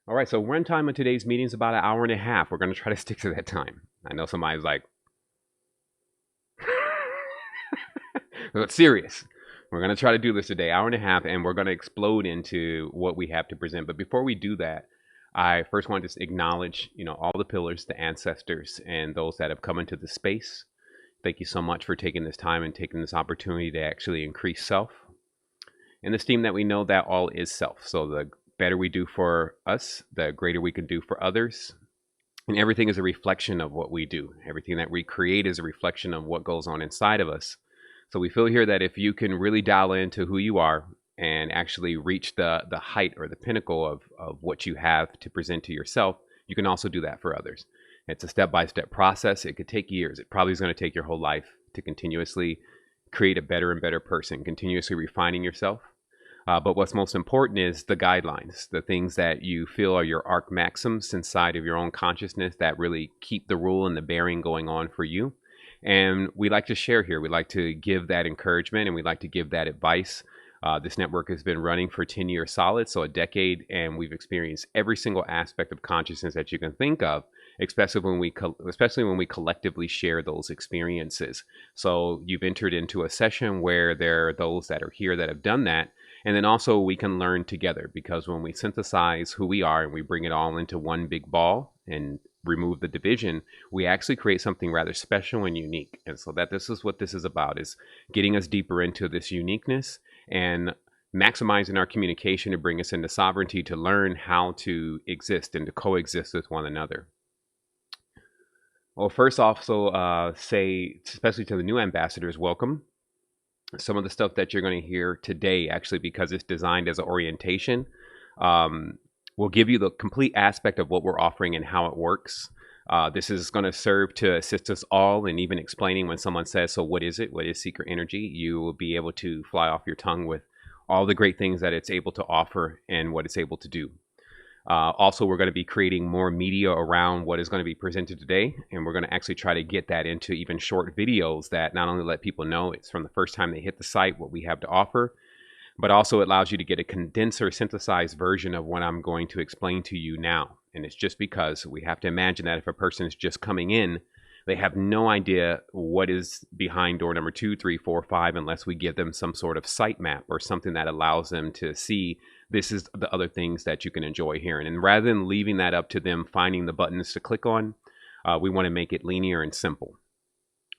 All right, so run time on today's meeting is about an hour and a half. We're going to try to stick to that time. I know somebody's like, but serious. We're going to try to do this today, hour and a half, and we're going to explode into what we have to present. But before we do that, I first want to acknowledge, all the pillars, the ancestors, and those that have come into the space. Thank you so much for taking this time and taking this opportunity to actually increase self. And esteem that we know that all is self. So the better we do for us, the greater we can do for others. And everything is a reflection of what we do. Everything that we create is a reflection of what goes on inside of us. So we feel here that if you can really dial into who you are and actually reach the height or the pinnacle of what you have to present to yourself, you can also do that for others. It's a step-by-step process. It could take years. It probably is going to take your whole life to continuously create a better and better person, continuously refining yourself. But what's most important is the guidelines, the things that you feel are your arc maxims inside of your own consciousness that really keep the rule and the bearing going on for you. And we like to share here. We like to give that encouragement and we like to give that advice. This network has been running for 10 years solid, so a decade, and we've experienced every single aspect of consciousness that you can think of, especially when we collectively share those experiences. So you've entered into a session where there are those that are here that have done that. And then also we can learn together, because when we synthesize who we are and we bring it all into one big ball and remove the division, we actually create something rather special and unique. And so this is what this is about, is getting us deeper into this uniqueness and maximizing our communication to bring us into sovereignty, to learn how to exist and to coexist with one another. Well, first off, say, especially to the new ambassadors, welcome. Some of the stuff that you're going to hear today, actually, because it's designed as an orientation, will give you the complete aspect of what we're offering and how it works. This is going to serve to assist us all in even explaining when someone says, so what is it? What is secret energy? You will be able to fly off your tongue with all the great things that it's able to offer and what it's able to do. Also, we're going to be creating more media around what is going to be presented today, and we're going to actually try to get that into even short videos that not only let people know it's from the first time they hit the site what we have to offer, but also it allows you to get a condensed or synthesized version of what I'm going to explain to you now. And it's just because we have to imagine that if a person is just coming in, they have no idea what is behind door number 2, 3, 4, 5, unless we give them some sort of site map or something that allows them to see this is the other things that you can enjoy hearing. And rather than leaving that up to them finding the buttons to click on, we want to make it linear and simple.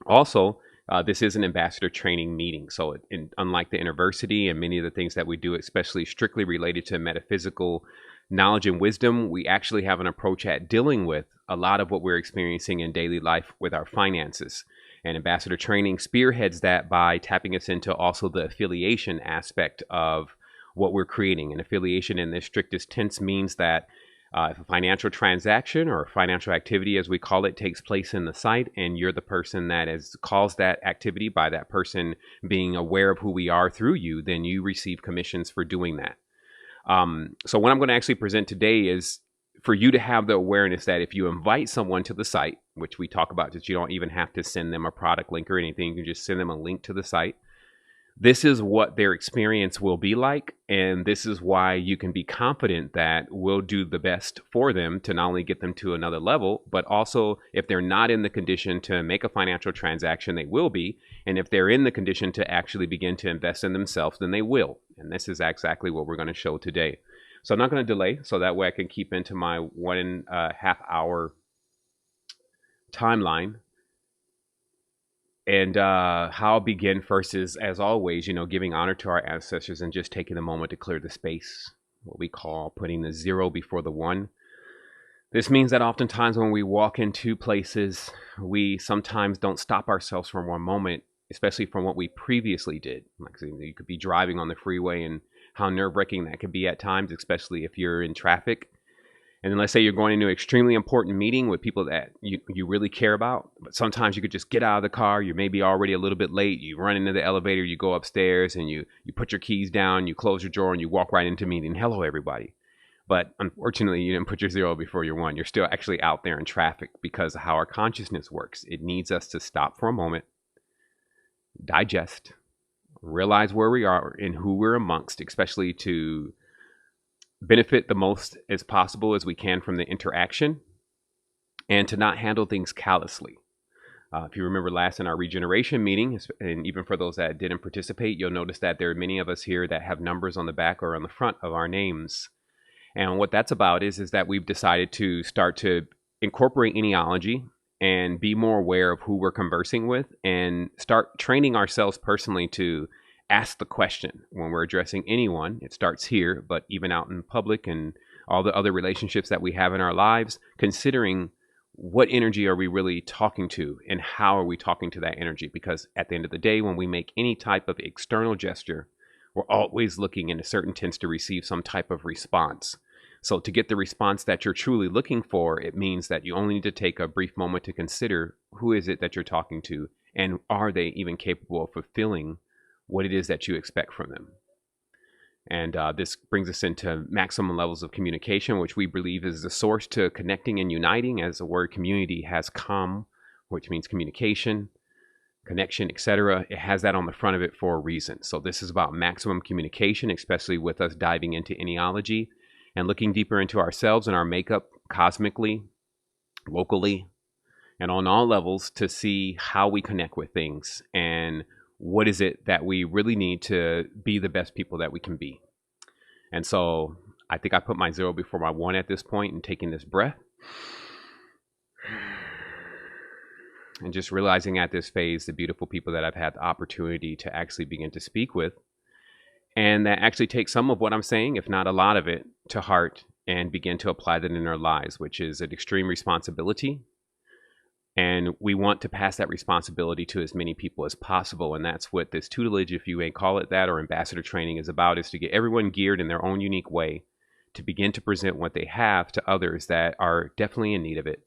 Also, this is an ambassador training meeting. So unlike the university and many of the things that we do, especially strictly related to metaphysical knowledge and wisdom, we actually have an approach at dealing with a lot of what we're experiencing in daily life with our finances. And ambassador training spearheads that by tapping us into also the affiliation aspect of what we're creating. And affiliation in the strictest tense means that if a financial transaction or financial activity, as we call it, takes place in the site, and you're the person that has caused that activity by that person being aware of who we are through you, then you receive commissions for doing that. So what I'm going to actually present today is for you to have the awareness that if you invite someone to the site, which we talk about, that you don't even have to send them a product link or anything, you can just send them a link to the site. This is what their experience will be like, and this is why you can be confident that we'll do the best for them to not only get them to another level, but also if they're not in the condition to make a financial transaction, they will be. And if they're in the condition to actually begin to invest in themselves, then they will. And this is exactly what we're going to show today. So I'm not going to delay, so that way I can keep into my 1.5 hour timeline. And how I'll begin first is, as always, giving honor to our ancestors and just taking a moment to clear the space, what we call putting the 0 before the 1. This means that oftentimes when we walk into places, we sometimes don't stop ourselves for one moment, especially from what we previously did. Like you could be driving on the freeway and how nerve-wracking that could be at times, especially if you're in traffic. And then let's say you're going into an extremely important meeting with people that you really care about, but sometimes you could just get out of the car. You're maybe already a little bit late. You run into the elevator, you go upstairs, and you put your keys down, you close your drawer, and you walk right into meeting. Hello, everybody. But unfortunately, you didn't put your 0 before your 1. You're still actually out there in traffic because of how our consciousness works. It needs us to stop for a moment, digest, realize where we are and who we're amongst, especially to benefit the most as possible as we can from the interaction, and to not handle things callously. If you remember last in our regeneration meeting, and even for those that didn't participate, you'll notice that there are many of us here that have numbers on the back or on the front of our names. And what that's about is that we've decided to start to incorporate genealogy and be more aware of who we're conversing with, and start training ourselves personally to ask the question when we're addressing anyone. It starts here, but even out in public and all the other relationships that we have in our lives, considering what energy are we really talking to and how are we talking to that energy? Because at the end of the day, when we make any type of external gesture, we're always looking, in a certain intent, to receive some type of response. So to get the response that you're truly looking for, it means that you only need to take a brief moment to consider who is it that you're talking to, and are they even capable of fulfilling what it is that you expect from them. And this brings us into maximum levels of communication, which we believe is the source to connecting and uniting, as the word community has com, which means communication, connection, etc. It has that on the front of it for a reason. So this is about maximum communication, especially with us diving into genealogy and looking deeper into ourselves and our makeup cosmically, locally, and on all levels, to see how we connect with things and what is it that we really need to be the best people that we can be. And so I think I put my 0 before my 1 at this point, and taking this breath and just realizing at this phase the beautiful people that I've had the opportunity to actually begin to speak with, and that actually take some of what I'm saying, if not a lot of it, to heart and begin to apply that in their lives, which is an extreme responsibility. And we want to pass that responsibility to as many people as possible. And that's what this tutelage, if you may call it that, or ambassador training is about, is to get everyone geared in their own unique way to begin to present what they have to others that are definitely in need of it.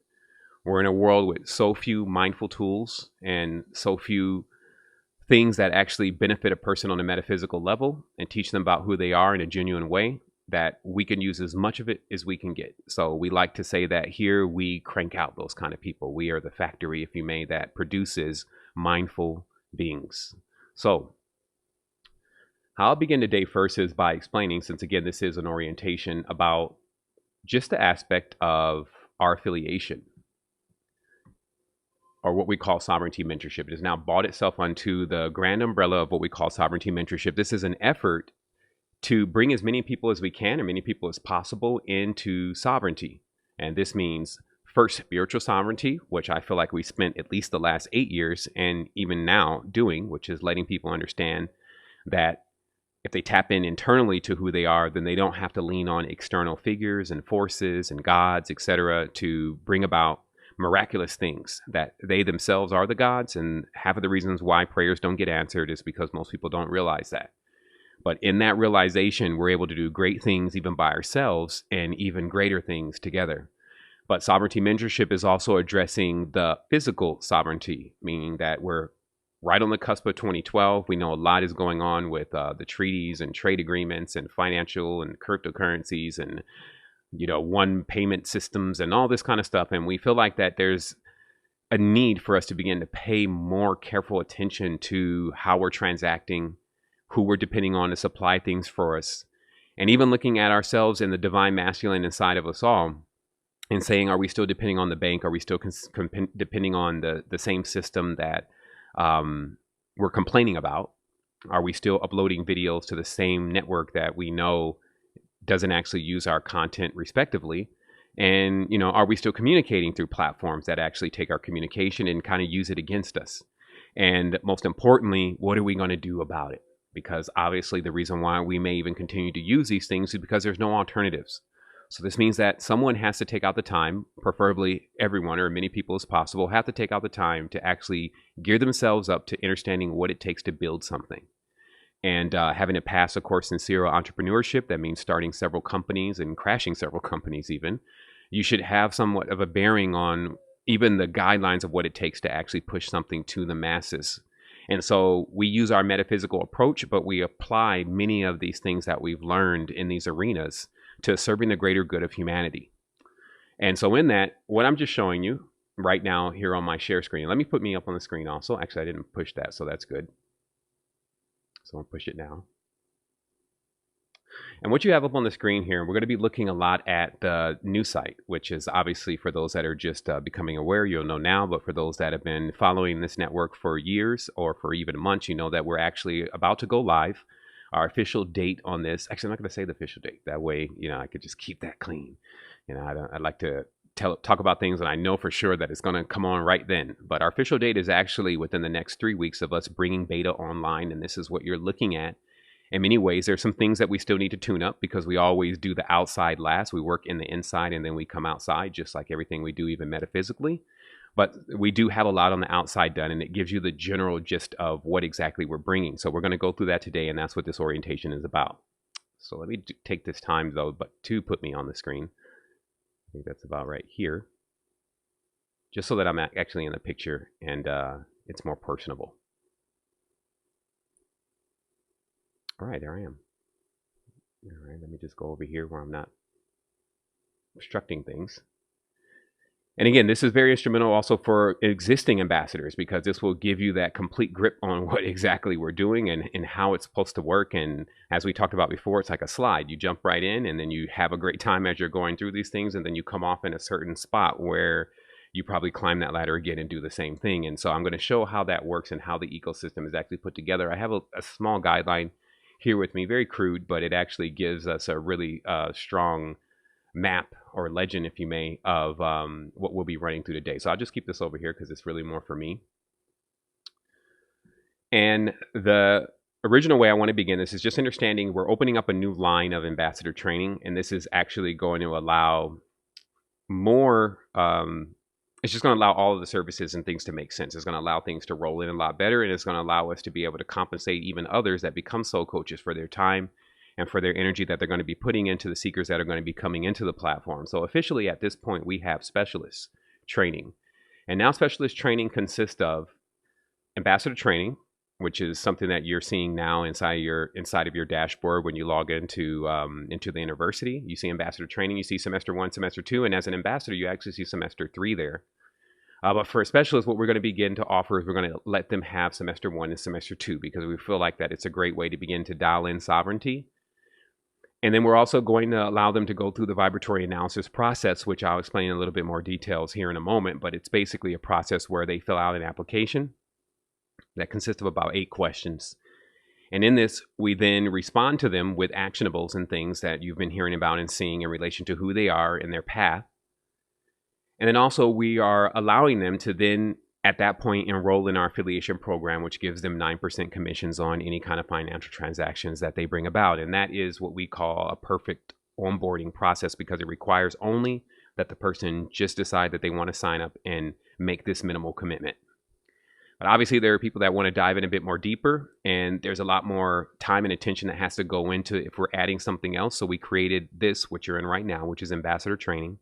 We're in a world with so few mindful tools and so few things that actually benefit a person on a metaphysical level and teach them about who they are in a genuine way, that we can use as much of it as we can get. So we like to say that here we crank out those kind of people. We are the factory, if you may, that produces mindful beings. So how I'll begin today first is by explaining, since again, this is an orientation, about just the aspect of our affiliation, or what we call sovereignty mentorship. It has now brought itself onto the grand umbrella of what we call sovereignty mentorship. This is an effort to bring as many people as we can, or many people as possible, into sovereignty. And this means first spiritual sovereignty, which I feel like we spent at least the last 8 years and even now doing, which is letting people understand that if they tap in internally to who they are, then they don't have to lean on external figures and forces and gods, etc., to bring about miraculous things, that they themselves are the gods. And half of the reasons why prayers don't get answered is because most people don't realize that. But in that realization, we're able to do great things even by ourselves, and even greater things together. But sovereignty mentorship is also addressing the physical sovereignty, meaning that we're right on the cusp of 2012. We know a lot is going on with the treaties and trade agreements and financial and cryptocurrencies and, one payment systems and all this kind of stuff. And we feel like that there's a need for us to begin to pay more careful attention to how we're transacting, who we're depending on to supply things for us, and even looking at ourselves in the divine masculine inside of us all and saying, are we still depending on the bank? Are we still depending on the same system that we're complaining about? Are we still uploading videos to the same network that we know doesn't actually use our content respectively? And, are we still communicating through platforms that actually take our communication and kind of use it against us? And most importantly, what are we going to do about it? Because obviously the reason why we may even continue to use these things is because there's no alternatives. So this means that someone has to take out the time, preferably everyone or many people as possible, have to take out the time to actually gear themselves up to understanding what it takes to build something. And having to pass a course in serial entrepreneurship, that means starting several companies and crashing several companies even. You should have somewhat of a bearing on even the guidelines of what it takes to actually push something to the masses. And so we use our metaphysical approach, but we apply many of these things that we've learned in these arenas to serving the greater good of humanity. And so in that, what I'm just showing you right now here on my share screen, let me put me up on the screen also. Actually, I didn't push that, so that's good. So I'll push it now. And what you have up on the screen here, we're going to be looking a lot at the new site, which is obviously for those that are just becoming aware, you'll know now. But for those that have been following this network for years or for even months, you know that we're actually about to go live. Our official date on this, actually, I'm not going to say the official date. That way, you know, I could just keep that clean. You know, I'd like to talk about things that I know for sure that it's going to come on right then. But our official date is actually within the next 3 weeks of us bringing beta online. And this is what you're looking at. In many ways, there's some things that we still need to tune up because we always do the outside last. We work in the inside and then we come outside, just like everything we do, even metaphysically. But we do have a lot on the outside done, and it gives you the general gist of what exactly we're bringing. So we're going to go through that today, and that's what this orientation is about. So let me take this time, though, but to put me on the screen. I think that's about right here. Just so that I'm actually in the picture and it's more personable. All right, there I am. All right, let me just go over here where I'm not obstructing things. And again, this is very instrumental also for existing ambassadors because this will give you that complete grip on what exactly we're doing and how it's supposed to work. And as we talked about before, it's like a slide. You jump right in and then you have a great time as you're going through these things. And then you come off in a certain spot where you probably climb that ladder again and do the same thing. And so I'm going to show how that works and how the ecosystem is actually put together. I have a small guideline here with me, very crude, but it actually gives us a really strong map or legend, if you may, of what we'll be running through today. So I'll just keep this over here because it's really more for me. And the original way I want to begin this is just understanding we're opening up a new line of ambassador training, and this is actually going to allow more, it's just going to allow all of the services and things to make sense. It's going to allow things to roll in a lot better, and it's going to allow us to be able to compensate even others that become soul coaches for their time and for their energy that they're going to be putting into the seekers that are going to be coming into the platform. So officially at this point, we have specialist training. And now specialist training consists of ambassador training, which is something that you're seeing now inside of your dashboard when you log into the university. You see ambassador training, you see semester 1, semester 2, and as an ambassador, you actually see semester 3 there. But for a specialist, what we're going to begin to offer is we're going to let them have semester 1 and semester 2 because we feel like that it's a great way to begin to dial in sovereignty. And then we're also going to allow them to go through the vibratory analysis process, which I'll explain in a little bit more details here in a moment. But it's basically a process where they fill out an application that consists of about 8 questions. And in this, we then respond to them with actionables and things that you've been hearing about and seeing in relation to who they are and their path. And then also we are allowing them to then at that point enroll in our affiliation program, which gives them 9% commissions on any kind of financial transactions that they bring about. And that is what we call a perfect onboarding process because it requires only that the person just decide that they want to sign up and make this minimal commitment. But obviously there are people that want to dive in a bit more deeper, and there's a lot more time and attention that has to go into if we're adding something else. So we created this, which you're in right now, which is ambassador training.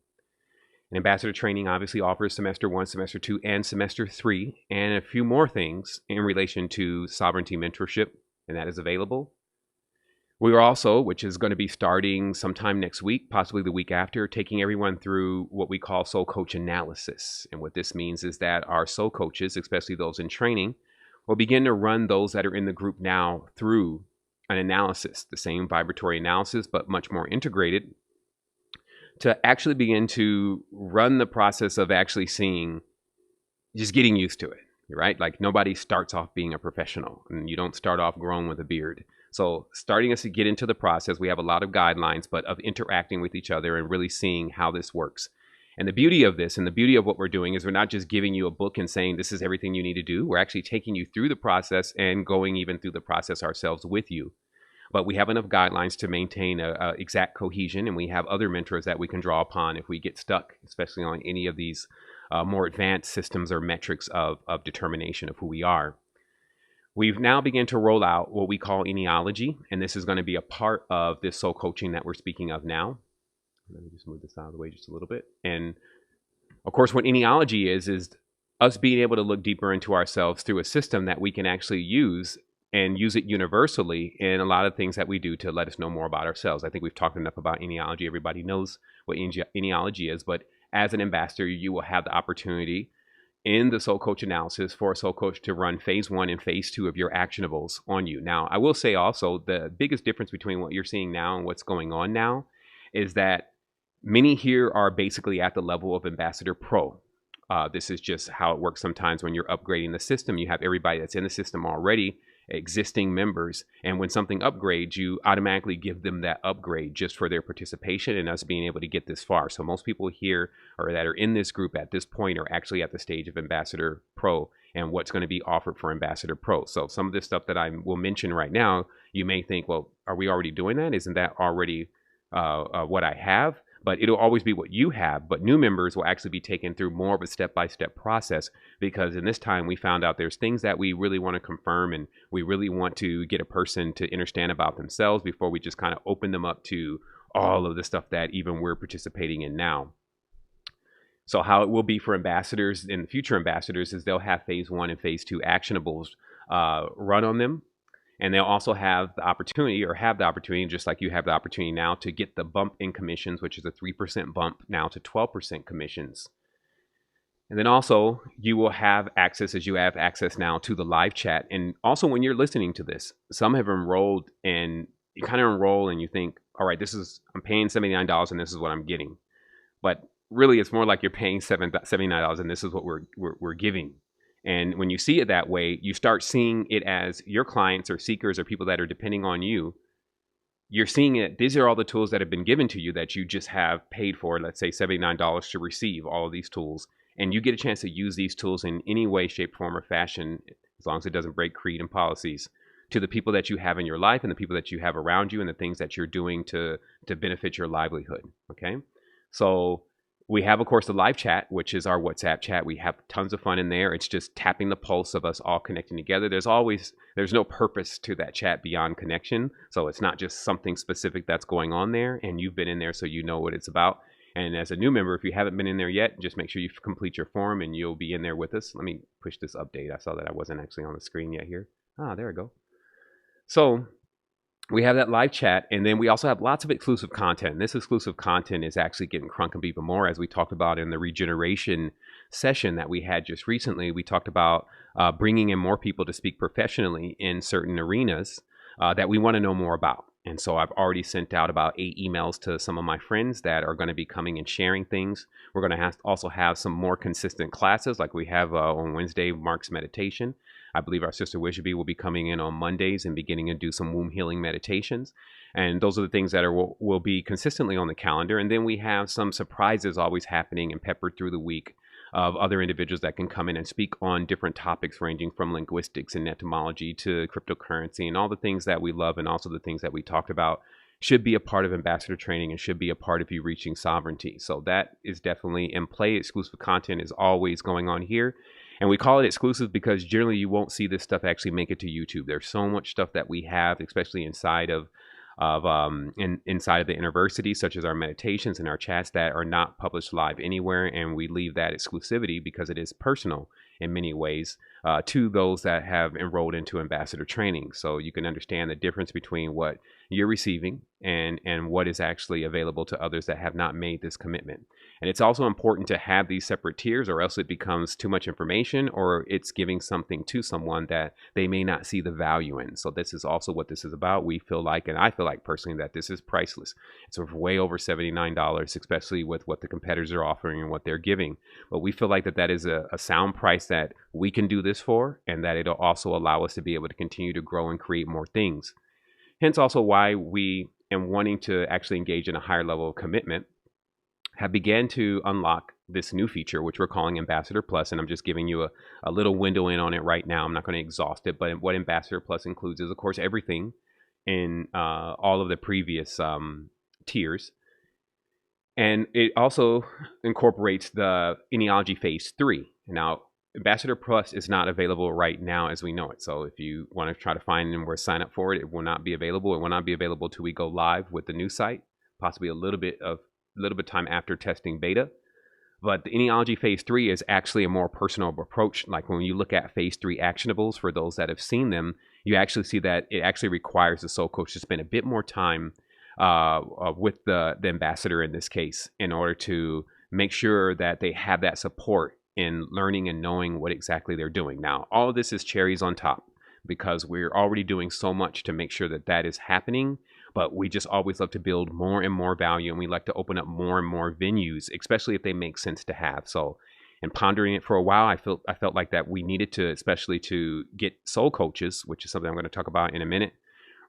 And ambassador training obviously offers semester 1, semester 2, and semester 3, and a few more things in relation to sovereignty mentorship, and that is available. We are also, which is going to be starting sometime next week, possibly the week after, taking everyone through what we call soul coach analysis. And what this means is that our soul coaches, especially those in training, will begin to run those that are in the group now through an analysis, the same vibratory analysis, but much more integrated, to actually begin to run the process of actually seeing, just getting used to it, right? Like nobody starts off being a professional, and you don't start off grown with a beard. So starting us to get into the process, we have a lot of guidelines, but of interacting with each other and really seeing how this works. And the beauty of this and the beauty of what we're doing is we're not just giving you a book and saying this is everything you need to do. We're actually taking you through the process and going even through the process ourselves with you. But we have enough guidelines to maintain a exact cohesion, and we have other mentors that we can draw upon if we get stuck, especially on any of these more advanced systems or metrics of determination of who we are. We've now begun to roll out what we call Enealogy, and this is going to be a part of this soul coaching that we're speaking of now. Let me just move this out of the way just a little bit. And of course, what Enealogy is us being able to look deeper into ourselves through a system that we can actually use and use it universally in a lot of things that we do to let us know more about ourselves. I think we've talked enough about Enealogy. Everybody knows what Enealogy is, but as an ambassador, you will have the opportunity in the Soul Coach analysis for a Soul Coach to run phase 1 and phase 2 of your actionables on you. Now, I will say also the biggest difference between what you're seeing now and what's going on now is that many here are basically at the level of Ambassador Pro. This is just how it works sometimes when you're upgrading the system. You have everybody that's in the system already, existing members, and when something upgrades, you automatically give them that upgrade just for their participation and us being able to get this far. So most people here or that are in this group at this point are actually at the stage of Ambassador Pro and what's going to be offered for Ambassador Pro. So some of this stuff that I will mention right now, you may think, well, are we already doing that? Isn't that already what I have? But it'll always be what you have. But new members will actually be taken through more of a step-by-step process, because in this time we found out there's things that we really want to confirm, and we really want to get a person to understand about themselves before we just kind of open them up to all of the stuff that even we're participating in now. So how it will be for ambassadors and future ambassadors is they'll have phase 1 and phase 2 actionables run on them. And they'll also have the opportunity, just like you have the opportunity now, to get the bump in commissions, which is a 3% bump now to 12% commissions. And then also you will have access, as you have access now, to the live chat. And also when you're listening to this, some have enrolled, and you kind of enroll and you think, all right, I'm paying $79 and this is what I'm getting. But really it's more like you're paying $79 and this is what we're giving. And when you see it that way, you start seeing it as your clients or seekers or people that are depending on you. You're seeing it. These are all the tools that have been given to you that you just have paid for, let's say $79 to receive all of these tools. And you get a chance to use these tools in any way, shape, form, or fashion, as long as it doesn't break creed and policies, to the people that you have in your life and the people that you have around you and the things that you're doing to benefit your livelihood. Okay. So we have, of course, the live chat, which is our WhatsApp chat. We have tons of fun in there. It's just tapping the pulse of us all connecting together. There's no purpose to that chat beyond connection. So it's not just something specific that's going on there, and you've been in there so you know what it's about. And as a new member, if you haven't been in there yet, just make sure you complete your form and you'll be in there with us. Let me push this update. I saw that I wasn't actually on the screen yet here. There we go. So we have that live chat, and then we also have lots of exclusive content. And this exclusive content is actually getting crunk up even more, as we talked about in the regeneration session that we had just recently. We talked about bringing in more people to speak professionally in certain arenas that we want to know more about. And so I've already sent out about 8 emails to some of my friends that are going to be coming and sharing things. We're going to also have some more consistent classes, like we have on Wednesday, Mark's meditation. I believe our sister Wishaby will be coming in on Mondays and beginning to do some womb healing meditations. And those are the things that will be consistently on the calendar. And then we have some surprises always happening and peppered through the week of other individuals that can come in and speak on different topics, ranging from linguistics and etymology to cryptocurrency, and all the things that we love, and also the things that we talked about should be a part of ambassador training and should be a part of you reaching sovereignty. So that is definitely in play. Exclusive content is always going on here. And we call it exclusive because generally you won't see this stuff actually make it to YouTube. There's so much stuff that we have, especially inside of the university, such as our meditations and our chats, that are not published live anywhere. And we leave that exclusivity because it is personal in many ways to those that have enrolled into ambassador training. So you can understand the difference between what you're receiving and what is actually available to others that have not made this commitment. And it's also important to have these separate tiers, or else it becomes too much information, or it's giving something to someone that they may not see the value in. So this is also what this is about. We feel like, and I feel like personally, that this is priceless. It's way over $79, especially with what the competitors are offering and what they're giving. But we feel like that is a sound price that we can do this for, and that it'll also allow us to be able to continue to grow and create more things. Hence also why we am wanting to actually engage in a higher level of commitment, have began to unlock this new feature, which we're calling Ambassador Plus. And I'm just giving you a little window in on it right now. I'm not going to exhaust it, but what Ambassador Plus includes is, of course, everything in all of the previous tiers. And it also incorporates the Genealogy Phase 3. Now, Ambassador Plus is not available right now as we know it. So if you want to try to find and or sign up for it, it will not be available. It will not be available till we go live with the new site, possibly a little bit time after testing beta. But the Genealogy Phase 3 is actually a more personal approach. Like when you look at Phase 3 actionables, for those that have seen them, you actually see that it actually requires the soul coach to spend a bit more time with the ambassador in this case, in order to make sure that they have that support in learning and knowing what exactly they're doing. Now, all of this is cherries on top because we're already doing so much to make sure that that is happening. But we just always love to build more and more value, and we like to open up more and more venues, especially if they make sense to have. So, and pondering it for a while, I felt like that we needed to, especially to get soul coaches, which is something I'm going to talk about in a minute,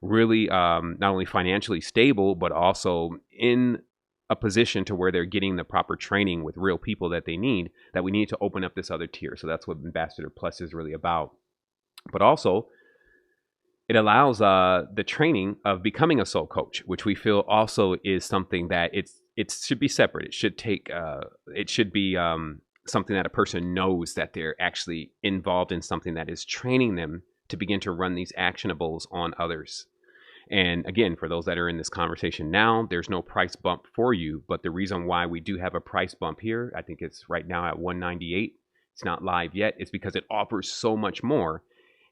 really not only financially stable, but also in a position to where they're getting the proper training with real people that they need, that we need to open up this other tier. So that's what Ambassador Plus is really about. But also, it allows the training of becoming a soul coach, which we feel also is something that it should be separate. It should take it should be something that a person knows that they're actually involved in something that is training them to begin to run these actionables on others. And again, for those that are in this conversation now, there's no price bump for you. But the reason why we do have a price bump here, I think it's right now at $198. It's not live yet. It's because it offers so much more.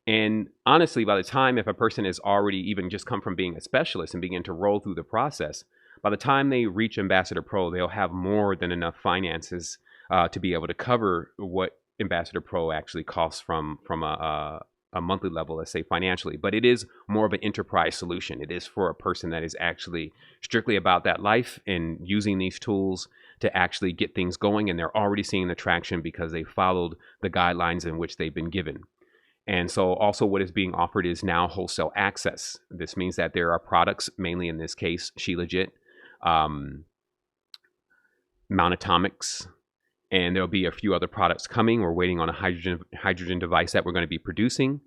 And honestly, by the time if a person has already even just come from being a specialist and begin to roll through the process, by the time they reach Ambassador Pro, they'll have more than enough finances to be able to cover what Ambassador Pro actually costs from a monthly level, let's say financially. But it is more of an enterprise solution. It is for a person that is actually strictly about that life and using these tools to actually get things going. And they're already seeing the traction because they followed the guidelines in which they've been given. And so also what is being offered is now wholesale access. This means that there are products, mainly in this case, Shilajit, Mount Atomics, and there'll be a few other products coming. We're waiting on a hydrogen device that we're going to be producing.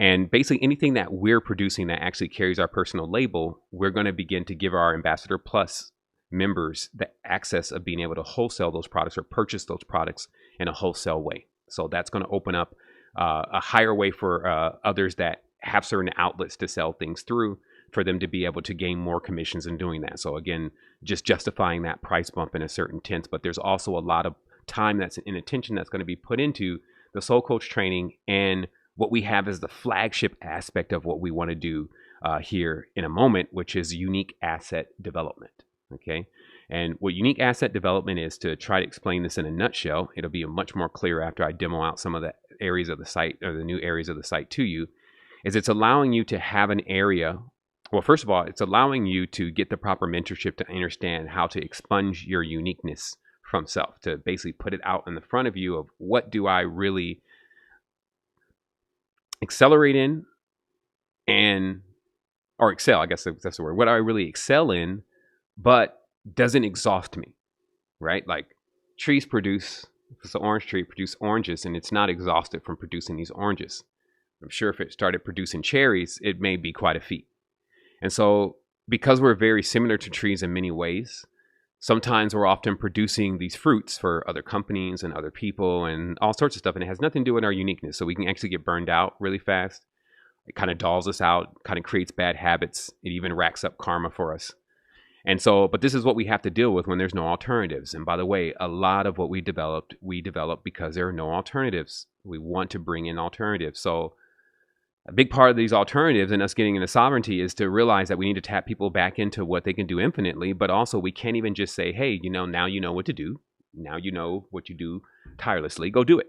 And basically anything that we're producing that actually carries our personal label, we're going to begin to give our Ambassador Plus members the access of being able to wholesale those products or purchase those products in a wholesale way. So that's going to open up a higher way for others that have certain outlets to sell things through for them to be able to gain more commissions in doing that. So again, just justifying that price bump in a certain tense, but there's also a lot of time that's in attention that's going to be put into the soul coach training and what we have as the flagship aspect of what we want to do here in a moment, which is unique asset development. Okay. And what unique asset development is, to try to explain this in a nutshell, it'll be much more clear after I demo out some of the areas of the site or the new areas of the site to you, is it's allowing you to have an area. Well, first of all, it's allowing you to get the proper mentorship to understand how to expunge your uniqueness from self, to basically put it out in the front of you of what do I really accelerate in or excel, I guess that's the word. What do I really excel in, but doesn't exhaust me, right? Like trees produce, if it's an orange tree, produce oranges, and it's not exhausted from producing these oranges. I'm sure if it started producing cherries, it may be quite a feat. And so because we're very similar to trees in many ways, sometimes we're often producing these fruits for other companies and other people and all sorts of stuff, and it has nothing to do with our uniqueness. So we can actually get burned out really fast. It kind of dulls us out, kind of creates bad habits. It even racks up karma for us. And so, but this is what we have to deal with when there's no alternatives. And by the way, a lot of what we developed because there are no alternatives. We want to bring in alternatives. So a big part of these alternatives and us getting into sovereignty is to realize that we need to tap people back into what they can do infinitely, but also we can't even just say, hey, now you know what to do. Now you know what you do tirelessly. Go do it.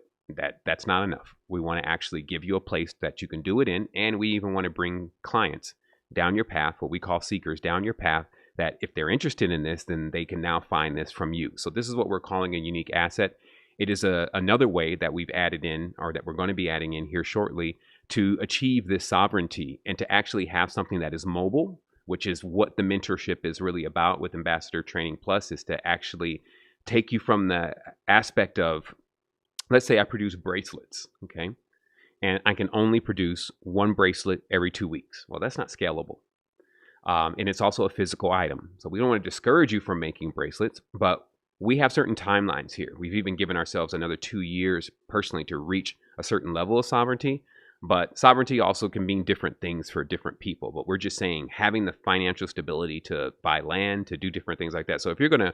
That's not enough. We want to actually give you a place that you can do it in. And we even want to bring clients down your path, what we call seekers down your path, that if they're interested in this, then they can now find this from you. So this is what we're calling a unique asset. It is another way that we've added in, or that we're going to be adding in here shortly, to achieve this sovereignty and to actually have something that is mobile, which is what the mentorship is really about with Ambassador Training Plus, is to actually take you from the aspect of, let's say I produce bracelets, okay? And I can only produce one bracelet every 2 weeks. Well, that's not scalable. And it's also a physical item. So we don't want to discourage you from making bracelets, but we have certain timelines here. We've even given ourselves another 2 years personally to reach a certain level of sovereignty. But sovereignty also can mean different things for different people. But we're just saying having the financial stability to buy land, to do different things like that. So if you're going to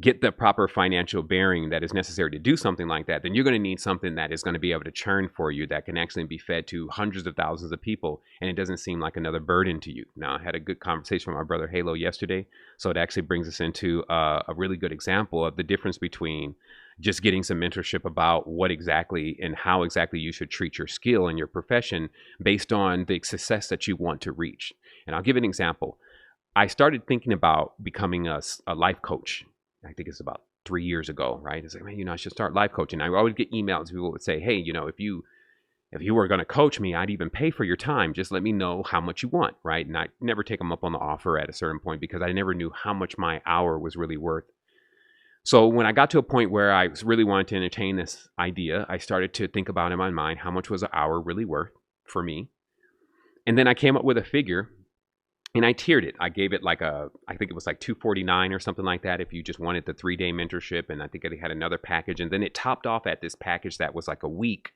get the proper financial bearing that is necessary to do something like that, then you're going to need something that is going to be able to churn for you, that can actually be fed to hundreds of thousands of people, and it doesn't seem like another burden to you. Now, I had a good conversation with my brother Halo yesterday, so it actually brings us into a really good example of the difference between just getting some mentorship about what exactly and how exactly you should treat your skill and your profession based on the success that you want to reach. And I'll give an example. I started thinking about becoming a life coach. I think it's about 3 years ago, right? It's like, man, I should start life coaching. I always get emails. People would say, hey, if you were going to coach me, I'd even pay for your time. Just let me know how much you want, right? And I never take them up on the offer at a certain point because I never knew how much my hour was really worth. So when I got to a point where I really wanted to entertain this idea, I started to think about in my mind, how much was an hour really worth for me? And then I came up with a figure. And I tiered it. I gave it I think it was like $249 or something like that if you just wanted the 3-day mentorship. And I think they had another package. And then it topped off at this package that was like a week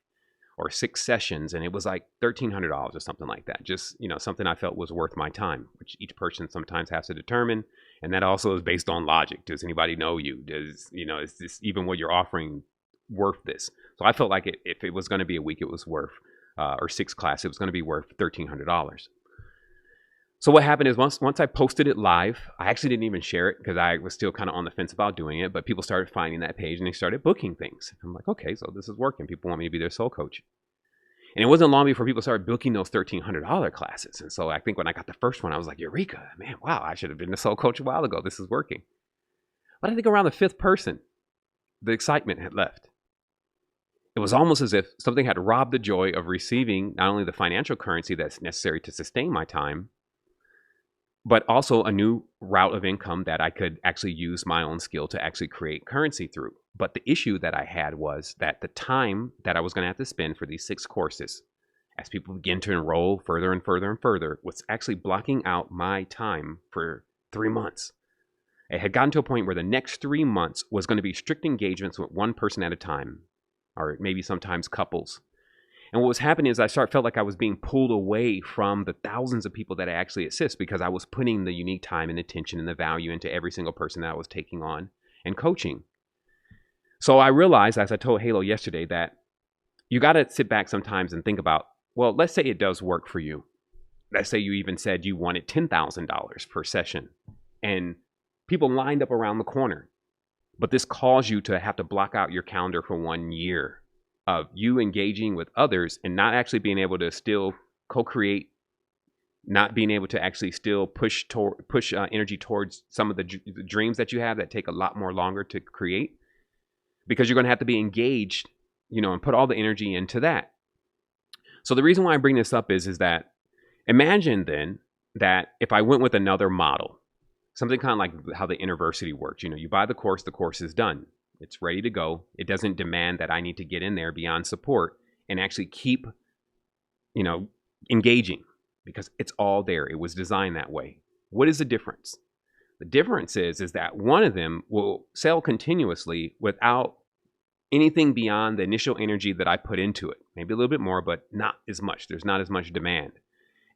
or 6 sessions. And it was like $1,300 or something like that. Just, something I felt was worth my time, which each person sometimes has to determine. And that also is based on logic. Does anybody know you? Is this even what you're offering worth this? So I felt like if it was going to be a week, it was worth, or 6 classes, it was going to be worth $1,300. So what happened is once I posted it live, I actually didn't even share it because I was still kind of on the fence about doing it, but people started finding that page and they started booking things. I'm like, okay, so this is working. People want me to be their soul coach. And it wasn't long before people started booking those $1,300 classes. And so I think when I got the first one, I was like, Eureka, man, wow, I should have been a soul coach a while ago. This is working. But I think around the 5th person, the excitement had left. It was almost as if something had robbed the joy of receiving not only the financial currency that's necessary to sustain my time, but also a new route of income that I could actually use my own skill to actually create currency through. But the issue that I had was that the time that I was going to have to spend for these 6 courses, as people begin to enroll further and further and further, was actually blocking out my time for 3 months. It had gotten to a point where the next 3 months was going to be strict engagements with one person at a time, or maybe sometimes couples. And what was happening is I felt like I was being pulled away from the thousands of people that I actually assist because I was putting the unique time and attention and the value into every single person that I was taking on and coaching. So I realized, as I told Halo yesterday, that you got to sit back sometimes and think about, well, let's say it does work for you. Let's say you even said you wanted $10,000 per session and people lined up around the corner. But this caused you to have to block out your calendar for 1 year of you engaging with others and not actually being able to still co-create, not being able to actually still push energy towards some of the dreams that you have that take a lot more longer to create, because you're going to have to be engaged, and put all the energy into that. So the reason why I bring this up is that imagine then that if I went with another model, something kind of like how the university works, you buy the course is done. It's ready to go. It doesn't demand that I need to get in there beyond support and actually keep, engaging because it's all there. It was designed that way. What is the difference? The difference is that one of them will sell continuously without anything beyond the initial energy that I put into it. Maybe a little bit more, but not as much. There's not as much demand.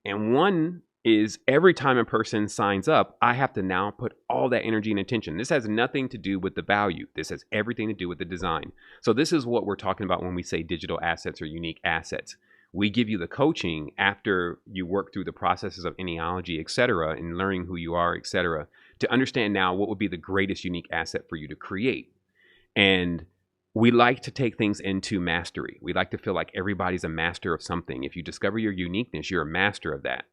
And one is every time a person signs up, I have to now put all that energy and attention. This has nothing to do with the value. This has everything to do with the design. So this is what we're talking about when we say digital assets or unique assets. We give you the coaching after you work through the processes of genealogy, et cetera, and learning who you are, et cetera, to understand now what would be the greatest unique asset for you to create. And we like to take things into mastery. We like to feel like everybody's a master of something. If you discover your uniqueness, you're a master of that.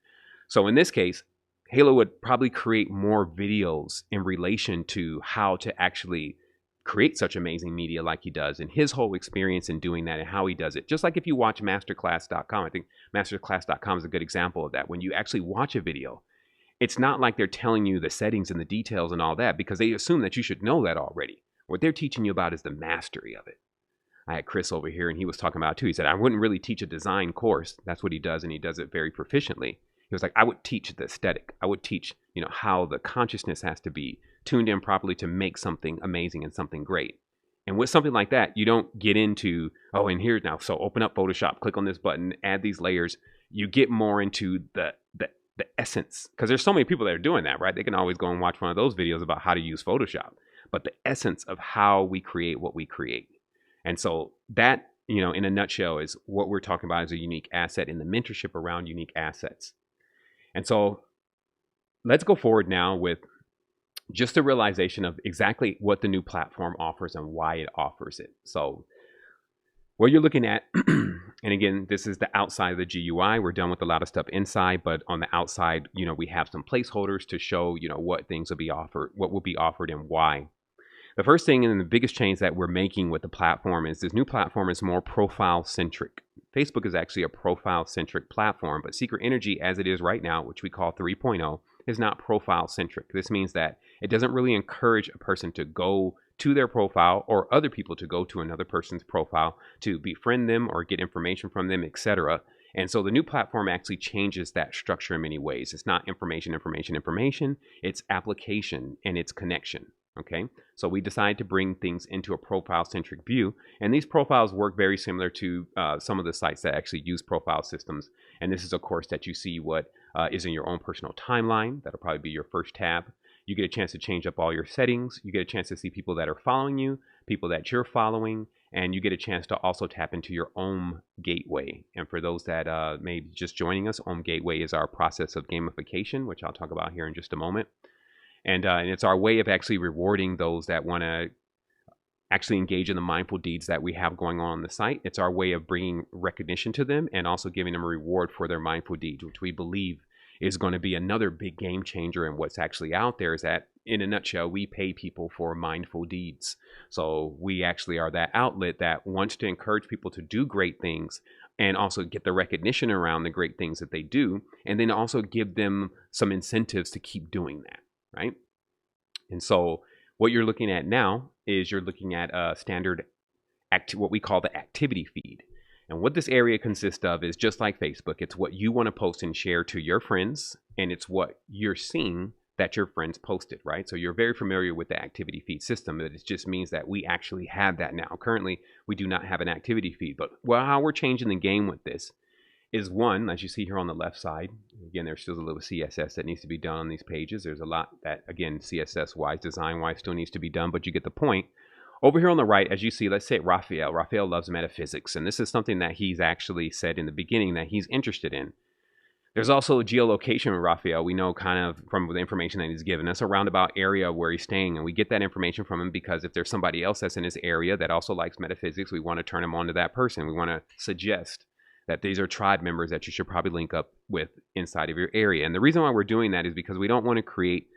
So in this case, Halo would probably create more videos in relation to how to actually create such amazing media like he does and his whole experience in doing that and how he does it. Just like if you watch masterclass.com, I think masterclass.com is a good example of that. When you actually watch a video, it's not like they're telling you the settings and the details and all that because they assume that you should know that already. What they're teaching you about is the mastery of it. I had Chris over here and he was talking about it too. He said, I wouldn't really teach a design course. That's what he does, and he does it very proficiently. He was like, I would teach the aesthetic. I would teach, how the consciousness has to be tuned in properly to make something amazing and something great. And with something like that, you don't get into, and here now, so open up Photoshop, click on this button, add these layers. You get more into the essence, because there's so many people that are doing that, right? They can always go and watch one of those videos about how to use Photoshop. but the essence of how we create what we create. And so that, in a nutshell, is what we're talking about as a unique asset in the mentorship around unique assets. And so let's go forward now with just the realization of exactly what the new platform offers and why it offers it. So what you're looking at, and again, this is the outside of the GUI. We're done with a lot of stuff inside, but on the outside, we have some placeholders to show, what things will be offered, what will be offered and why. The first thing and the biggest change that we're making with the platform is this new platform is more profile centric. Facebook is actually a profile centric platform, but Secret Energy, as it is right now, which we call 3.0, is not profile centric. This means that it doesn't really encourage a person to go to their profile or other people to go to another person's profile to befriend them or get information from them, etc. And so the new platform actually changes that structure in many ways. It's not information. It's application and it's connection. Okay, so we decided to bring things into a profile-centric view, and these profiles work very similar to some of the sites that actually use profile systems. And this is, of course, that you see what is in your own personal timeline. That'll probably be your first tab. You get a chance to change up all your settings. You get a chance to see people that are following you, people that you're following, and you get a chance to also tap into your Ohm Gateway. And for those that may be just joining us, Ohm Gateway is our process of gamification, which I'll talk about here in just a moment. And it's our way of actually rewarding those that want to actually engage in the mindful deeds that we have going on the site. It's our way of bringing recognition to them and also giving them a reward for their mindful deeds, which we believe is going to be another big game changer. And what's actually out there is that, in a nutshell, we pay people for mindful deeds. So we actually are that outlet that wants to encourage people to do great things and also get the recognition around the great things that they do, and then also give them some incentives to keep doing that. Right? And so what you're looking at now is you're looking at a standard what we call the activity feed. And what this area consists of is just like Facebook. It's what you want to post and share to your friends, and it's what you're seeing that your friends posted, right? So you're very familiar with the activity feed system. But it just means that we actually have that now. Currently, we do not have an activity feed, but how we're changing the game with this is, one, as you see here on the left side, again, there's still a little CSS that needs to be done on these pages. There's a lot that, again, CSS-wise, design-wise, still needs to be done, but you get the point. Over here on the right, as you see, let's say Raphael. Raphael loves metaphysics, and this is something that he's actually said in the beginning that he's interested in. There's also geolocation with Raphael. We know kind of from the information that he's given us a roundabout area where he's staying, and we get that information from him because if there's somebody else that's in his area that also likes metaphysics, we want to turn him on to that person. We want to suggest that these are tribe members that you should probably link up with inside of your area. And the reason why we're doing that is because we don't want to create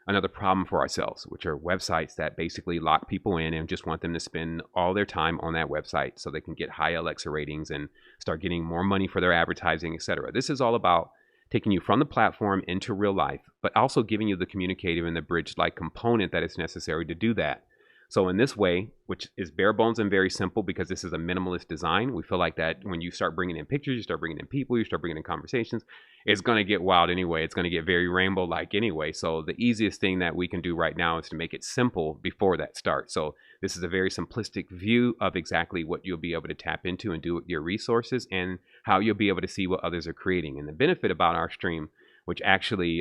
another problem for ourselves, which are websites that basically lock people in and just want them to spend all their time on that website so they can get high Alexa ratings and start getting more money for their advertising, etc. This is all about taking you from the platform into real life, but also giving you the communicative and the bridge-like component that is necessary to do that. So in this way, which is bare bones and very simple because this is a minimalist design, we feel like that when you start bringing in pictures, you start bringing in people, you start bringing in conversations, it's going to get wild anyway. It's going to get very rainbow-like anyway. So the easiest thing that we can do right now is to make it simple before that starts. So this is a very simplistic view of exactly what you'll be able to tap into and do with your resources and how you'll be able to see what others are creating. And the benefit about our stream, which actually,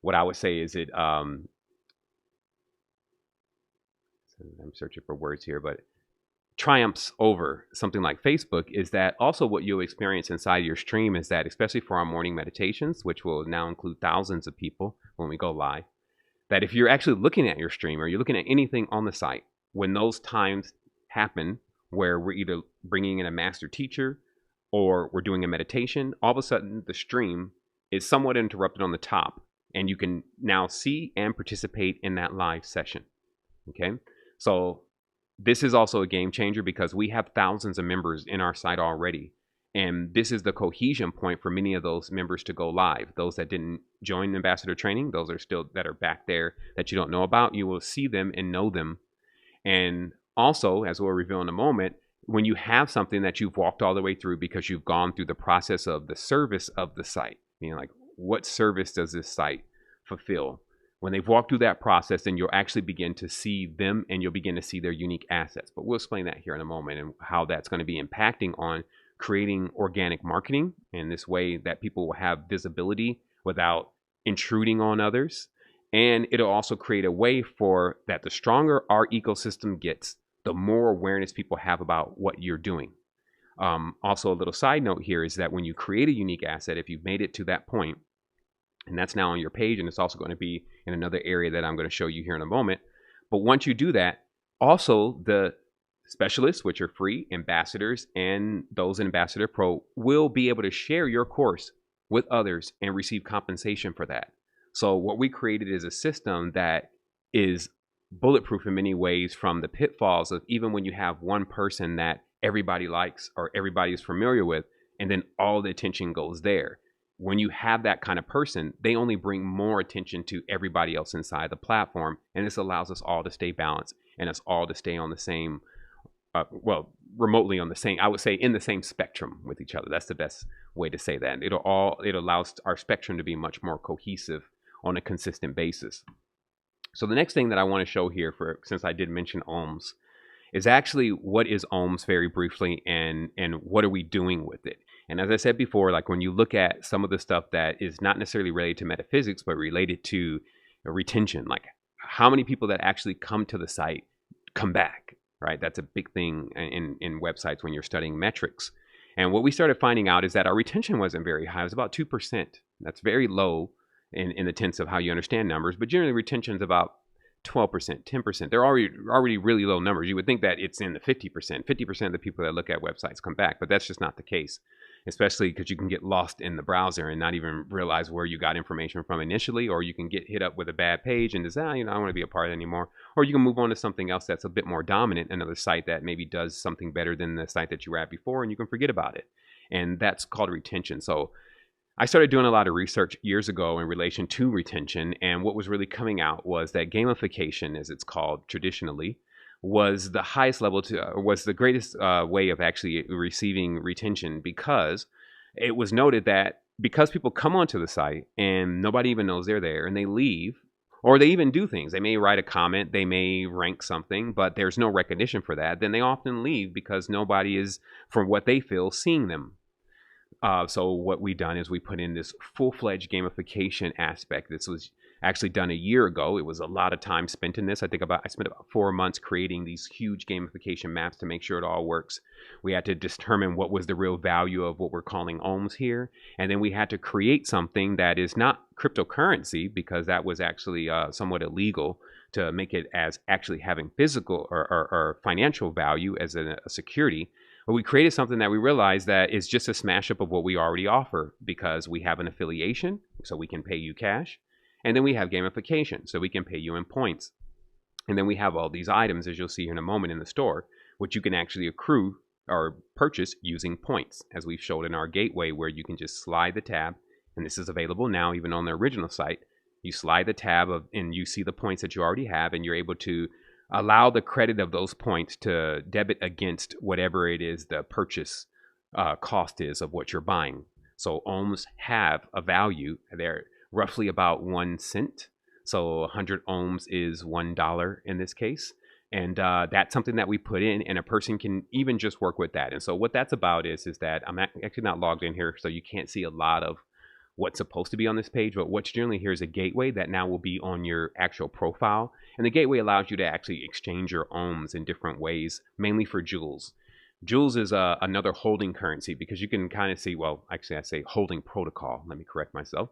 what I would say is I'm searching for words here, but triumphs over something like Facebook is that also what you'll experience inside your stream is that, especially for our morning meditations, which will now include thousands of people when we go live, that if you're actually looking at your stream or you're looking at anything on the site, when those times happen where we're either bringing in a master teacher or we're doing a meditation, all of a sudden the stream is somewhat interrupted on the top and you can now see and participate in that live session. Okay. So this is also a game changer because we have thousands of members in our site already. And this is the cohesion point for many of those members to go live. Those that didn't join ambassador training, those are still that are back there that you don't know about, you will see them and know them. And also, as we'll reveal in a moment, when you have something that you've walked all the way through because you've gone through the process of the service of the site, like what service does this site fulfill? When they've walked through that process, then you'll actually begin to see them and you'll begin to see their unique assets. But we'll explain that here in a moment and how that's going to be impacting on creating organic marketing in this way that people will have visibility without intruding on others And it'll also create a way for that the stronger our ecosystem gets, the more awareness people have about what you're doing. Also, a little side note here is that when you create a unique asset, if you've made it to that point, and that's now on your page, and it's also going to be in another area that I'm going to show you here in a moment. But once you do that, also the specialists, which are free ambassadors, and those in Ambassador Pro will be able to share your course with others and receive compensation for that. So what we created is a system that is bulletproof in many ways from the pitfalls of even when you have one person that everybody likes or everybody is familiar with, and then all the attention goes there. When you have that kind of person, they only bring more attention to everybody else inside the platform. And this allows us all to stay balanced and us all to stay on the same, remotely on the same, I would say in the same spectrum with each other. That's the best way to say that. It allows our spectrum to be much more cohesive on a consistent basis. So the next thing that I want to show here, since I did mention ohms, is actually what is ohms very briefly, and what are we doing with it. And as I said before, like when you look at some of the stuff that is not necessarily related to metaphysics, but related to retention, like how many people that actually come to the site come back, right? That's a big thing in websites when you're studying metrics. And what we started finding out is that our retention wasn't very high. It was about 2%. That's very low in the sense of how you understand numbers, but generally retention is about 12%, 10%. They're already really low numbers. You would think that it's in the 50%. 50% of the people that look at websites come back, but that's just not the case, especially because you can get lost in the browser and not even realize where you got information from initially, or you can get hit up with a bad page and decide, I don't want to be a part of it anymore. Or you can move on to something else that's a bit more dominant, another site that maybe does something better than the site that you were at before, and you can forget about it. And that's called retention. So I started doing a lot of research years ago in relation to retention, and what was really coming out was that gamification, as it's called traditionally, was the highest level was the greatest way of actually receiving retention, because it was noted that because people come onto the site and nobody even knows they're there and they leave, or they even do things, they may write a comment, they may rank something, but there's no recognition for that, then they often leave because nobody is, from what they feel, seeing them. So what we done is we put in this full-fledged gamification aspect. This was actually done a year ago. It was a lot of time spent in this. I spent about 4 months creating these huge gamification maps to make sure it all works. We had to determine what was the real value of what we're calling ohms here. And then we had to create something that is not cryptocurrency, because that was actually somewhat illegal, to make it as actually having physical or financial value as a security. But we created something that we realized that is just a smash up of what we already offer, because we have an affiliation, so we can pay you cash. And then we have gamification, so we can pay you in points. And then we have all these items, as you'll see here in a moment, in the store, which you can actually accrue or purchase using points, as we've showed in our gateway, where you can just slide the tab. And this is available now, even on the original site. You slide the tab and you see the points that you already have, and you're able to allow the credit of those points to debit against whatever it is the purchase cost is of what you're buying. So ohms have a value. They're roughly about 1 cent. So 100 ohms is $1 in this case. And that's something that we put in, and a person can even just work with that. And so what that's about is that I'm actually not logged in here, so you can't see a lot of what's supposed to be on this page, but what's generally here is a gateway that now will be on your actual profile. And the gateway allows you to actually exchange your ohms in different ways, mainly for joules. Joules is another holding currency, because you can kind of see, well, actually I say holding protocol. Let me correct myself.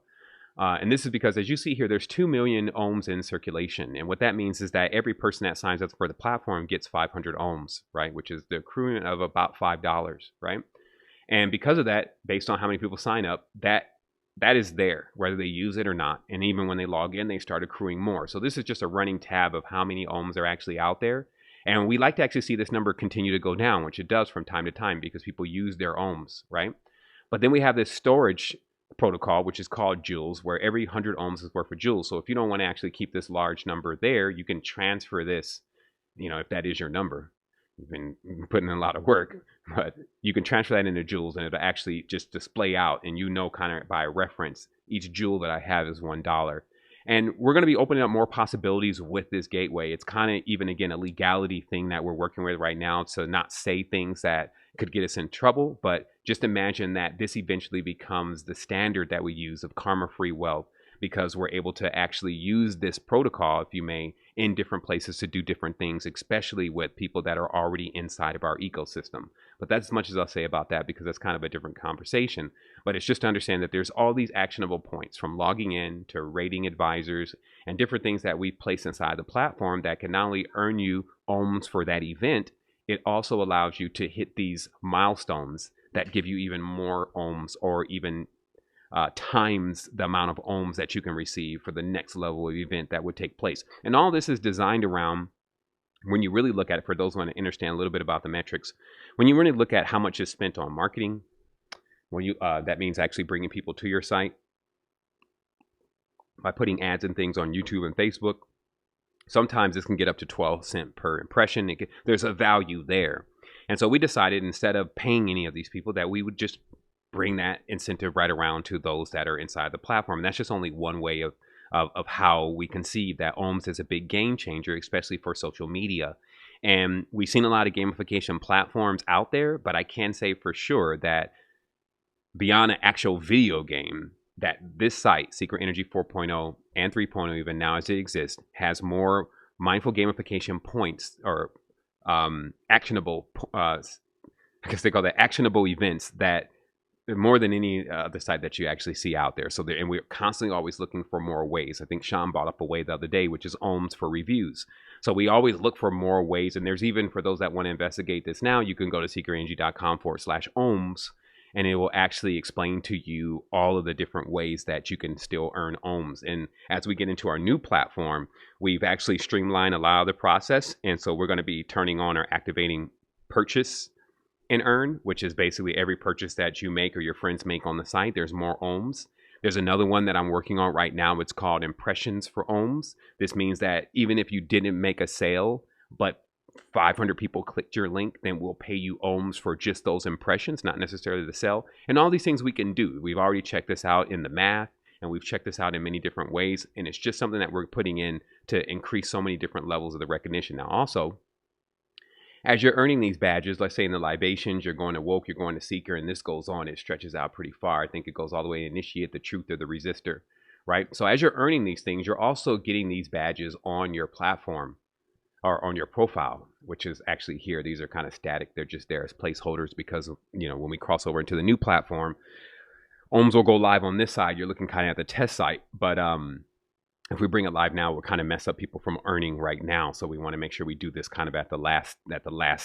And this is because, as you see here, there's 2 million ohms in circulation. And what that means is that every person that signs up for the platform gets 500 ohms, right? Which is the accruement of about $5, right? And because of that, based on how many people sign up, that is there, whether they use it or not. And even when they log in, they start accruing more. So this is just a running tab of how many ohms are actually out there. And we like to actually see this number continue to go down, which it does from time to time, because people use their ohms, right? But then we have this storage protocol, which is called joules, where every 100 ohms is worth of joules. So if you don't want to actually keep this large number there, you can transfer this, if that is your number. You've been putting in a lot of work, but you can transfer that into joules, and it'll actually just display out, and kind of by reference, each joule that I have is $1. And we're going to be opening up more possibilities with this gateway. It's kind of even, again, a legality thing that we're working with right now, to not say things that could get us in trouble, but just imagine that this eventually becomes the standard that we use of karma-free wealth, because we're able to actually use this protocol, if you may, in different places to do different things, especially with people that are already inside of our ecosystem. But that's as much as I'll say about that, because that's kind of a different conversation. But it's just to understand that there's all these actionable points, from logging in to rating advisors and different things that we place inside the platform that can not only earn you ohms for that event, it also allows you to hit these milestones that give you even more ohms, or even times the amount of ohms that you can receive for the next level of event that would take place. And all this is designed around, when you really look at it, for those who want to understand a little bit about the metrics, when you really look at how much is spent on marketing, when you that means actually bringing people to your site by putting ads and things on YouTube and Facebook. Sometimes this can get up to 12 cents per impression. There's a value there. And so we decided, instead of paying any of these people, that we would just bring that incentive right around to those that are inside the platform. And that's just only one way of how we conceive that ohms is a big game changer, especially for social media. And we've seen a lot of gamification platforms out there, but I can say for sure that beyond an actual video game, that this site, Secret Energy 4.0 and 3.0, even now as it exists, has more mindful gamification points, or actionable, I guess they call that actionable events, that more than any other site that you actually see out there. So and we're constantly always looking for more ways. I think Sean brought up a way the other day, which is ohms for reviews. So we always look for more ways. And there's even, for those that want to investigate this now, you can go to secretenergy.com/ohms, and it will actually explain to you all of the different ways that you can still earn ohms. And as we get into our new platform, we've actually streamlined a lot of the process. And so we're going to be turning on or activating purchase and earn, which is basically every purchase that you make or your friends make on the site, there's more ohms. There's another one that I'm working on right now. It's called impressions for ohms. This means that even if you didn't make a sale, but 500 people clicked your link, then we'll pay you ohms for just those impressions, not necessarily the sell. And all these things we can do. We've already checked this out in the math, and we've checked this out in many different ways. And it's just something that we're putting in to increase so many different levels of the recognition. Now, also, as you're earning these badges, let's say in the libations, you're going to woke, you're going to seeker, and this goes on, it stretches out pretty far. I think it goes all the way to initiate, the truth, or the resistor, right? So as you're earning these things, you're also getting these badges on your platform, or on your profile, which is actually here. These are kind of static. They're just there as placeholders, because, you know, when we cross over into the new platform, ohms will go live on this side. You're looking kind of at the test site, but if we bring it live now, we'll kind of mess up people from earning right now. So we want to make sure we do this kind of at the last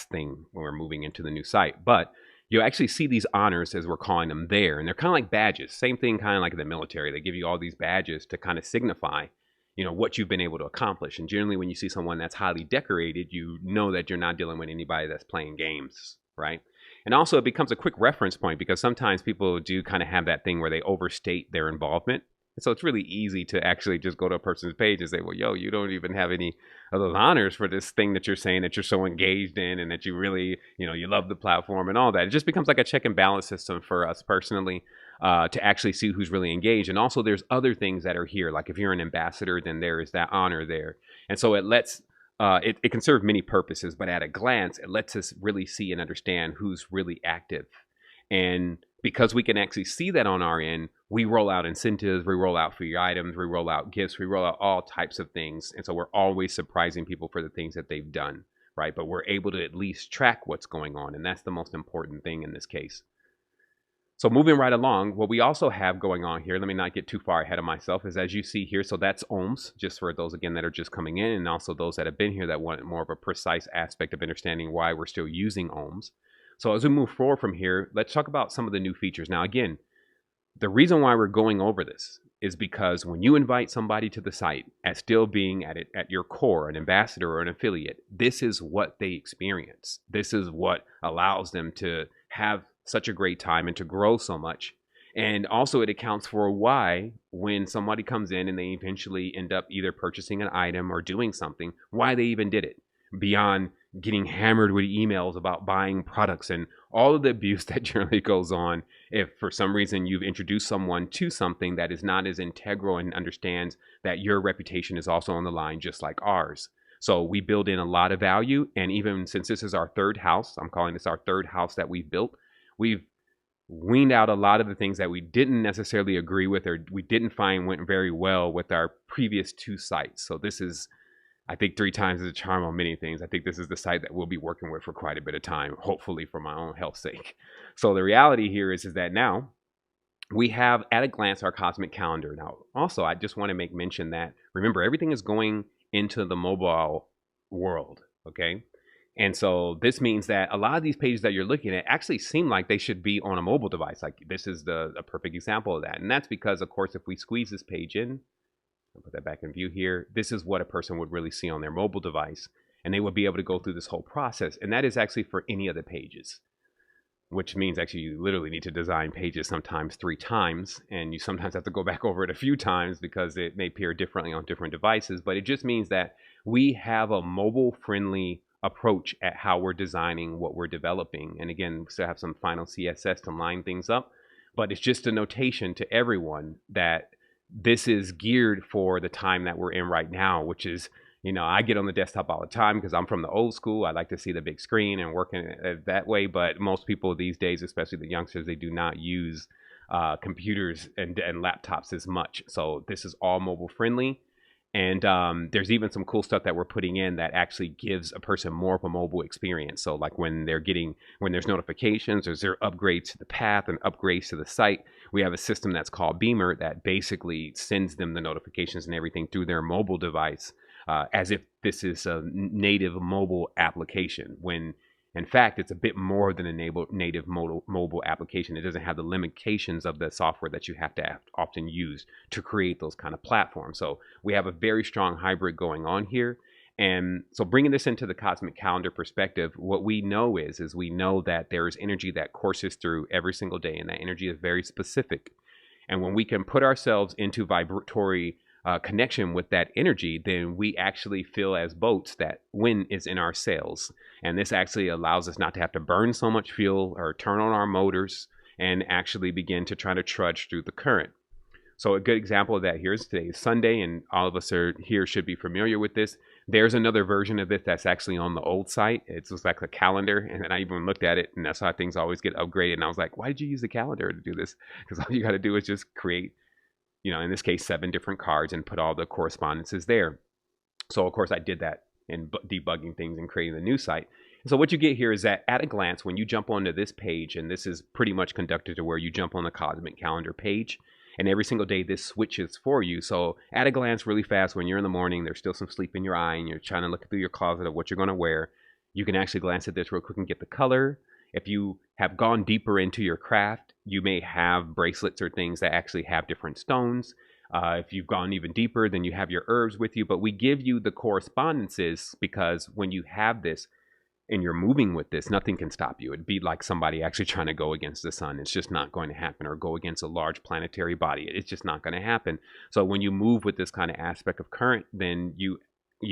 thing when we're moving into the new site. But you'll actually see these honors, as we're calling them, there. And they're kind of like badges. Same thing kind of like in the military. They give you all these badges to kind of signify, you know, what you've been able to accomplish. And generally when you see someone that's highly decorated, you know that you're not dealing with anybody that's playing games, right? And also it becomes a quick reference point, because sometimes people do kind of have that thing where they overstate their involvement. So it's really easy to actually just go to a person's page and say, well, yo, you don't even have any of those honors for this thing that you're saying that you're so engaged in, and that you really, you know, you love the platform and all that. It just becomes like a check and balance system for us personally, to actually see who's really engaged. And also there's other things that are here. Like if you're an ambassador, then there is that honor there. And so it lets, it can serve many purposes, but at a glance, it lets us really see and understand who's really active. And because we can actually see that on our end, we roll out incentives, we roll out free items, we roll out gifts, we roll out all types of things. And so we're always surprising people for the things that they've done, right? But we're able to at least track what's going on. And that's the most important thing in this case. So moving right along, what we also have going on here, let me not get too far ahead of myself, is as you see here, so that's ohms, just for those, again, that are just coming in, and also those that have been here that want more of a precise aspect of understanding why we're still using ohms. So as we move forward from here, let's talk about some of the new features. Now, again, the reason why we're going over this is because when you invite somebody to the site as still being at your core, an ambassador or an affiliate, this is what they experience. This is what allows them to have such a great time and to grow so much. And also it accounts for why, when somebody comes in and they eventually end up either purchasing an item or doing something, why they even did it, beyond getting hammered with emails about buying products and all of the abuse that generally goes on if for some reason you've introduced someone to something that is not as integral and understands that your reputation is also on the line, just like ours. So we build in a lot of value. And even since this is our third house, I'm calling this our third house that we've built, we've weaned out a lot of the things that we didn't necessarily agree with or we didn't find went very well with our previous 2 sites. So this is, I think, 3 times as a charm on many things. I think this is the site that we'll be working with for quite a bit of time, hopefully for my own health's sake. So the reality here is that now we have at a glance our cosmic calendar. Now, also, I just want to make mention that, remember, everything is going into the mobile world, okay? And so this means that a lot of these pages that you're looking at actually seem like they should be on a mobile device. Like this is a perfect example of that. And that's because, of course, if we squeeze this page in, I'll put that back in view here, this is what a person would really see on their mobile device. And they would be able to go through this whole process. And that is actually for any of the pages, which means actually you literally need to design pages sometimes 3 times. And you sometimes have to go back over it a few times because it may appear differently on different devices. But it just means that we have a mobile-friendly approach at how we're designing what we're developing. And again, we still have some final CSS to line things up, but it's just a notation to everyone that this is geared for the time that we're in right now, which is, I get on the desktop all the time because I'm from the old school. I like to see the big screen and working it that way. But most people these days, especially the youngsters, they do not use computers and laptops as much. So this is all mobile friendly. And there's even some cool stuff that we're putting in that actually gives a person more of a mobile experience. So like when there's notifications, or there upgrades to the path and upgrades to the site, we have a system that's called Beamer that basically sends them the notifications and everything through their mobile device, as if this is a native mobile application, when in fact, it's a bit more than a native mobile application. It doesn't have the limitations of the software that you have to often use to create those kind of platforms. So we have a very strong hybrid going on here. And so bringing this into the cosmic calendar perspective, what we know is we know that there is energy that courses through every single day, and that energy is very specific. And when we can put ourselves into vibratory connection with that energy, then we actually feel as boats that wind is in our sails. And this actually allows us not to have to burn so much fuel or turn on our motors and actually begin to try to trudge through the current. So a good example of that here is today is Sunday, and all of us here should be familiar with this. There's another version of this that's actually on the old site. It's just like a calendar, and then I even looked at it, and that's how things always get upgraded. And I was like, why did you use the calendar to do this? Because all you got to do is just create, in this case, 7 different cards and put all the correspondences there. So of course I did that in debugging things and creating the new site. And so what you get here is that at a glance, when you jump onto this page, and this is pretty much conducted to where you jump on the cosmic calendar page, and every single day this switches for you. So at a glance, really fast, when you're in the morning, there's still some sleep in your eye and you're trying to look through your closet of what you're going to wear, you can actually glance at this real quick and get the color. If you have gone deeper into your craft, you may have bracelets or things that actually have different stones. If you've gone even deeper, then you have your herbs with you. But we give you the correspondences because when you have this and you're moving with this, nothing can stop you. It'd be like somebody actually trying to go against the sun. It's just not going to happen. Or go against a large planetary body. It's just not going to happen. So when you move with this kind of aspect of current, then you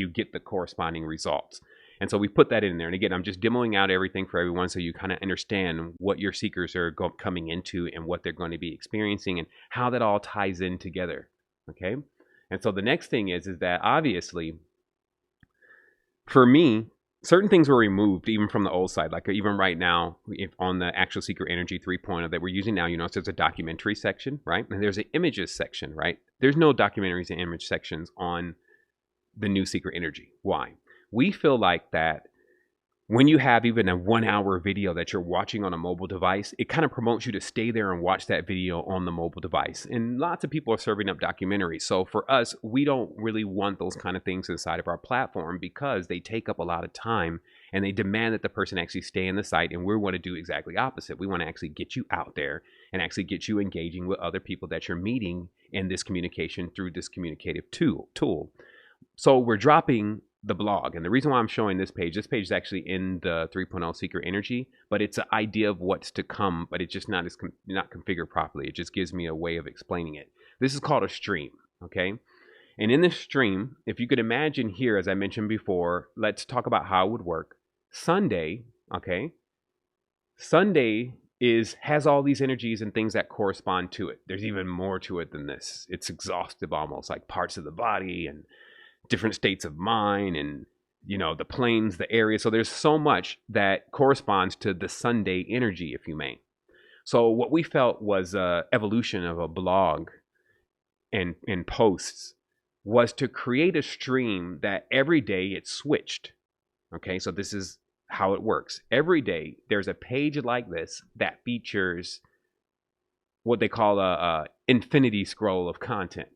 get the corresponding results. And so we put that in there. And again, I'm just demoing out everything for everyone so you kind of understand what your seekers are coming into and what they're going to be experiencing and how that all ties in together. Okay? And so the next thing is that obviously, for me, certain things were removed even from the old site. Like even right now, if on the actual Seeker Energy 3.0 that we're using now, there's a documentary section, right? And there's an images section, right? There's no documentaries and image sections on the new Seeker Energy. Why? We feel like that when you have even a 1-hour video that you're watching on a mobile device, it kind of promotes you to stay there and watch that video on the mobile device. And lots of people are serving up documentaries. So for us, we don't really want those kind of things inside of our platform because they take up a lot of time and they demand that the person actually stay in the site. And we want to do exactly opposite. We want to actually get you out there and actually get you engaging with other people that you're meeting in this communication through this communicative tool. So we're dropping the blog. And the reason why I'm showing this page is actually in the 3.0 Seeker Energy, but it's an idea of what's to come, but it's just not configured properly. It just gives me a way of explaining it. This is called a stream, okay? And in this stream, if you could imagine here, as I mentioned before, let's talk about how it would work. Sunday, okay? Sunday has all these energies and things that correspond to it. There's even more to it than this. It's exhaustive almost, like parts of the body and different states of mind and, the planes, the area. So there's so much that corresponds to the Sunday energy, if you may. So what we felt was a evolution of a blog and posts was to create a stream that every day it switched. Okay, so this is how it works. Every day there's a page like this that features what they call a infinity scroll of content.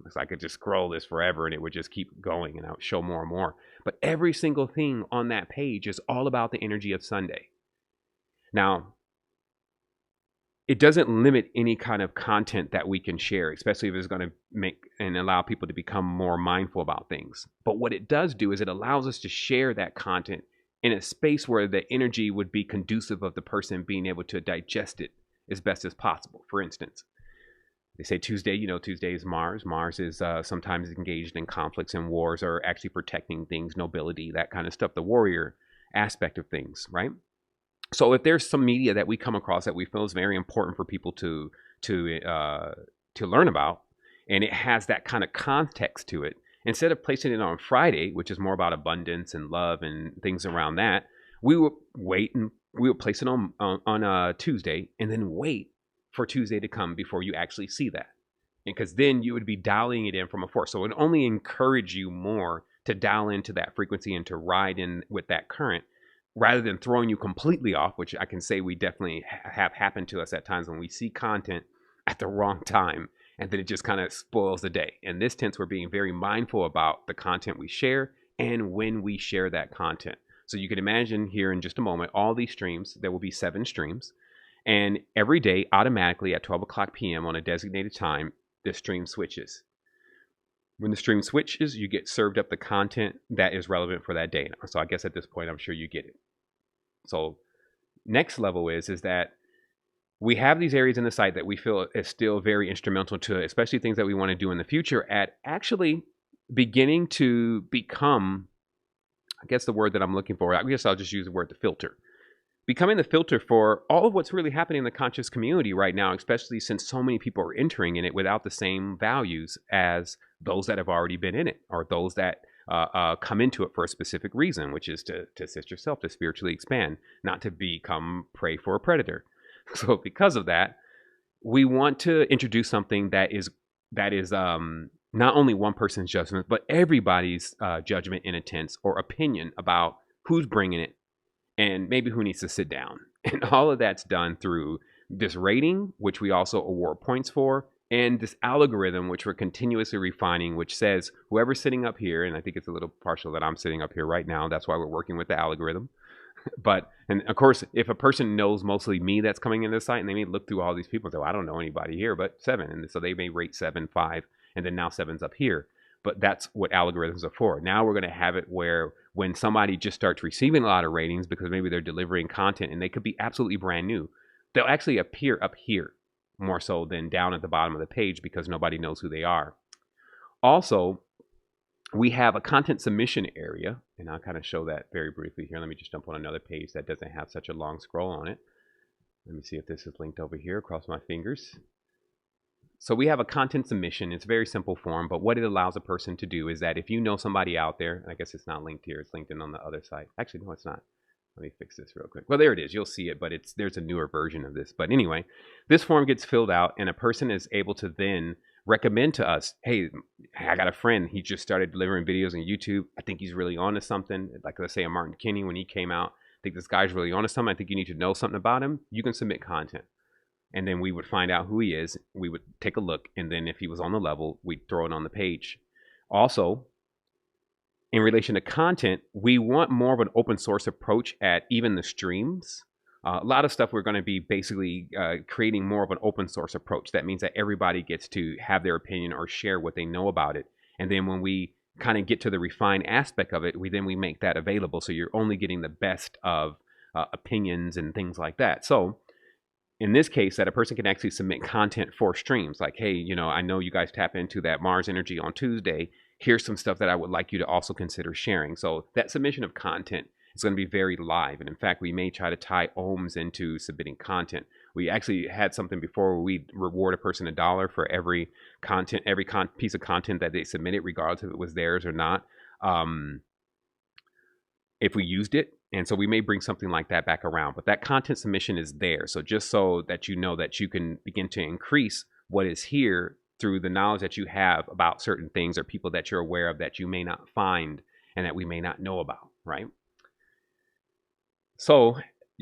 So I could just scroll this forever and it would just keep going and I would show more and more. But every single thing on that page is all about the energy of Sunday. Now, it doesn't limit any kind of content that we can share, especially if it's going to make and allow people to become more mindful about things. But what it does do is it allows us to share that content in a space where the energy would be conducive of the person being able to digest it as best as possible. For instance, they say Tuesday, Tuesday is Mars. Mars is sometimes engaged in conflicts and wars or actually protecting things, nobility, that kind of stuff, the warrior aspect of things, right? So if there's some media that we come across that we feel is very important for people to learn about, and it has that kind of context to it, instead of placing it on Friday, which is more about abundance and love and things around that, we would wait and we would place it on a Tuesday and then wait for Tuesday to come before you actually see that. And because then you would be dialing it in from afar. So it would only encourage you more to dial into that frequency and to ride in with that current rather than throwing you completely off, which I can say we definitely have happened to us at times when we see content at the wrong time and then it just kind of spoils the day. In this tense, we're being very mindful about the content we share and when we share that content. So you can imagine here in just a moment, all these streams, there will be 7 streams. And every day, automatically at 12 o'clock p.m. on a designated time, the stream switches. When the stream switches, you get served up the content that is relevant for that day. So I guess at this point, I'm sure you get it. So next level is that we have these areas in the site that we feel is still very instrumental to, especially things that we want to do in the future, at actually beginning to become, I guess the word that I'm looking for, I guess I'll just use the word the filter. Becoming the filter for all of what's really happening in the conscious community right now, especially since so many people are entering in it without the same values as those that have already been in it, or those that come into it for a specific reason, which is to assist yourself, to spiritually expand, not to become prey for a predator. So because of that, we want to introduce something that is not only one person's judgment, but everybody's judgment in a tense or opinion about who's bringing it and maybe who needs to sit down. And all of that's done through this rating, which we also award points for, and this algorithm, which we're continuously refining, which says whoever's sitting up here, and I think it's a little partial that I'm sitting up here right now. That's why we're working with the algorithm. But, and of course, if a person knows mostly me that's coming into the site, and they may look through all these people and say, well, I don't know anybody here but 7. And so they may rate 7, 5, and then now 7's up here. But that's what algorithms are for. Now we're going to have it where when somebody just starts receiving a lot of ratings because maybe they're delivering content and they could be absolutely brand new, they'll actually appear up here more so than down at the bottom of the page because nobody knows who they are. Also, we have a content submission area, and I'll kind of show that very briefly here. Let me just jump on another page that doesn't have such a long scroll on it. Let me see if this is linked over here across my fingers. So we have a content submission. It's a very simple form, but what it allows a person to do is that if you know somebody out there, I guess it's not linked here, it's linked in on the other side. Actually, no, it's not. Let me fix this real quick. Well, there it is. You'll see it, but there's a newer version of this. But anyway, this form gets filled out, and a person is able to then recommend to us, hey, I got a friend. He just started delivering videos on YouTube. I think he's really onto something. Like let's say a Martin Kinney when he came out. I think this guy's really onto something. I think you need to know something about him. You can submit content. And then we would find out who he is. We would take a look. And then if he was on the level, we'd throw it on the page. Also, in relation to content, we want more of an open source approach at even the streams. A lot of stuff we're going to be basically creating more of an open source approach. That means that everybody gets to have their opinion or share what they know about it. And then when we kind of get to the refined aspect of it, we make that available. So you're only getting the best of opinions and things like that. So in this case, that a person can actually submit content for streams. Like, hey, I know you guys tap into that Mars energy on Tuesday. Here's some stuff that I would like you to also consider sharing. So that submission of content is going to be very live. And in fact, we may try to tie ohms into submitting content. We actually had something before where we reward a person $1 for every piece of content that they submitted, regardless if it was theirs or not. If we used it, And so we may bring something like that back around, but that content submission is there. So just so that you know that you can begin to increase what is here through the knowledge that you have about certain things or people that you're aware of that you may not find and that we may not know about, right? So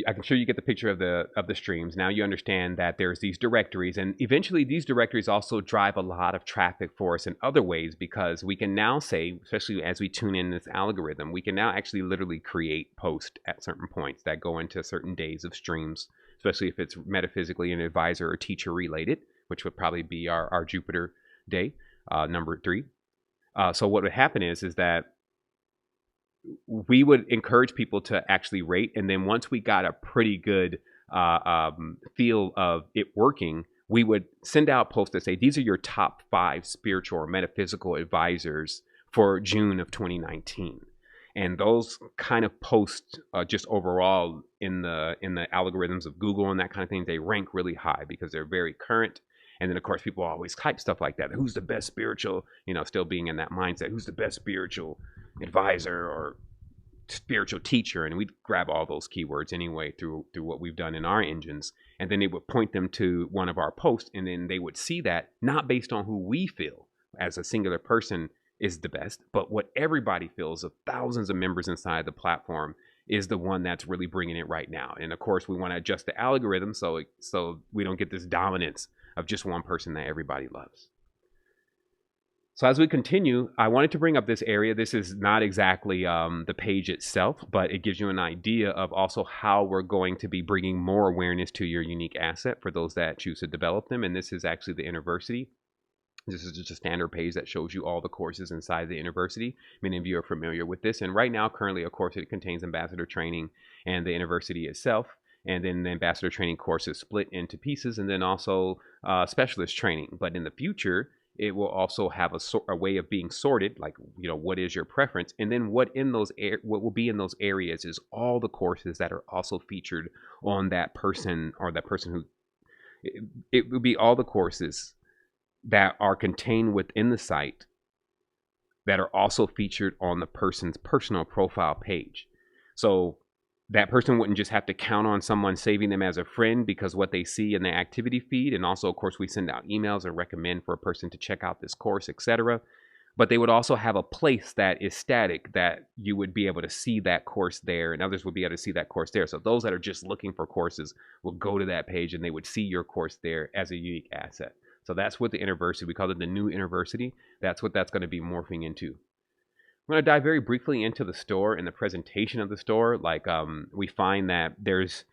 I'm sure you get the picture of the streams. Now you understand that there's these directories, and eventually these directories also drive a lot of traffic for us in other ways, because we can now say, especially as we tune in this algorithm, we can now actually literally create posts at certain points that go into certain days of streams, especially if it's metaphysically an advisor or teacher related, which would probably be our Jupiter day, number 3. So what would happen is that we would encourage people to actually rate. And then once we got a pretty good feel of it working, we would send out posts that say, these are your top 5 spiritual or metaphysical advisors for June of 2019. And those kind of posts, just overall in the algorithms of Google and that kind of thing, they rank really high because they're very current. And then, of course, people always hype stuff like that. Who's the best spiritual, still being in that mindset, who's the best spiritual advisor or spiritual teacher? And we'd grab all those keywords anyway through what we've done in our engines. And then they would point them to one of our posts. And then they would see that not based on who we feel as a singular person is the best, but what everybody feels of thousands of members inside the platform is the one that's really bringing it right now. And of course, we want to adjust the algorithm so we don't get this dominance of just one person that everybody loves. So as we continue, I wanted to bring up this area. This is not exactly the page itself, but it gives you an idea of also how we're going to be bringing more awareness to your unique asset for those that choose to develop them. And this is actually the University. This is just a standard page that shows you all the courses inside the University. Many of you are familiar with this. And right now, currently, of course, it contains ambassador training and the University itself. And then the ambassador training course is split into pieces, and then also specialist training. But in the future, it will also have a way of being sorted, like, what is your preference? And then what will be in those areas is all the courses that are also featured on that person, or that person who, it will be all the courses that are contained within the site that are also featured on the person's personal profile page. So that person wouldn't just have to count on someone saving them as a friend because what they see in their activity feed. And also, of course, we send out emails and recommend for a person to check out this course, etc. But they would also have a place that is static that you would be able to see that course there, and others would be able to see that course there. So those that are just looking for courses will go to that page and they would see your course there as a unique asset. So that's what the University, we call it the new University. That's what that's going to be morphing into. I'm going to dive very briefly into the store and the presentation of the store. Like we find that there's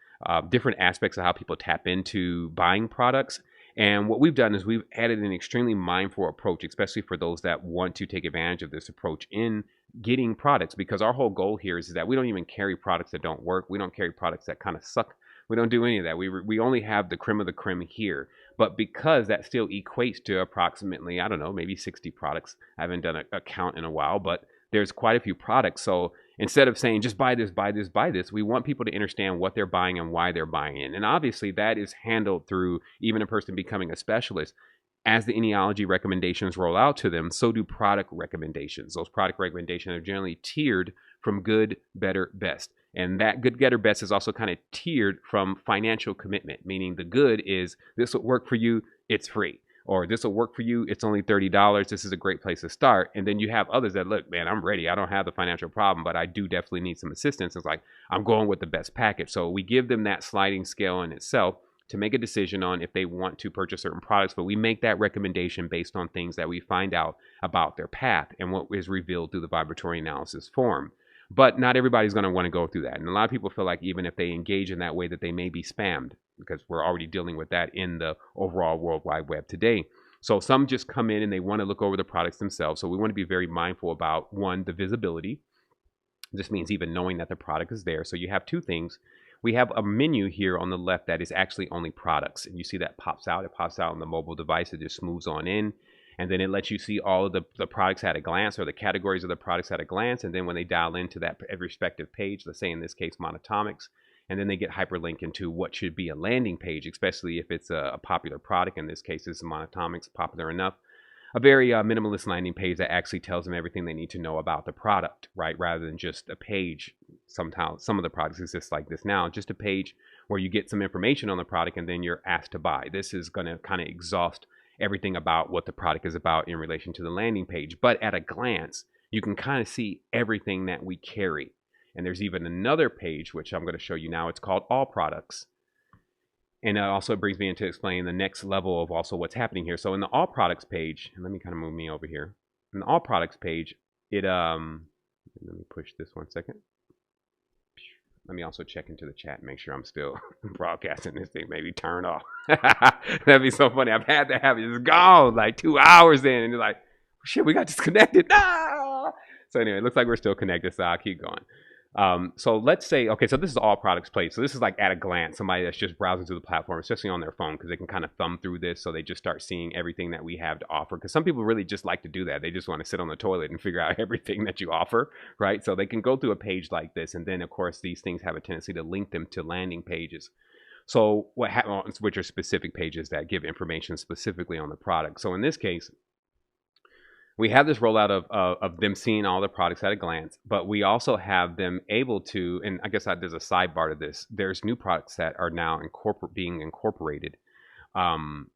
different aspects of how people tap into buying products. And what we've done is we've added an extremely mindful approach, especially for those that want to take advantage of this approach in getting products, because our whole goal here is that we don't even carry products that don't work. We don't carry products that kind of suck. We don't do any of that. We only have the creme of the creme here. But because that still equates to approximately, I don't know, maybe 60 products. I haven't done a count in a while, but there's quite a few products. So instead of saying just buy this, buy this, buy this, we want people to understand what they're buying and why they're buying it. And obviously that is handled through even a person becoming a specialist. As the genealogy recommendations roll out to them, so do product recommendations. Those product recommendations are generally tiered from good, better, best. And that good, better, best is also kind of tiered from financial commitment, meaning the good is this will work for you, it's free. Or this will work for you, it's only $30, this is a great place to start. And then you have others that, look, man, I'm ready. I don't have the financial problem, but I do definitely need some assistance. It's like, I'm going with the best package. So we give them that sliding scale in itself to make a decision on if they want to purchase certain products. But we make that recommendation based on things that we find out about their path and what is revealed through the vibratory analysis form. But not everybody's going to want to go through that. And a lot of people feel like even if they engage in that way, that they may be spammed, because we're already dealing with that in the overall World Wide Web today. So some just come in and they want to look over the products themselves. So we want to be very mindful about, one, the visibility. This means even knowing that the product is there. So you have two things. We have a menu here on the left that is actually only products. And you see that pops out. It pops out on the mobile device. It just moves on in. And then it lets you see all of the products at a glance, or the categories of the products at a glance. And then when they dial into that respective page, let's say in this case, monatomics, and then they get hyperlinked into what should be a landing page, especially if it's a popular product. In this case, this is monatomics, popular enough. A very minimalist landing page that actually tells them everything they need to know about the product, right? Rather than just a page somehow some of the products exist like this now, just a page where you get some information on the product and then you're asked to buy. This is going to kind of exhaust everything about what the product is about in relation to the landing page. But at a glance, you can kind of see everything that we carry. And there's even another page, which I'm going to show you now. It's called All Products. And it also brings me into explaining the next level of also what's happening here. So in the All Products page, and let me kind of move me over here. In the All Products page, let me push this 1 second. Let me also check into the chat and make sure I'm still broadcasting this thing. Maybe turn off. That'd be so funny. I've had that happen. It's gone like 2 hours in, and you're like, shit, we got disconnected. No! So anyway, it looks like we're still connected, so I'll keep going. So let's say, okay, so this is All Products page. So this is like at a glance, somebody that's just browsing through the platform, especially on their phone, because they can kind of thumb through this. So they just start seeing everything that we have to offer. Because some people really just like to do that. They just want to sit on the toilet and figure out everything that you offer, right? So they can go through a page like this. And then, of course, these things have a tendency to link them to landing pages. So what happens, which are specific pages that give information specifically on the product. So in this case, we have this rollout of them seeing all the products at a glance, but we also have them able to, and I guess there's a sidebar to this. There's new products that are now being incorporated. I'm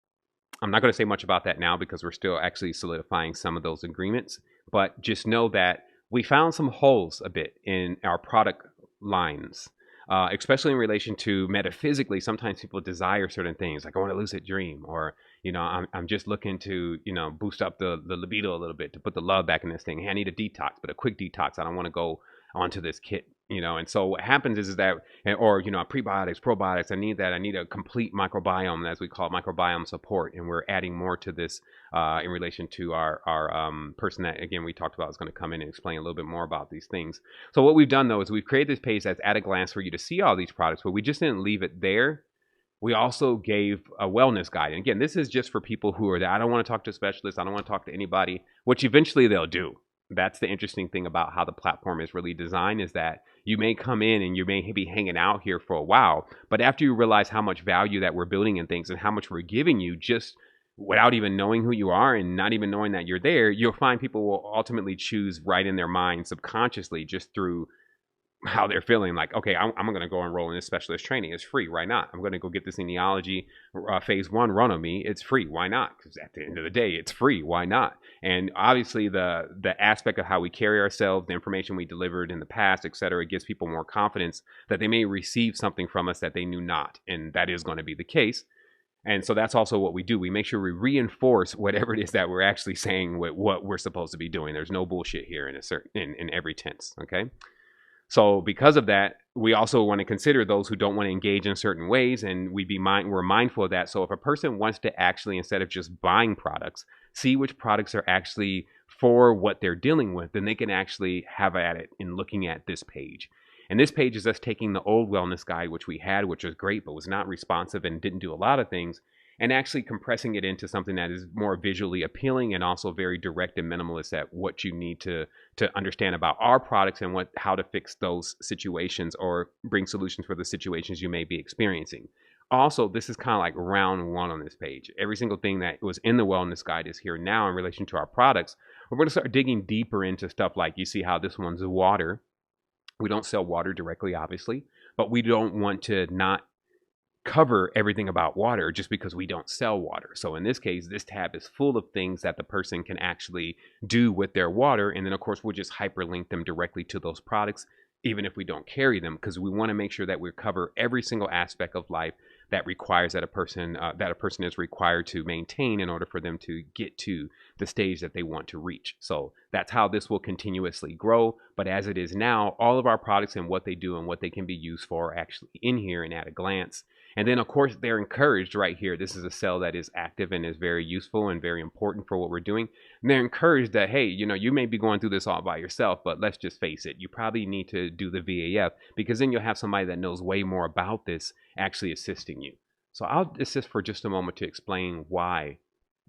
not going to say much about that now because we're still actually solidifying some of those agreements, but just know that we found some holes a bit in our product lines. Especially in relation to metaphysically, sometimes people desire certain things, like I want a lucid dream, or I'm just looking to boost up the libido a little bit to put the love back in this thing. Hey, I need a detox, but a quick detox. I don't want to go onto this kit, And so what happens is that, or prebiotics, probiotics. I need that. I need a complete microbiome, as we call it, microbiome support, and we're adding more to this in relation to our person that again we talked about is going to come in and explain a little bit more about these things. So what we've done though is we've created this page that's at a glance for you to see all these products, but we just didn't leave it there. We also gave a wellness guide. And again, this is just for people who are that I don't want to talk to a specialist. I don't want to talk to anybody, which eventually they'll do. That's the interesting thing about how the platform is really designed, is that you may come in and you may be hanging out here for a while, but after you realize how much value that we're building in things and how much we're giving you just without even knowing who you are and not even knowing that you're there, you'll find people will ultimately choose right in their mind subconsciously just through how they're feeling, like, okay, I'm going to go enroll in this specialist training. It's free. Why not? I'm going to go get this eniology phase 1 run on me. It's free. Why not? Because at the end of the day, it's free. Why not? And obviously the aspect of how we carry ourselves, the information we delivered in the past, et cetera, gives people more confidence that they may receive something from us that they knew not. And that is going to be the case. And so that's also what we do. We make sure we reinforce whatever it is that we're actually saying with what we're supposed to be doing. There's no bullshit here in every tense. Okay. So because of that, we also want to consider those who don't want to engage in certain ways, and we're mindful of that. So if a person wants to actually, instead of just buying products, see which products are actually for what they're dealing with, then they can actually have at it in looking at this page. And this page is us taking the old wellness guide, which we had, which was great, but was not responsive and didn't do a lot of things, and actually compressing it into something that is more visually appealing and also very direct and minimalist at what you need to understand about our products and how to fix those situations or bring solutions for the situations you may be experiencing. Also, this is kind of like round 1 on this page. Every single thing that was in the wellness guide is here now in relation to our products. We're going to start digging deeper into stuff like, you see how this one's water. We don't sell water directly, obviously, but we don't want to not cover everything about water just because we don't sell water. So in this case, this tab is full of things that the person can actually do with their water. And then of course, we'll just hyperlink them directly to those products, even if we don't carry them, because we want to make sure that we cover every single aspect of life that requires that a person is required to maintain in order for them to get to the stage that they want to reach. So that's how this will continuously grow. But as it is now, all of our products and what they do and what they can be used for are actually in here and at a glance. And then, of course, they're encouraged right here. This is a cell that is active and is very useful and very important for what we're doing. And they're encouraged that, hey, you may be going through this all by yourself, but let's just face it. You probably need to do the VAF, because then you'll have somebody that knows way more about this actually assisting you. So I'll assist for just a moment to explain why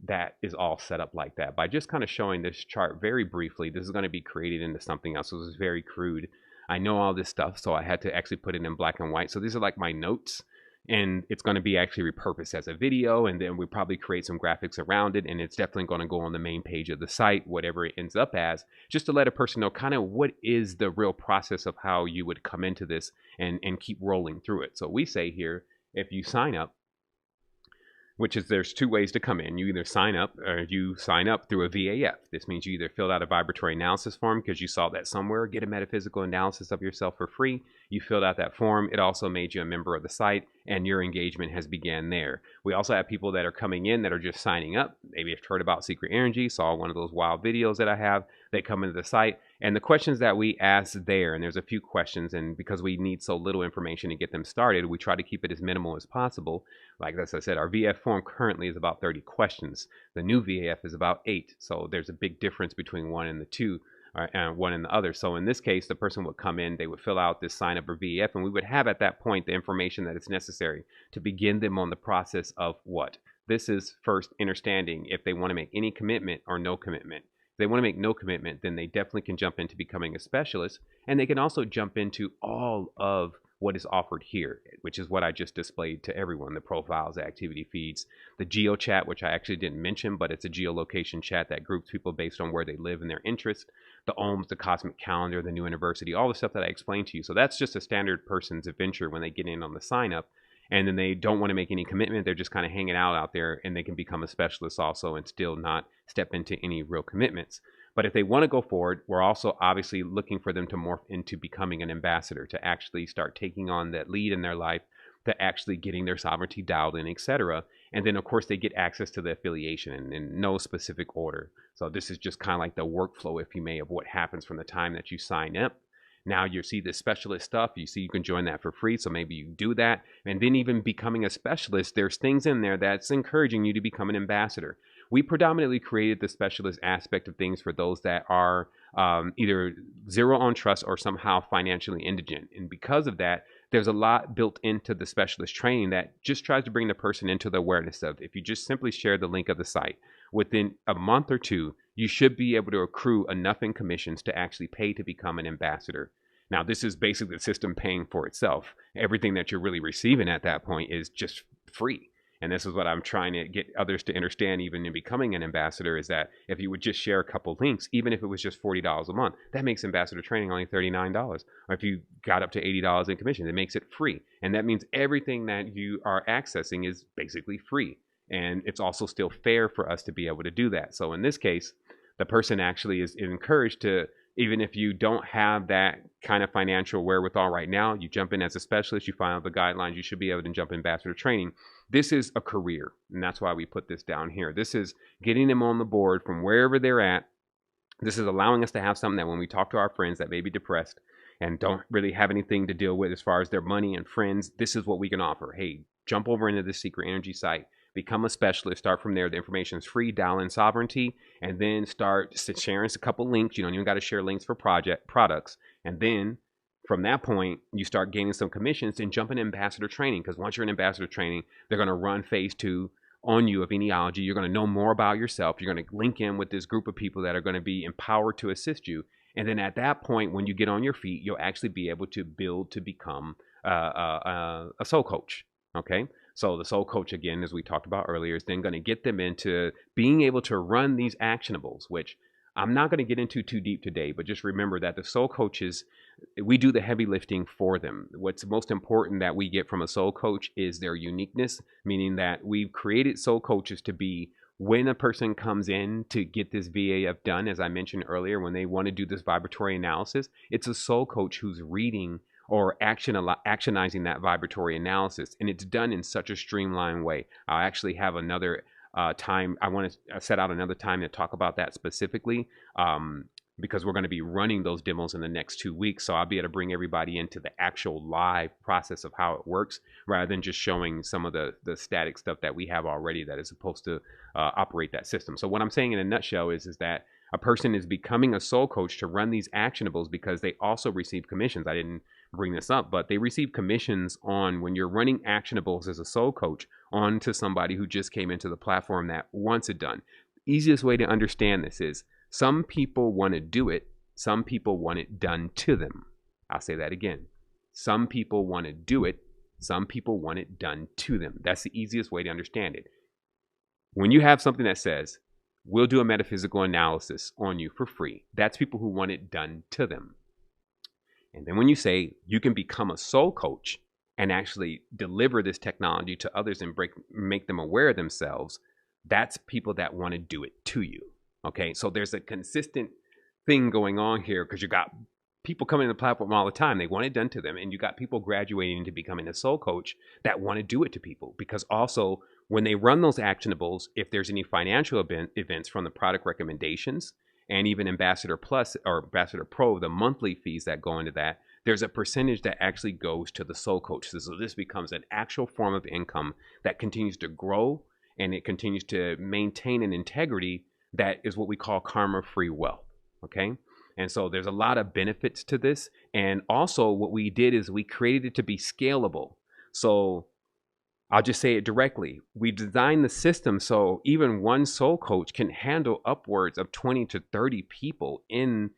that is all set up like that by just kind of showing this chart very briefly. This is going to be created into something else. So this is very crude. I know all this stuff, so I had to actually put it in black and white. So these are like my notes. and it's going to be actually repurposed as a video, and then we probably create some graphics around it, and it's definitely going to go on the main page of the site, whatever it ends up as, just to let a person know kind of what is the real process of how you would come into this and keep rolling through it. So we say here, if you sign up, which is there's two ways to come in. You either sign up or you sign up through a VAF. This means you either filled out a vibratory analysis form because you saw that somewhere, get a metaphysical analysis of yourself for free. You filled out that form. It also made you a member of the site, and your engagement has began there. We also have people that are coming in that are just signing up. Maybe have heard about Secret Energy, saw one of those wild videos that I have. They come into the site, and the questions that we ask there, and there's a few questions, and because we need so little information to get them started, we try to keep it as minimal as possible. Like as I said, our VF form currently is about 30 questions. The new VAF is about 8. So there's a big difference between one and the two, and one and the other. So in this case, the person would come in, they would fill out this sign up or VAF, and we would have at that point the information that is necessary to begin them on the process of what? This is first understanding if they want to make any commitment or no commitment. If they want to make no commitment, then they definitely can jump into becoming a specialist, and they can also jump into all of what is offered here, which is what I just displayed to everyone: the profiles, the activity feeds, the geo chat, which I actually didn't mention, but it's a geolocation chat that groups people based on where they live and their interest, the ohms, the cosmic calendar, the new university, all the stuff that I explained to you. So that's just a standard person's adventure when they get in on the sign up, and then they don't want to make any commitment. They're just kind of hanging out there, and they can become a specialist also and still not step into any real commitments. But if they want to go forward, we're also obviously looking for them to morph into becoming an ambassador, to actually start taking on that lead in their life, to actually getting their sovereignty dialed in, etc. And then, of course, they get access to the affiliation in no specific order. So this is just kind of like the workflow, if you may, of what happens from the time that you sign up. Now you see the specialist stuff. You see you can join that for free. So maybe you do that. And then even becoming a specialist, there's things in there that's encouraging you to become an ambassador. We predominantly created the specialist aspect of things for those that are either zero on trust or somehow financially indigent. And because of that, there's a lot built into the specialist training that just tries to bring the person into the awareness of, if you just simply share the link of the site, within a month or two, you should be able to accrue enough in commissions to actually pay to become an ambassador. Now, this is basically the system paying for itself. Everything that you're really receiving at that point is just free. And this is what I'm trying to get others to understand, even in becoming an ambassador, is that if you would just share a couple links, even if it was just $40 a month, that makes ambassador training only $39. Or if you got up to $80 in commission, it makes it free. And that means everything that you are accessing is basically free. And it's also still fair for us to be able to do that. So in this case, the person actually is encouraged to, even if you don't have that kind of financial wherewithal right now, you jump in as a specialist, you find out the guidelines, you should be able to jump in ambassador training. This is a career, and that's why we put this down here. This is getting them on the board from wherever they're at. This is allowing us to have something that when we talk to our friends that may be depressed and don't really have anything to deal with as far as their money and friends, this is what we can offer. Hey, jump over into the Secret Energy site, become a specialist, start from there. The information is free, dial in sovereignty, and then start sharing a couple links. You don't even got to share links for products. And then from that point, you start gaining some commissions and jump in ambassador training, because once you're in ambassador training, they're going to run phase 2 on you of genealogy. You're going to know more about yourself. You're going to link in with this group of people that are going to be empowered to assist you. And then at that point, when you get on your feet, you'll actually be able to build to become a soul coach. Okay. So the soul coach, again, as we talked about earlier, is then going to get them into being able to run these actionables, which I'm not going to get into too deep today, but just remember that the soul coaches, we do the heavy lifting for them. What's most important that we get from a soul coach is their uniqueness, meaning that we've created soul coaches to be, when a person comes in to get this VAF done, as I mentioned earlier, when they want to do this vibratory analysis, it's a soul coach who's reading or actionizing that vibratory analysis. And it's done in such a streamlined way. I'll actually have another time. I want to set out another time to talk about that specifically, because we're going to be running those demos in the next 2 weeks. So I'll be able to bring everybody into the actual live process of how it works, rather than just showing some of the static stuff that we have already that is supposed to operate that system. So what I'm saying in a nutshell is that a person is becoming a soul coach to run these actionables because they also receive commissions. I didn't bring this up, but they receive commissions on when you're running actionables as a soul coach onto somebody who just came into the platform that wants it done. Easiest way to understand this is some people want to do it. Some people want it done to them. I'll say that again. Some people want to do it. Some people want it done to them. That's the easiest way to understand it. When you have something that says, we'll do a metaphysical analysis on you for free, that's people who want it done to them. And then when you say you can become a soul coach and actually deliver this technology to others and make them aware of themselves, that's people that want to do it to you. Okay, so there's a consistent thing going on here, because you got people coming to the platform all the time. They want it done to them. And you got people graduating into becoming a soul coach that want to do it to people, because also when they run those actionables, if there's any financial events from the product recommendations and even Ambassador Plus or Ambassador Pro, the monthly fees that go into that, there's a percentage that actually goes to the soul coach. So this becomes an actual form of income that continues to grow, and it continues to maintain an integrity that is what we call karma-free wealth. Okay. And so there's a lot of benefits to this. And also what we did is we created it to be scalable. So I'll just say it directly. We designed the system so even one soul coach can handle upwards of 20 to 30 people in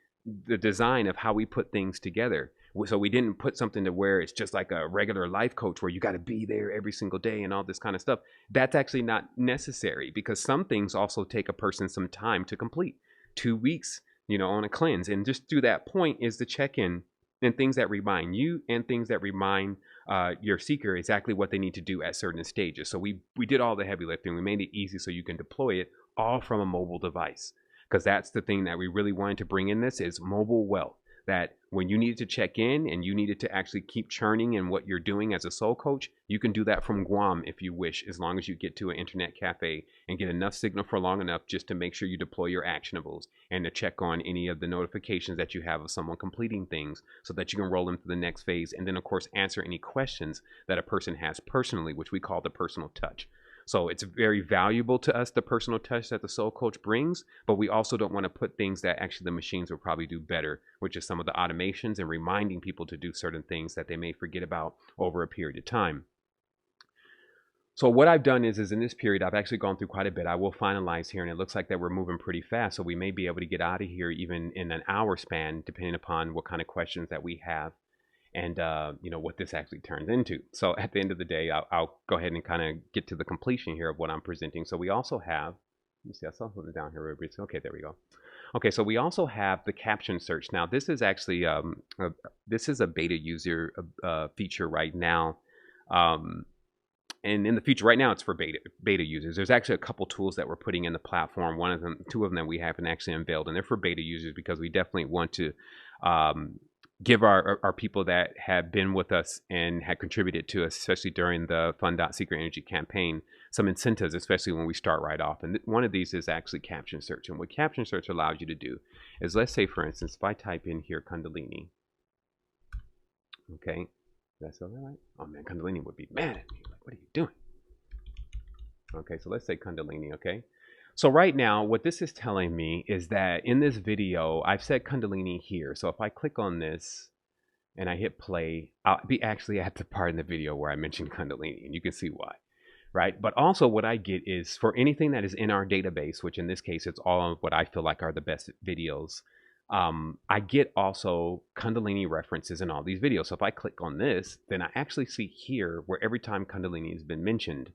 the design of how we put things together. So we didn't put something to where it's just like a regular life coach where you got to be there every single day and all this kind of stuff. That's actually not necessary, because some things also take a person some time to complete. 2 weeks, on a cleanse. And just through that point is the check-in and things that remind you and things that remind your seeker exactly what they need to do at certain stages. So we did all the heavy lifting. We made it easy so you can deploy it all from a mobile device, because that's the thing that we really wanted to bring in. This is mobile wealth, that when you needed to check in and you needed to actually keep churning in what you're doing as a soul coach, you can do that from Guam if you wish, as long as you get to an internet cafe and get enough signal for long enough just to make sure you deploy your actionables and to check on any of the notifications that you have of someone completing things, so that you can roll into the next phase. And then of course answer any questions that a person has personally, which we call the personal touch. So it's very valuable to us, the personal touch that the soul coach brings, but we also don't want to put things that actually the machines will probably do better, which is some of the automations and reminding people to do certain things that they may forget about over a period of time. So what I've done is in this period, I've actually gone through quite a bit. I will finalize here, and it looks like that we're moving pretty fast. So we may be able to get out of here even in an hour span, depending upon what kind of questions that we have and what this actually turns into. So at the end of the day, I'll go ahead and kind of get to the completion here of what I'm presenting. So we also have, let me see, I saw something down here. Okay, there we go. Okay, so we also have the caption search. Now this is actually this is a beta user feature right now. And in the future, right now, it's for beta users. There's actually a couple tools that we're putting in the platform. Two of them we haven't actually unveiled, and they're for beta users because we definitely want to give our people that have been with us and had contributed to us, especially during the Fund.Secret Energy campaign, some incentives, especially when we start right off. And one of these is actually Caption Search. And what Caption Search allows you to do is, let's say, for instance, if I type in here Kundalini, okay, that's all right. Oh man, Kundalini would be mad at me. Like, what are you doing? Okay, so let's say Kundalini, okay? So right now, what this is telling me is that in this video, I've said Kundalini here. So if I click on this and I hit play, I'll be actually at the part in the video where I mentioned Kundalini, and you can see why, right? But also what I get is for anything that is in our database, which in this case, it's all of what I feel like are the best videos. I get also Kundalini references in all these videos. So if I click on this, then I actually see here where every time Kundalini has been mentioned.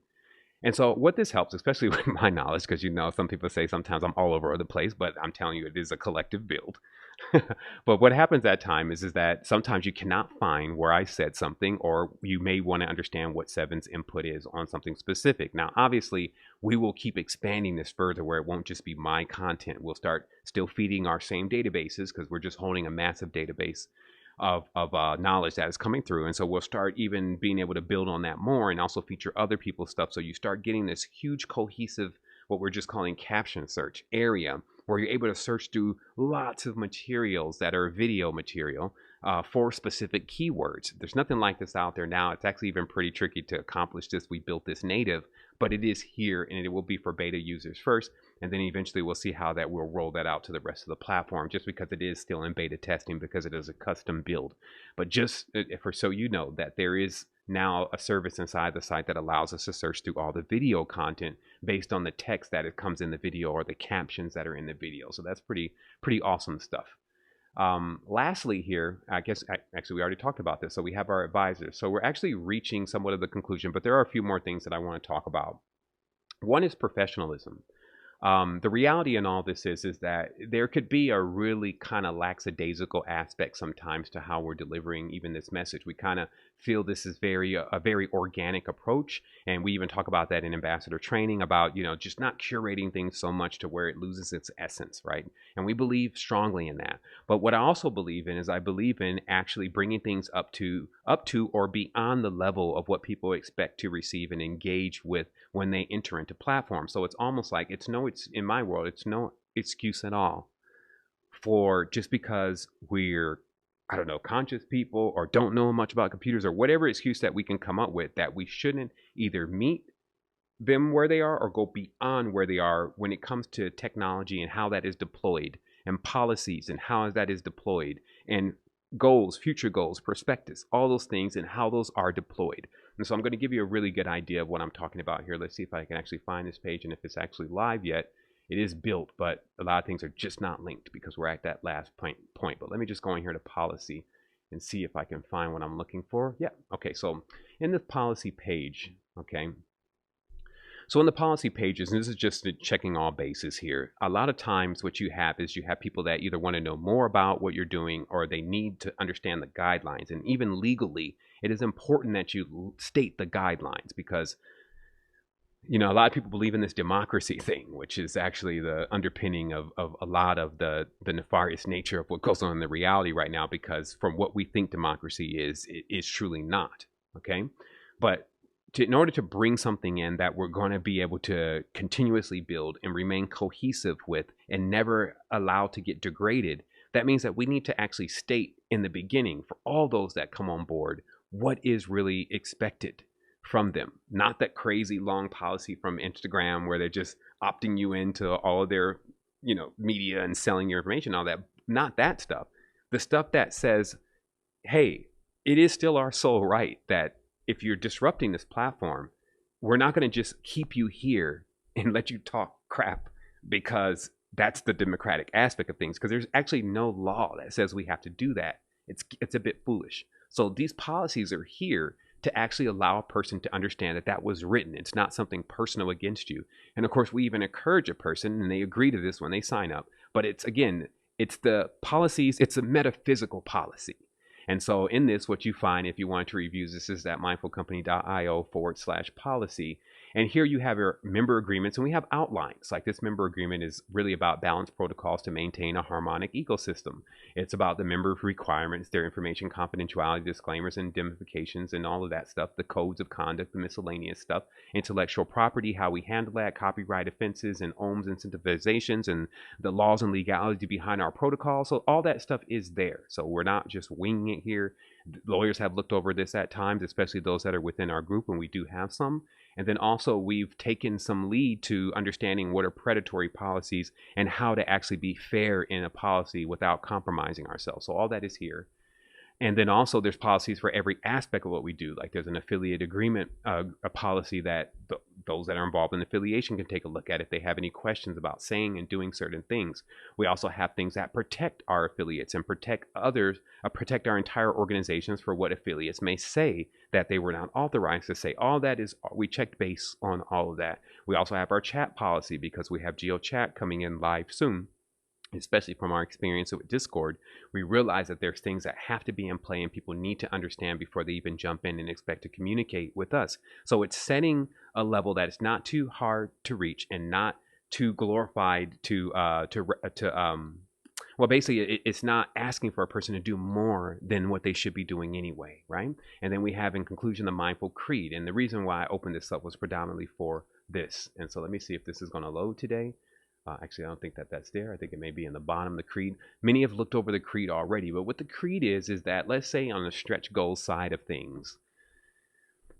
And so what this helps, especially with my knowledge, because some people say sometimes I'm all over the place, but I'm telling you, it is a collective build. But what happens at time is that sometimes you cannot find where I said something, or you may want to understand what Seven's input is on something specific. Now, obviously, we will keep expanding this further where it won't just be my content. We'll start still feeding our same databases, because we're just holding a massive database of knowledge that is coming through. And so we'll start even being able to build on that more and also feature other people's stuff. So you start getting this huge cohesive, what we're just calling caption search area, where you're able to search through lots of materials that are video material for specific keywords. There's nothing like this out there now. It's actually even pretty tricky to accomplish this. We built this native, but it is here, and it will be for beta users first. And then eventually we'll see how that we'll roll that out to the rest of the platform, just because it is still in beta testing, because it is a custom build. But just for so you know that there is now a service inside the site that allows us to search through all the video content based on the text that it comes in the video or the captions that are in the video. So that's pretty awesome stuff. Lastly here, actually we already talked about this. So we have our advisors. So we're actually reaching somewhat of the conclusion, but there are a few more things that I want to talk about. One is professionalism. The reality in all this is that there could be a really kind of lackadaisical aspect sometimes to how we're delivering even this message. We kind of feel this is a very organic approach, and we even talk about that in ambassador training about just not curating things so much to where it loses its essence, right? And we believe strongly in that. But what I also believe in is I believe in actually bringing things up to or beyond the level of what people expect to receive and engage with when they enter into platforms. So it's almost like it's in my world, it's no excuse at all for just because we're, I don't know, conscious people or don't know much about computers or whatever excuse that we can come up with, that we shouldn't either meet them where they are or go beyond where they are when it comes to technology and how that is deployed, and policies and how that is deployed, and goals, future goals, perspectives, all those things and how those are deployed. And so I'm going to give you a really good idea of what I'm talking about here. Let's see if I can actually find this page and if it's actually live yet. It is built, but a lot of things are just not linked because we're at that last point. But let me just go in here to policy and see if I can find what I'm looking for. Yeah. Okay. So in the policy page, okay. So in the policy pages, and this is just checking all bases here, a lot of times what you have is you have people that either want to know more about what you're doing or they need to understand the guidelines. And even legally, it is important that you state the guidelines because a lot of people believe in this democracy thing, which is actually the underpinning of a lot of the nefarious nature of what goes on in the reality right now, because from what we think democracy is, it is truly not. Okay. But in order to bring something in that we're going to be able to continuously build and remain cohesive with and never allow to get degraded, that means that we need to actually state in the beginning for all those that come on board what is really expected from them. Not that crazy long policy from Instagram where they're just opting you into all of their media and selling your information, all that. Not that stuff. The stuff that says, hey, it is still our sole right that if you're disrupting this platform, we're not going to just keep you here and let you talk crap because that's the democratic aspect of things, because there's actually no law that says we have to do that. It's a bit foolish. So these policies are here to actually allow a person to understand that that was written. It's not something personal against you. And of course, we even encourage a person, and they agree to this when they sign up. But it's the policies, it's a metaphysical policy. And so in this, what you find if you want to review this is that mindfulcompany.io/policy. And here you have your member agreements, and we have outlines. Like this member agreement is really about balanced protocols to maintain a harmonic ecosystem. It's about the member requirements, their information confidentiality disclaimers, indemnifications, and all of that stuff, the codes of conduct, the miscellaneous stuff, intellectual property, how we handle that, copyright offenses, and OHM's incentivizations, and the laws and legality behind our protocol. So all that stuff is there. So we're not just winging it here. Lawyers have looked over this at times, especially those that are within our group, and we do have some. And then also we've taken some lead to understanding what are predatory policies and how to actually be fair in a policy without compromising ourselves. So all that is here. And then also there's policies for every aspect of what we do. Like there's an affiliate agreement, a policy that those that are involved in affiliation can take a look at if they have any questions about saying and doing certain things. We also have things that protect our affiliates and protect others, protect our entire organizations for what affiliates may say that they were not authorized to say. All that is, we checked base on all of that. We also have our chat policy because we have GeoChat coming in live soon. Especially from our experience with Discord, we realize that there's things that have to be in play and people need to understand before they even jump in and expect to communicate with us. So it's setting a level that is not too hard to reach and not too glorified well, basically it's not asking for a person to do more than what they should be doing anyway, right? And then we have in conclusion the mindful creed. And the reason why I opened this up was predominantly for this. And so let me see if this is going to load today. Actually, I don't think that that's there. I think it may be in the bottom of the creed. Many have looked over the creed already, but what the creed is that, let's say on the stretch goal side of things,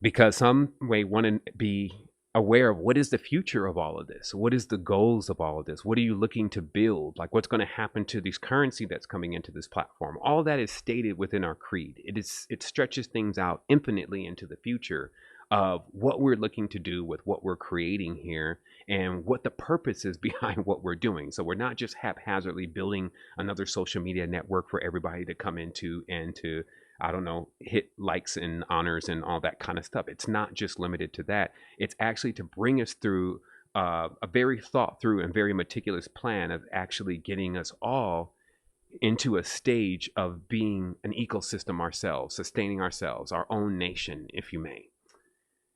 because some may want to be aware of what is the future of all of this? What is the goals of all of this? What are you looking to build? Like what's going to happen to this currency that's coming into this platform? All that is stated within our creed. It stretches things out infinitely into the future of what we're looking to do with what we're creating here and what the purpose is behind what we're doing. So we're not just haphazardly building another social media network for everybody to come into and to, I don't know, hit likes and honors and all that kind of stuff. It's not just limited to that. It's actually to bring us through a very thought through and very meticulous plan of actually getting us all into a stage of being an ecosystem ourselves, sustaining ourselves, our own nation, if you may.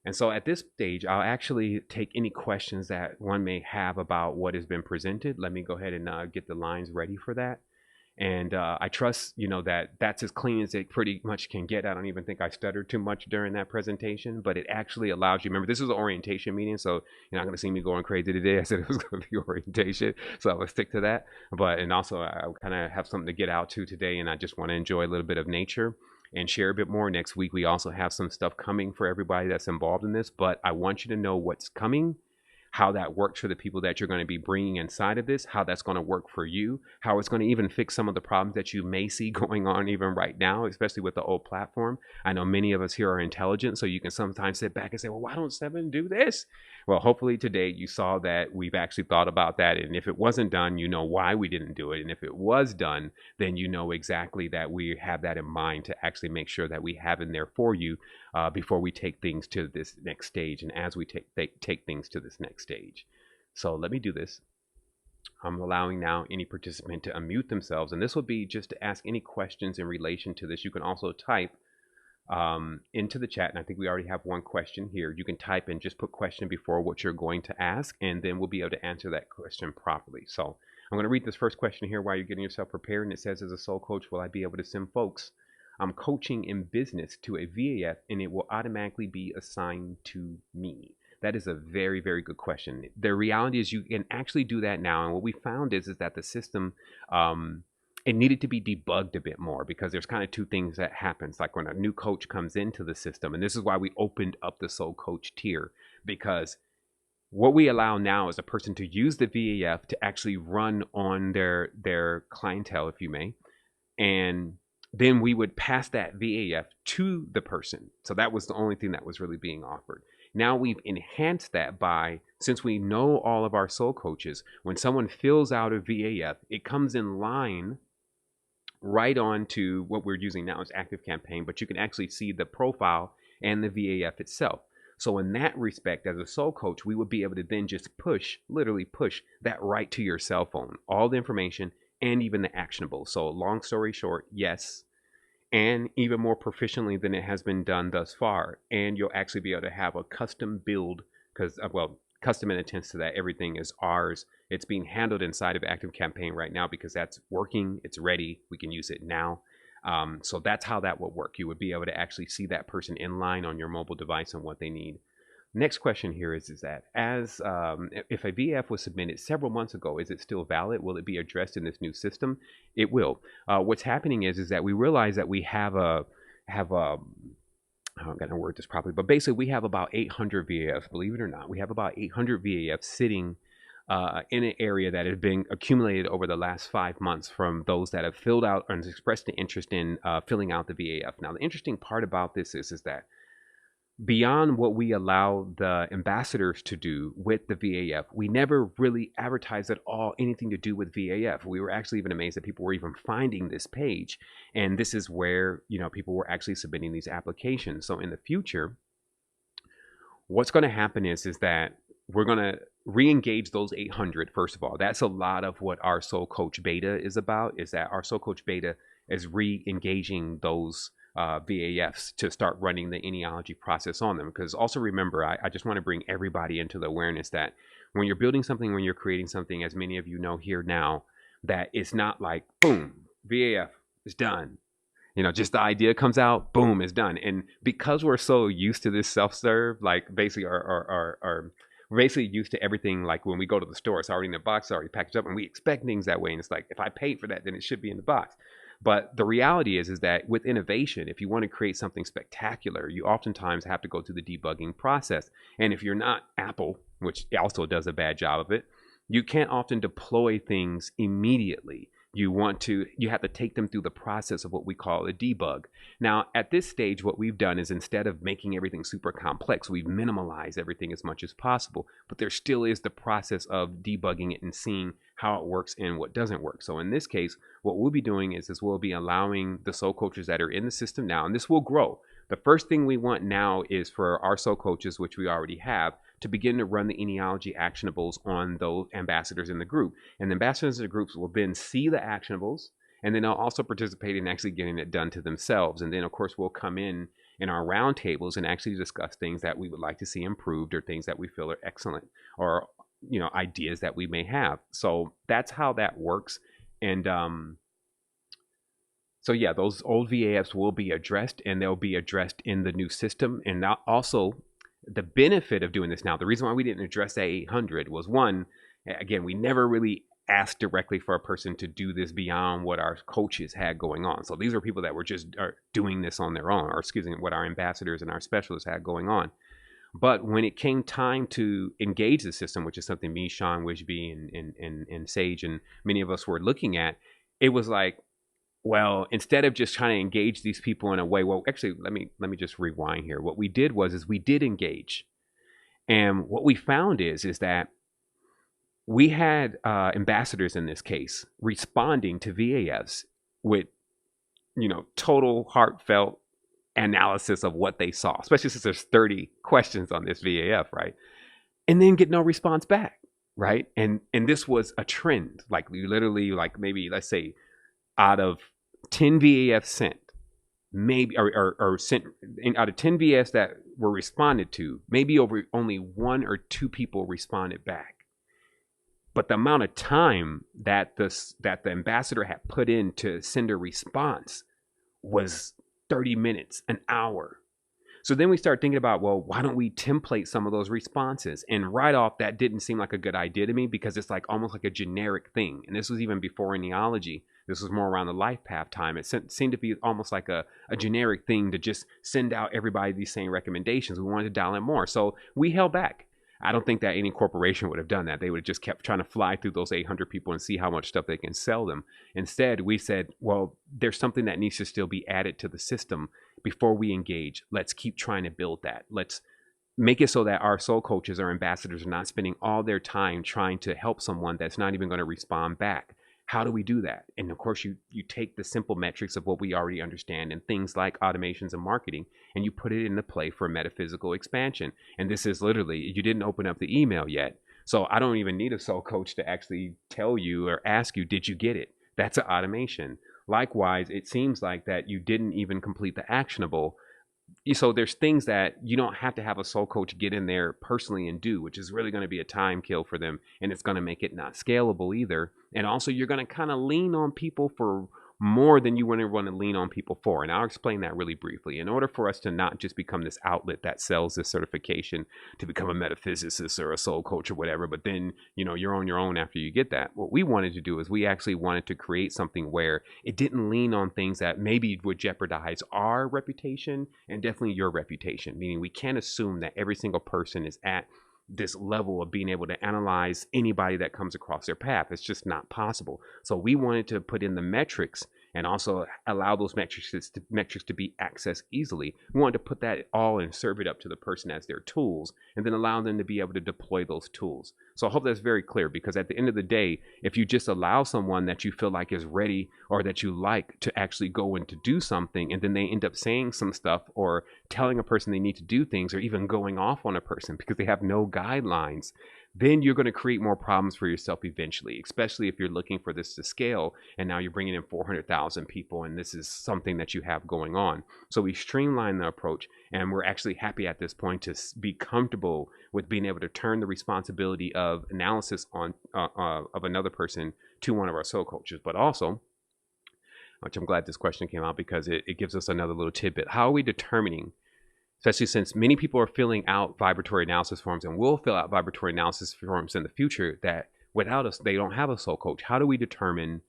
And so at this stage, I'll actually take any questions that one may have about what has been presented. Let me go ahead and get the lines ready for that. And I trust, that that's as clean as it pretty much can get. I don't even think I stuttered too much during that presentation, but it actually allows you, remember, this is an orientation meeting, so you're not going to see me going crazy today. I said it was going to be orientation, so I will stick to that. And also I kind of have something to get out to today, and I just want to enjoy a little bit of nature and share a bit more. Next week, we also have some stuff coming for everybody that's involved in this, but I want you to know what's coming, how that works for the people that you're going to be bringing inside of this, how that's going to work for you, how it's going to even fix some of the problems that you may see going on even right now, especially with the old platform. I know many of us here are intelligent, so you can sometimes sit back and say, well, why don't Seven do this? Well, hopefully today you saw that we've actually thought about that. And if it wasn't done, you know why we didn't do it. And if it was done, then you know exactly that we have that in mind to actually make sure that we have in there for you before we take things to this next stage and as we take things to this next stage. So let me do this. I'm allowing now any participant to unmute themselves, and this will be just to ask any questions in relation to this. You can also type into the chat, and I think we already have one question here. You can type and just put question before what you're going to ask, and then we'll be able to answer that question properly. So I'm going to read this first question here while you're getting yourself prepared, and it says, as a soul coach, will I be able to send folks I'm coaching in business to a VAF and it will automatically be assigned to me? That is a very, very good question. The reality is you can actually do that now. And what we found is that the system, it needed to be debugged a bit more, because there's kind of two things that happens. Like when a new coach comes into the system, and this is why we opened up the Soul Coach tier, because what we allow now is a person to use the VAF to actually run on their clientele, if you may, and then we would pass that VAF to the person. So that was the only thing that was really being offered. Now we've enhanced that by, since we know all of our soul coaches, when someone fills out a VAF, it comes in line right on to what we're using now is Active Campaign, but you can actually see the profile and the VAF itself. So in that respect, as a soul coach, we would be able to then just literally push that right to your cell phone, all the information and even the actionable. So long story short, yes, and even more proficiently than it has been done thus far. And you'll actually be able to have a custom build, because, custom in a sense to that everything is ours. It's being handled inside of Active Campaign right now because that's working, it's ready, we can use it now. So that's how that would work. You would be able to actually see that person in line on your mobile device and what they need. Next question here is that as if a VF was submitted several months ago, is it still valid? Will it be addressed in this new system? It will. What's happening is that we realize that we have a I'm going to word this properly, but basically we have about 800 VAFs, believe it or not. We have about 800 VAFs sitting in an area that has been accumulated over the last 5 months from those that have filled out and expressed an interest in filling out the VAF. Now, the interesting part about this is that beyond what we allow the ambassadors to do with the VAF, we never really advertised at all anything to do with VAF. We were actually even amazed that people were even finding this page. And this is where, people were actually submitting these applications. So in the future, what's going to happen is that we're going to re-engage those 800. First of all, that's a lot of what our Soul Coach Beta is about, is that our Soul Coach Beta is re-engaging those VAFs to start running the genealogy process on them. Because also remember, I just want to bring everybody into the awareness that when you're building something, when you're creating something, as many of you know here now, that it's not like, boom, VAF is done. Just the idea comes out, boom, it's done. And because we're so used to this self-serve, like basically we're basically used to everything, like when we go to the store, it's already in the box, it's already packaged up, and we expect things that way. And it's like, if I paid for that, then it should be in the box. But the reality is that with innovation, if you want to create something spectacular, you oftentimes have to go through the debugging process. And if you're not Apple, which also does a bad job of it, you can't often deploy things immediately. You have to take them through the process of what we call a debug. Now, at this stage, what we've done is instead of making everything super complex, we've minimalized everything as much as possible. But there still is the process of debugging it and seeing how it works and what doesn't work. So in this case, what we'll be doing is we'll be allowing the soul coaches that are in the system now, and this will grow. The first thing we want now is for our soul coaches, which we already have, to begin to run the genealogy actionables on those ambassadors in the group. And the ambassadors in the groups will then see the actionables, and then they'll also participate in actually getting it done to themselves. And then, of course, we'll come in our roundtables and actually discuss things that we would like to see improved or things that we feel are excellent, or ideas that we may have. So that's how that works. And so yeah, those old VAFs will be addressed, and they'll be addressed in the new system. And now also, the benefit of doing this now, the reason why we didn't address that 800 was, one, again, we never really asked directly for a person to do this beyond what our coaches had going on. So these are people that were just doing this on their own, or excuse me, what our ambassadors and our specialists had going on. But when it came time to engage the system, which is something me, Sean, Wishby, and Sage, and many of us were looking at, it was like, well, instead of just trying to engage these people in a way, well, actually, let me just rewind here. What we did was we did engage, and what we found is that we had ambassadors in this case responding to VAFs with, total heartfelt analysis of what they saw, especially since there's 30 questions on this VAF, right? And then get no response back, right? And this was a trend. Like, we literally, like, maybe, let's say, out of 10 VAFs sent, maybe or sent, out of 10 VAFs that were responded to, maybe only 1 or 2 people responded back. But the amount of time that the ambassador had put in to send a response was 30 minutes, an hour. So then we start thinking about, well, why don't we template some of those responses? And right off, that didn't seem like a good idea to me, because it's like almost like a generic thing. And this was even before genealogy. This was more around the life path time. It seemed to be almost like a generic thing to just send out everybody these same recommendations. We wanted to dial in more. So we held back. I don't think that any corporation would have done that. They would have just kept trying to fly through those 800 people and see how much stuff they can sell them. Instead, we said, well, there's something that needs to still be added to the system before we engage. Let's keep trying to build that. Let's make it so that our soul coaches or ambassadors are not spending all their time trying to help someone that's not even going to respond back. How do we do that? And of course, you take the simple metrics of what we already understand and things like automations and marketing, and you put it into play for metaphysical expansion. And this is literally, you didn't open up the email yet. So I don't even need a soul coach to actually tell you or ask you, did you get it? That's an automation. Likewise, it seems like that you didn't even complete the actionable. So there's things that you don't have to have a soul coach get in there personally and do, which is really going to be a time kill for them. And it's going to make it not scalable either. And also, you're going to kind of lean on people for more than you want to lean on people for. And I'll explain that really briefly. In order for us to not just become this outlet that sells this certification to become a metaphysicist or a soul coach or whatever, but then, you're on your own after you get that. What we wanted to do is we actually wanted to create something where it didn't lean on things that maybe would jeopardize our reputation and definitely your reputation. Meaning, we can't assume that every single person is at this level of being able to analyze anybody that comes across their path. It's just not possible. So we wanted to put in the metrics and also allow those metrics to be accessed easily. We wanted to put that all and serve it up to the person as their tools, and then allow them to be able to deploy those tools. So I hope that's very clear, because at the end of the day, if you just allow someone that you feel like is ready or that you like to actually go and to do something, and then they end up saying some stuff or telling a person they need to do things, or even going off on a person because they have no guidelines, then you're going to create more problems for yourself eventually, especially if you're looking for this to scale and now you're bringing in 400,000 people and this is something that you have going on. So we streamline the approach, and we're actually happy at this point to be comfortable with being able to turn the responsibility of analysis on of another person to one of our soul coaches. But also, which I'm glad this question came out, because it gives us another little tidbit. How are we determining, especially since many people are filling out vibratory analysis forms and will fill out vibratory analysis forms in the future, that without us, they don't have a soul coach? How do we determine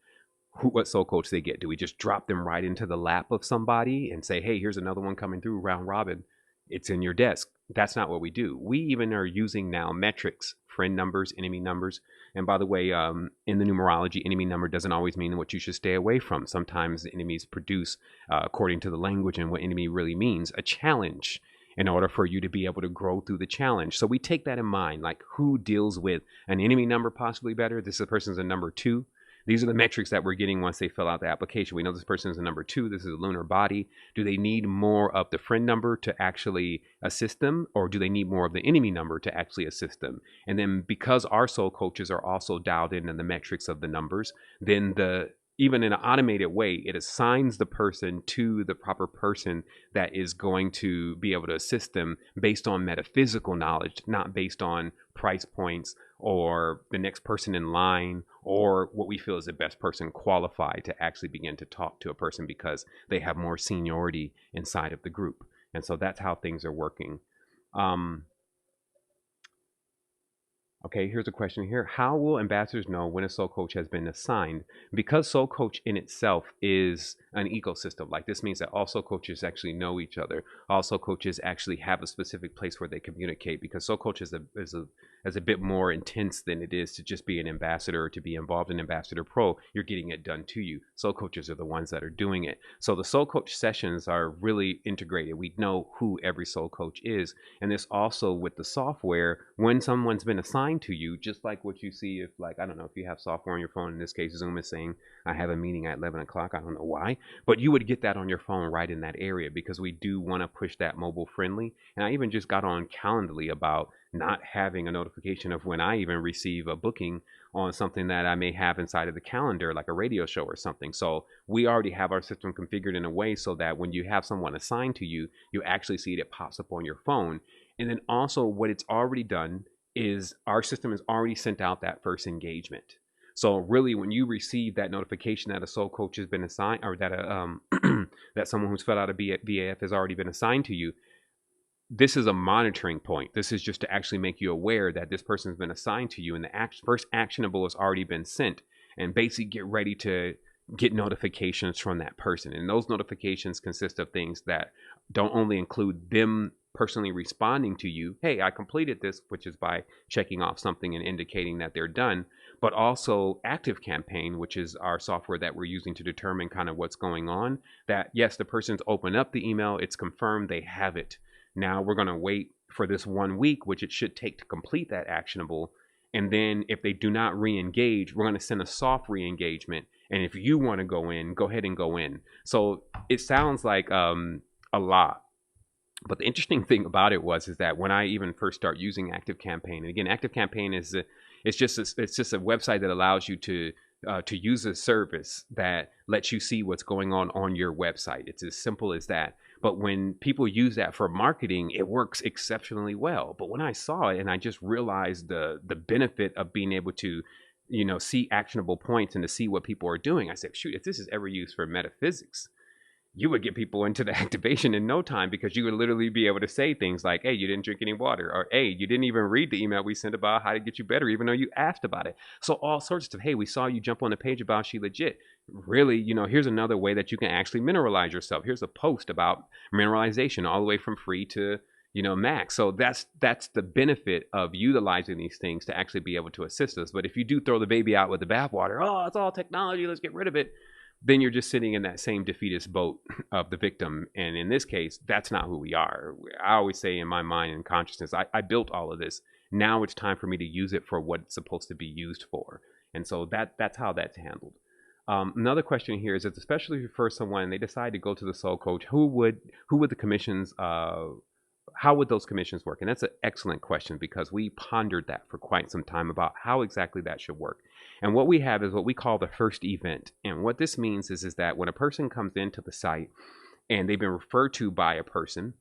what soul coach they get? Do we just drop them right into the lap of somebody and say, hey, here's another one coming through round robin? It's in your desk. That's not what we do. We even are using now metrics, friend numbers, enemy numbers. And by the way, in the numerology, enemy number doesn't always mean what you should stay away from. Sometimes the enemies produce, according to the language and what enemy really means, a challenge in order for you to be able to grow through the challenge. So we take that in mind, like who deals with an enemy number possibly better. This person's a number 2. These are the metrics that we're getting once they fill out the application. We know this person is a number 2. This is a lunar body. Do they need more of the friend number to actually assist them, or do they need more of the enemy number to actually assist them? And then because our soul coaches are also dialed in the metrics of the numbers, then even in an automated way, it assigns the person to the proper person that is going to be able to assist them based on metaphysical knowledge, not based on price points or the next person in line or what we feel is the best person qualified to actually begin to talk to a person because they have more seniority inside of the group. And so that's how things are working. Okay, here's a question here. How will ambassadors know when a soul coach has been assigned? Because soul coach in itself is an ecosystem. Like this means that all soul coaches actually know each other. All soul coaches actually have a specific place where they communicate, because soul coach is a bit more intense than it is to just be an ambassador or to be involved in Ambassador Pro. You're getting it done to you. Soul coaches are the ones that are doing it. So the soul coach sessions are really integrated. We know who every soul coach is. And this also with the software, when someone's been assigned to you, just like what you see if, like, I don't know, if you have software on your phone, in this case, Zoom is saying, I have a meeting at 11 o'clock. I don't know why, but you would get that on your phone right in that area, because we do want to push that mobile friendly. And I even just got on Calendly about not having a notification of when I even receive a booking on something that I may have inside of the calendar, like a radio show or something. So we already have our system configured in a way so that when you have someone assigned to you, you actually see it pops up on your phone. And then also what it's already done is our system has already sent out that first engagement. So really, when you receive that notification that a soul coach has been assigned, or that that someone who's filled out a VAF has already been assigned to you, this is a monitoring point. This is just to actually make you aware that this person has been assigned to you, and the first actionable has already been sent. And basically get ready to get notifications from that person. And those notifications consist of things that don't only include them personally responding to you, hey, I completed this, which is by checking off something and indicating that they're done, but also Active Campaign, which is our software that we're using to determine kind of what's going on, that yes, the person's opened up the email, it's confirmed they have it. Now we're going to wait for this 1 week, which it should take to complete that actionable. And then if they do not re-engage, we're going to send a soft re-engagement. And if you want to go in, go ahead and go in. So it sounds like a lot. But the interesting thing about it is that when I even first start using Active Campaign, and again, Active Campaign is it's just a website that allows you to use a service that lets you see what's going on your website. It's as simple as that. But when people use that for marketing, it works exceptionally well. But when I saw it and I just realized the benefit of being able to, see actionable points and to see what people are doing, I said, shoot, if this is ever used for metaphysics, you would get people into the activation in no time, because you would literally be able to say things like, hey, you didn't drink any water, or hey, you didn't even read the email we sent about how to get you better, even though you asked about it. So all sorts of, hey, we saw you jump on the page about She Legit. Really, here's another way that you can actually mineralize yourself. Here's a post about mineralization all the way from free to, max. So that's the benefit of utilizing these things to actually be able to assist us. But if you do throw the baby out with the bathwater, oh, it's all technology, let's get rid of it, then you're just sitting in that same defeatist boat of the victim. And in this case, that's not who we are. I always say in my mind and consciousness, I built all of this. Now it's time for me to use it for what it's supposed to be used for. And so that's how that's handled. Another question here is, especially if you refer someone and they decide to go to the soul coach, who would the commissions, how would those commissions work? And that's an excellent question, because we pondered that for quite some time about how exactly that should work. And what we have is what we call the first event. And what this means is that when a person comes into the site and they've been referred to by a person,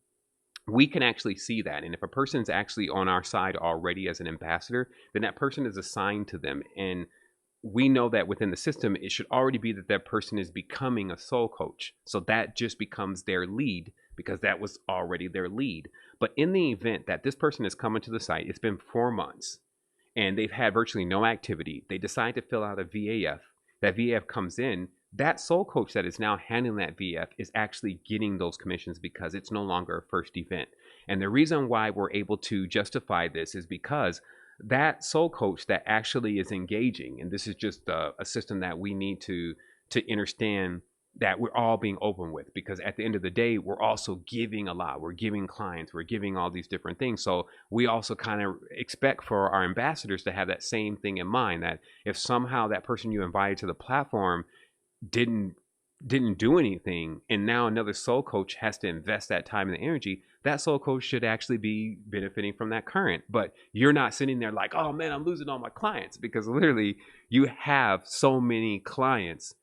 we can actually see that. And if a person's actually on our side already as an ambassador, then that person is assigned to them. And we know that within the system, it should already be that person is becoming a soul coach. So that just becomes their lead, because that was already their lead. But in the event that this person is coming to the site, it's been 4 months and they've had virtually no activity, they decide to fill out a VAF. That VAF comes in, that soul coach that is now handling that VF is actually getting those commissions because it's no longer a first event. And the reason why we're able to justify this is because that soul coach that actually is engaging, and this is just a system that we need to understand, that we're all being open with, because at the end of the day, we're also giving a lot. We're giving clients, we're giving all these different things. So we also kind of expect for our ambassadors to have that same thing in mind, that if somehow that person you invited to the platform didn't do anything, and now another soul coach has to invest that time and the energy, that soul coach should actually be benefiting from that current. But you're not sitting there like, oh man, I'm losing all my clients, because literally you have so many clients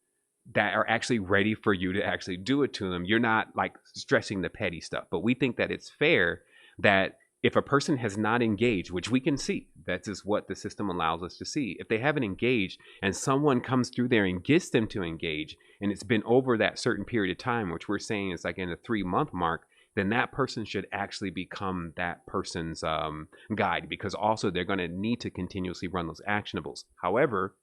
that are actually ready for you to actually do it to them. You're not like stressing the petty stuff. But we think that it's fair that if a person has not engaged, which we can see, that is what the system allows us to see. If they haven't engaged and someone comes through there and gets them to engage, and it's been over that certain period of time, which we're saying is like in the 3-month mark, then that person should actually become that person's guide, because also they're going to need to continuously run those actionables. However,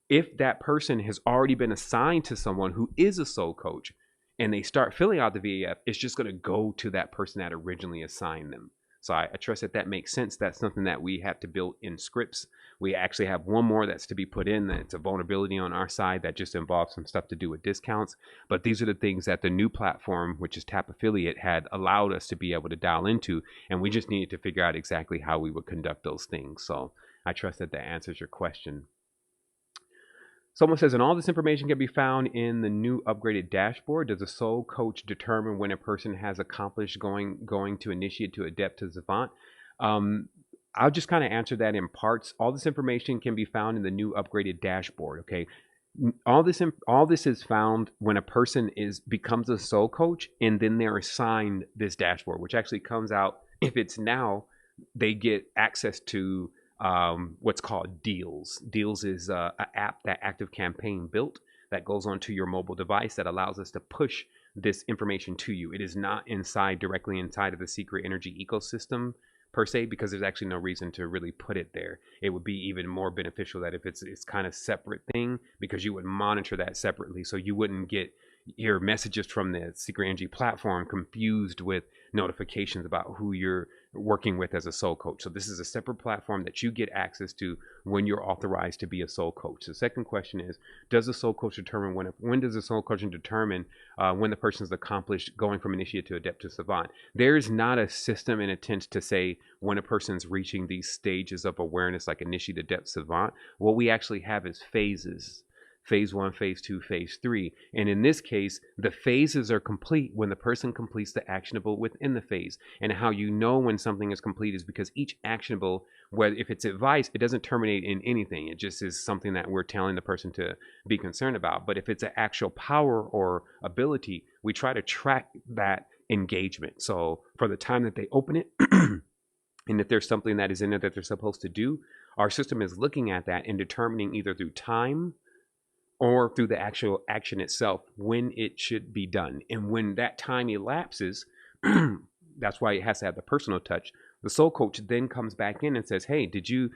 if that person has already been assigned to someone who is a soul coach and they start filling out the VAF, it's just going to go to that person that originally assigned them. So I trust that makes sense. That's something that we have to build in scripts. We actually have one more that's to be put in. That's a vulnerability on our side that just involves some stuff to do with discounts. But these are the things that the new platform, which is Tap Affiliate, had allowed us to be able to dial into. And we just needed to figure out exactly how we would conduct those things. So I trust that answers your question. Someone says, and all this information can be found in the new upgraded dashboard. Does a soul coach determine when a person has accomplished going to initiate to adept to savant? I'll just kind of answer that in parts. All this information can be found in the new upgraded dashboard. Okay, all this is found when a person becomes a soul coach, and then they're assigned this dashboard, which actually comes out. If it's now, they get access to what's called Deals. Deals is an app that Active Campaign built that goes onto your mobile device that allows us to push this information to you. It is not directly inside of the Secret Energy ecosystem per se, because there's actually no reason to really put it there. It would be even more beneficial that if it's kind of separate thing, because you would monitor that separately, so you wouldn't get your messages from the Secret Energy platform confused with notifications about who you're working with as a soul coach. So this is a separate platform that you get access to when you're authorized to be a soul coach. The second question is, does a soul coach determine when does a soul coach determine when the person's accomplished going from initiate to adept to savant? There's not a system in attempt to say when a person's reaching these stages of awareness like initiate, adept, savant. What we actually have is phases. Phase 1, phase 2, phase 3. And in this case, the phases are complete when the person completes the actionable within the phase. And how you know when something is complete is because each actionable, whether if it's advice, it doesn't terminate in anything. It just is something that we're telling the person to be concerned about. But if it's an actual power or ability, we try to track that engagement. So for the time that they open it, and if there's something that is in it that they're supposed to do, our system is looking at that and determining either through time or through the actual action itself when it should be done. And when that time elapses, that's why it has to have the personal touch. The soul coach then comes back in and says, hey, did you,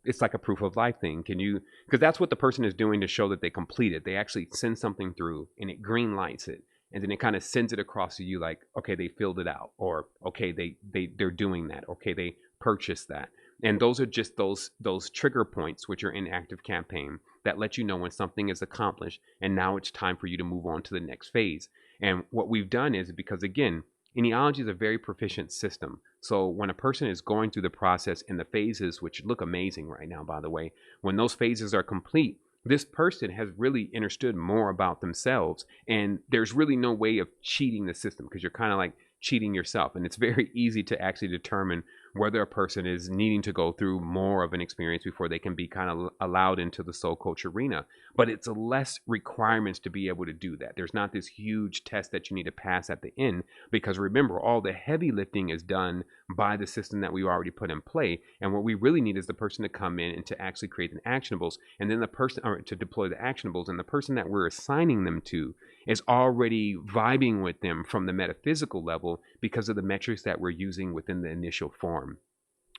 it's like a proof of life thing. Can you, because that's what the person is doing to show that they completed. They actually send something through and it green lights it. And then it kind of sends it across to you like, okay, they filled it out, or okay, they're doing that. Okay, they purchased that. And those are just those trigger points, which are in Active Campaign, that let you know when something is accomplished and now it's time for you to move on to the next phase. And what we've done is, because again, Enealogy is a very proficient system. So when a person is going through the process and the phases, which look amazing right now, by the way, when those phases are complete, this person has really understood more about themselves. And there's really no way of cheating the system, because you're kind of like cheating yourself. And it's very easy to actually determine whether a person is needing to go through more of an experience before they can be kind of allowed into the soul coach arena. But it's less requirements to be able to do that. There's not this huge test that you need to pass at the end, because remember, all the heavy lifting is done by the system that we already put in play. And what we really need is the person to come in and to actually create the actionables, and then the person, or to deploy the actionables, and the person that we're assigning them to is already vibing with them from the metaphysical level because of the metrics that we're using within the initial form.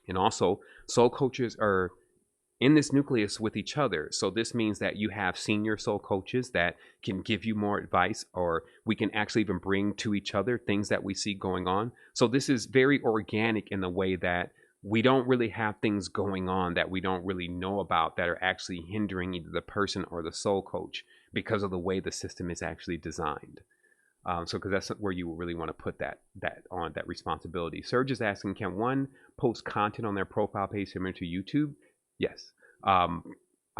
And also, soul coaches are in this nucleus with each other. So this means that you have senior soul coaches that can give you more advice, or we can actually even bring to each other things that we see going on. So this is very organic in the way that we don't really have things going on that we don't really know about that are actually hindering either the person or the soul coach because of the way the system is actually designed. So because that's where you really want to put that responsibility. Serge is asking, can one post content on their profile page similar to YouTube? Yes. I'll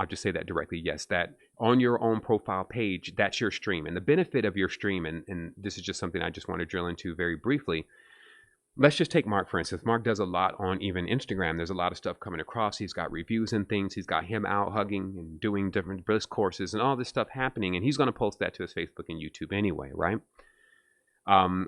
just say that directly. Yes, that on your own profile page, that's your stream. And the benefit of your stream, and this is just something I just want to drill into very briefly. Let's just take Mark, for instance. Mark does a lot on even Instagram. There's a lot of stuff coming across. He's got reviews and things. He's got him out hugging and doing different bliss courses and all this stuff happening. And he's going to post that to his Facebook and YouTube anyway, right?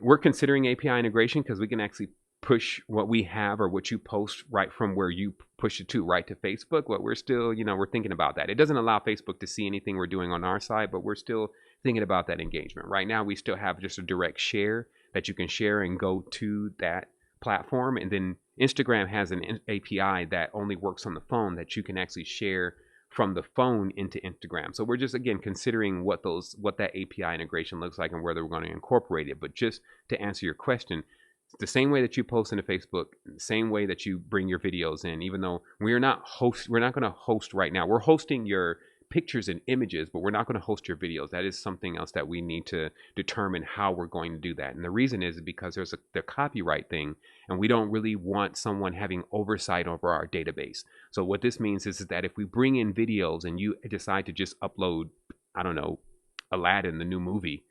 We're considering API integration because we can actually push what we have or what you post right from where you push it to right to Facebook. But we're still, we're thinking about that. It doesn't allow Facebook to see anything we're doing on our side, but we're still thinking about that engagement. Right now, we still have just a direct share that you can share and go to that platform. And then Instagram has an API that only works on the phone that you can actually share from the phone into Instagram. So we're just, again, considering what that API integration looks like and whether we're going to incorporate it. But just to answer your question, it's the same way that you post into Facebook, the same way that you bring your videos in, even though we're not going to host right now. We're hosting your pictures and images, but we're not going to host your videos. That is something else that we need to determine how we're going to do that. And the reason is because there's the copyright thing, and we don't really want someone having oversight over our database. So what this means is that if we bring in videos and you decide to just upload, I don't know, Aladdin, the new movie,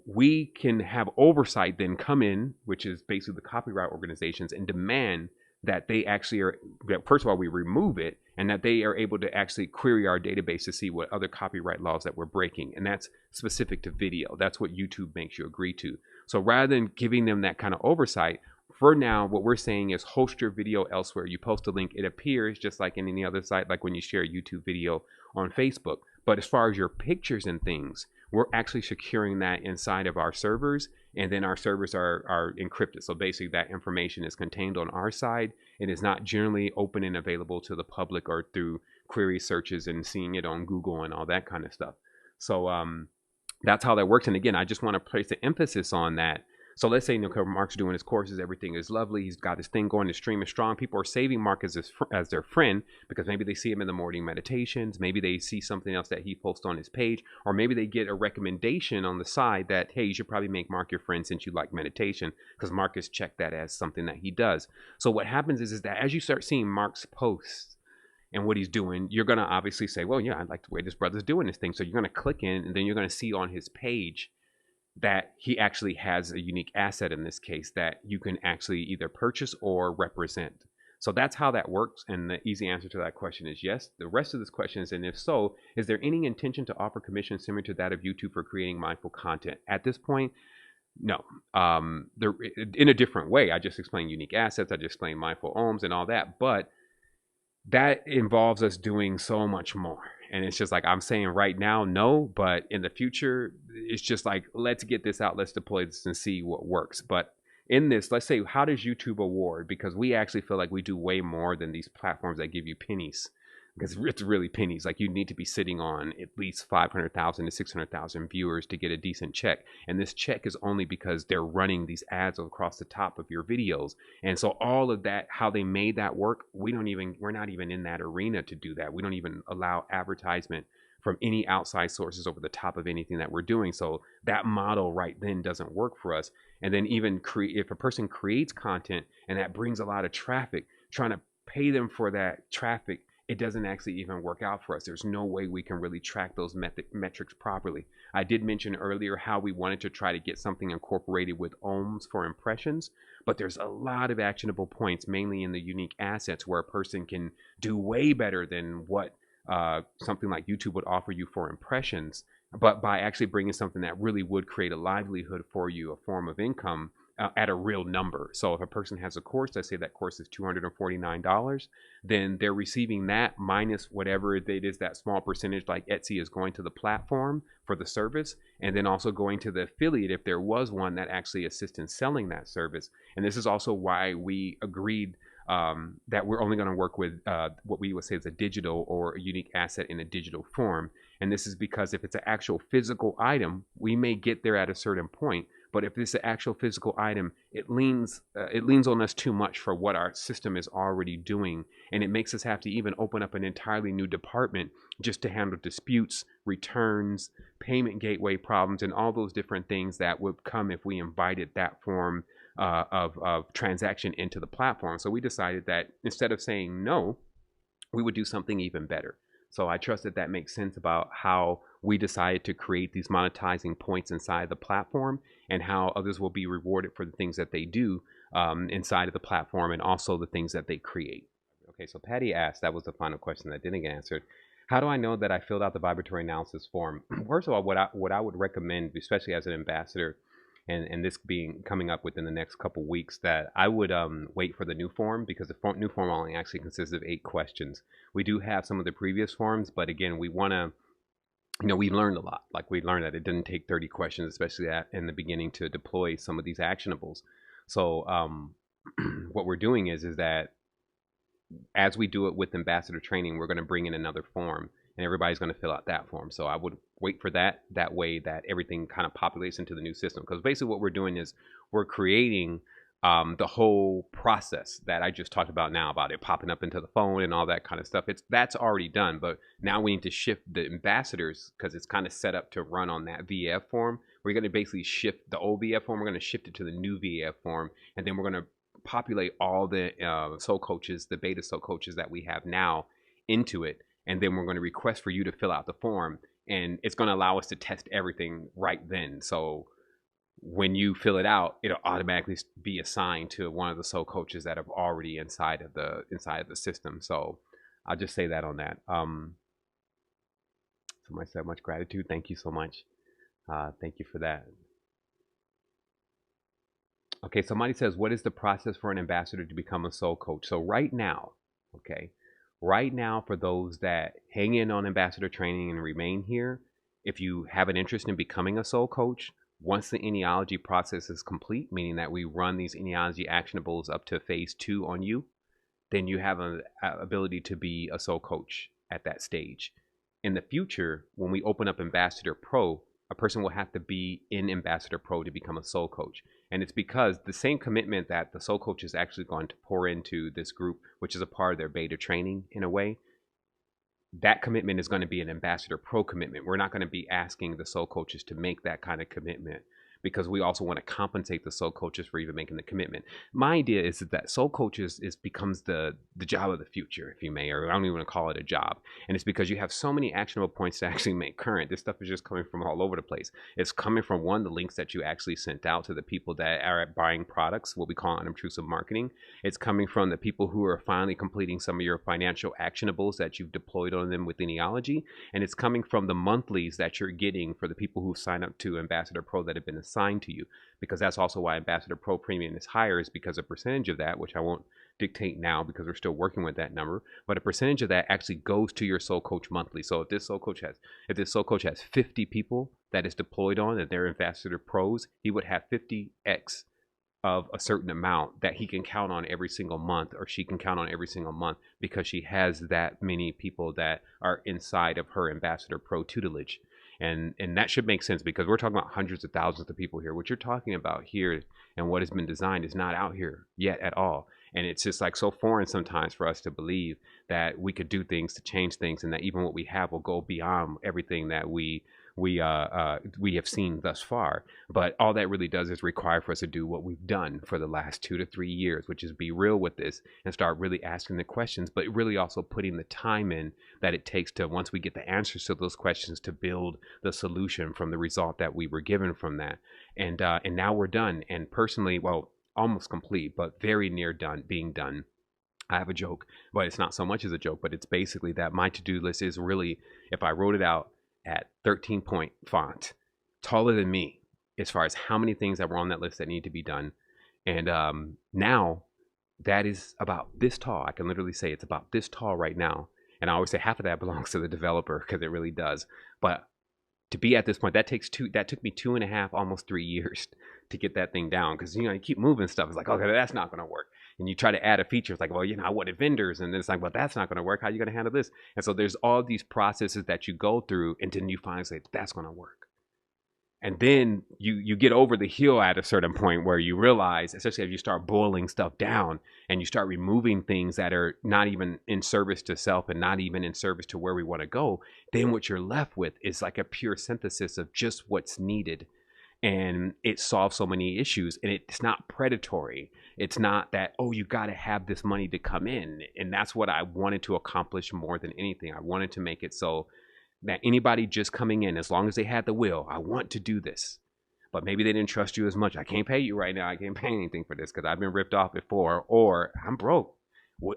we can have oversight then come in, which is basically the copyright organizations, and demand that they actually are, first of all, we remove it, and that they are able to actually query our database to see what other copyright laws that we're breaking. And that's specific to video. That's what YouTube makes you agree to. So rather than giving them that kind of oversight, for now, what we're saying is host your video elsewhere. You post a link, it appears just like in any other site, like when you share a YouTube video on Facebook. But as far as your pictures and things, we're actually securing that inside of our servers, and then our servers are encrypted. So basically that information is contained on our side and is not generally open and available to the public or through query searches and seeing it on Google and all that kind of stuff. So that's how that works. And again, I just want to place the emphasis on that. So let's say Mark's doing his courses, everything is lovely, he's got his thing going, the stream is strong. People are saving Mark as their friend because maybe they see him in the morning meditations, maybe they see something else that he posts on his page, or maybe they get a recommendation on the side that, hey, you should probably make Mark your friend since you like meditation, because Mark has checked that as something that he does. So what happens is that as you start seeing Mark's posts and what he's doing, you're going to obviously say, well, yeah, I like the way this brother's doing this thing. So you're going to click in, and then you're going to see on his page that he actually has a unique asset in this case that you can actually either purchase or represent. So that's how that works. And the easy answer to that question is yes. The rest of this question is, and if so, is there any intention to offer commissions similar to that of YouTube for creating mindful content? At this point, no. They're in a different way. I just explained unique assets. I just explained mindful ohms and all that. But that involves us doing so much more. And it's just like, I'm saying right now, no, but in the future, it's just like, let's get this out, let's deploy this and see what works. But in this, let's say, how does YouTube award? Because we actually feel like we do way more than these platforms that give you pennies. Because it's really pennies. Like, you need to be sitting on at least 500,000 to 600,000 viewers to get a decent check. And this check is only because they're running these ads across the top of your videos. And so all of that, how they made that work, we're not even in that arena to do that. We don't even allow advertisement from any outside sources over the top of anything that we're doing. So that model right then doesn't work for us. And then even if a person creates content and that brings a lot of traffic, trying to pay them for that traffic, it doesn't actually even work out for us. There's no way we can really track those metrics properly. I did mention earlier how we wanted to try to get something incorporated with ohms for impressions, but there's a lot of actionable points, mainly in the unique assets, where a person can do way better than what something like YouTube would offer you for impressions, but by actually bringing something that really would create a livelihood for you, a form of income, at a real number. So if a person has a course, let's say that course is $249, then they're receiving that minus whatever it is, that small percentage like Etsy is going to the platform for the service, and then also going to the affiliate if there was one that actually assists in selling that service. And this is also why we agreed that we're only going to work with what we would say is a digital or a unique asset in a digital form. And this is because if it's an actual physical item, we may get there at a certain point. But if it's an actual physical item, it leans on us too much for what our system is already doing, and it makes us have to even open up an entirely new department just to handle disputes, returns, payment gateway problems, and all those different things that would come if we invited that form of transaction into the platform. So we decided that instead of saying no, we would do something even better. So I trust that that makes sense about how we decided to create these monetizing points inside the platform, and how others will be rewarded for the things that they do inside of the platform, and also the things that they create. Okay, so Patty asked, that was the final question that didn't get answered. How do I know that I filled out the vibratory analysis form? First of all, what I would recommend, especially as an ambassador, and this being coming up within the next couple weeks, that I would wait for the new form, because the new form only actually consists of 8 questions. We do have some of the previous forms, but again, we want to, we learned a lot. Like, we learned that it didn't take 30 questions, especially in the beginning, to deploy some of these actionables. So what we're doing is that as we do it with ambassador training, we're going to bring in another form, and everybody's going to fill out that form. So I would wait for that way that everything kind of populates into the new system, because basically what we're doing is we're creating the whole process that I just talked about now, about it popping up into the phone and all that kind of stuff. That's already done, but now we need to shift the ambassadors, because it's kind of set up to run on that VF form. We're going to basically shift the old VF form. We're going to shift it to the new VF form, and then we're going to populate all the soul coaches, the beta soul coaches that we have now, into it, and then we're going to request for you to fill out the form, and it's going to allow us to test everything right then. So when you fill it out, it'll automatically be assigned to one of the soul coaches that are already inside of the system. So I'll just say that on that. Somebody said, much gratitude. Thank you so much. Thank you for that. Okay, somebody says, what is the process for an ambassador to become a soul coach? So right now, for those that hang in on ambassador training and remain here, if you have an interest in becoming a soul coach, once the genealogy process is complete, meaning that we run these genealogy actionables up to phase 2 on you, then you have an ability to be a soul coach at that stage. In the future, when we open up Ambassador Pro, a person will have to be in Ambassador Pro to become a soul coach. And it's because the same commitment that the soul coach is actually going to pour into this group, which is a part of their beta training in a way, that commitment is going to be an Ambassador Pro commitment. We're not going to be asking the soul coaches to make that kind of commitment, because we also want to compensate the soul coaches for even making the commitment. My idea is that soul coaches becomes the job of the future, if you may, or I don't even want to call it a job. And it's because you have so many actionable points to actually make current. This stuff is just coming from all over the place. It's coming from, one, the links that you actually sent out to the people that are buying products, what we call unobtrusive marketing. It's coming from the people who are finally completing some of your financial actionables that you've deployed on them with Genealogy. And it's coming from the monthlies that you're getting for the people who sign up to Ambassador Pro that have been assigned to you, because that's also why Ambassador Pro Premium is higher, is because a percentage of that, which I won't dictate now because we're still working with that number, but a percentage of that actually goes to your soul coach monthly. So if this soul coach has 50 people that is deployed on, and they're Ambassador Pros, he would have 50x of a certain amount that he can count on every single month, or she can count on every single month, because she has that many people that are inside of her Ambassador Pro tutelage. And that should make sense, because we're talking about hundreds of thousands of people here. What you're talking about here and what has been designed is not out here yet at all. And it's just like so foreign sometimes for us to believe that we could do things to change things, and that even what we have will go beyond everything that we have seen thus far. But all that really does is require for us to do what we've done for the last 2 to 3 years, which is be real with this and start really asking the questions, but really also putting the time in that it takes to, once we get the answers to those questions, to build the solution from the result that we were given from that. And now we're done. And personally, well, almost complete, but very near being done. I have a joke, but it's not so much as a joke, but it's basically that my to-do list is really, if I wrote it out at 13-point font, taller than me, as far as how many things that were on that list that need to be done. And now that is about this tall. I can literally say it's about this tall right now. And I always say half of that belongs to the developer, because it really does. But to be at this point, that took me 2.5, almost 3 years to get that thing down. Because, you keep moving stuff. It's like, okay, that's not going to work. And you try to add a feature. It's like, well, I wanted vendors. And then it's like, well, that's not going to work. How are you going to handle this? And so there's all these processes that you go through. And then you finally say, that's going to work. And then you get over the hill at a certain point where you realize, especially as you start boiling stuff down and you start removing things that are not even in service to self and not even in service to where we want to go, then what you're left with is like a pure synthesis of just what's needed. And it solves so many issues. And it's not predatory. It's not that, oh, you got to have this money to come in. And that's what I wanted to accomplish more than anything. I wanted to make it so that anybody just coming in, as long as they had the will, I want to do this, but maybe they didn't trust you as much. I can't pay you right now. I can't pay anything for this because I've been ripped off before, or I'm broke.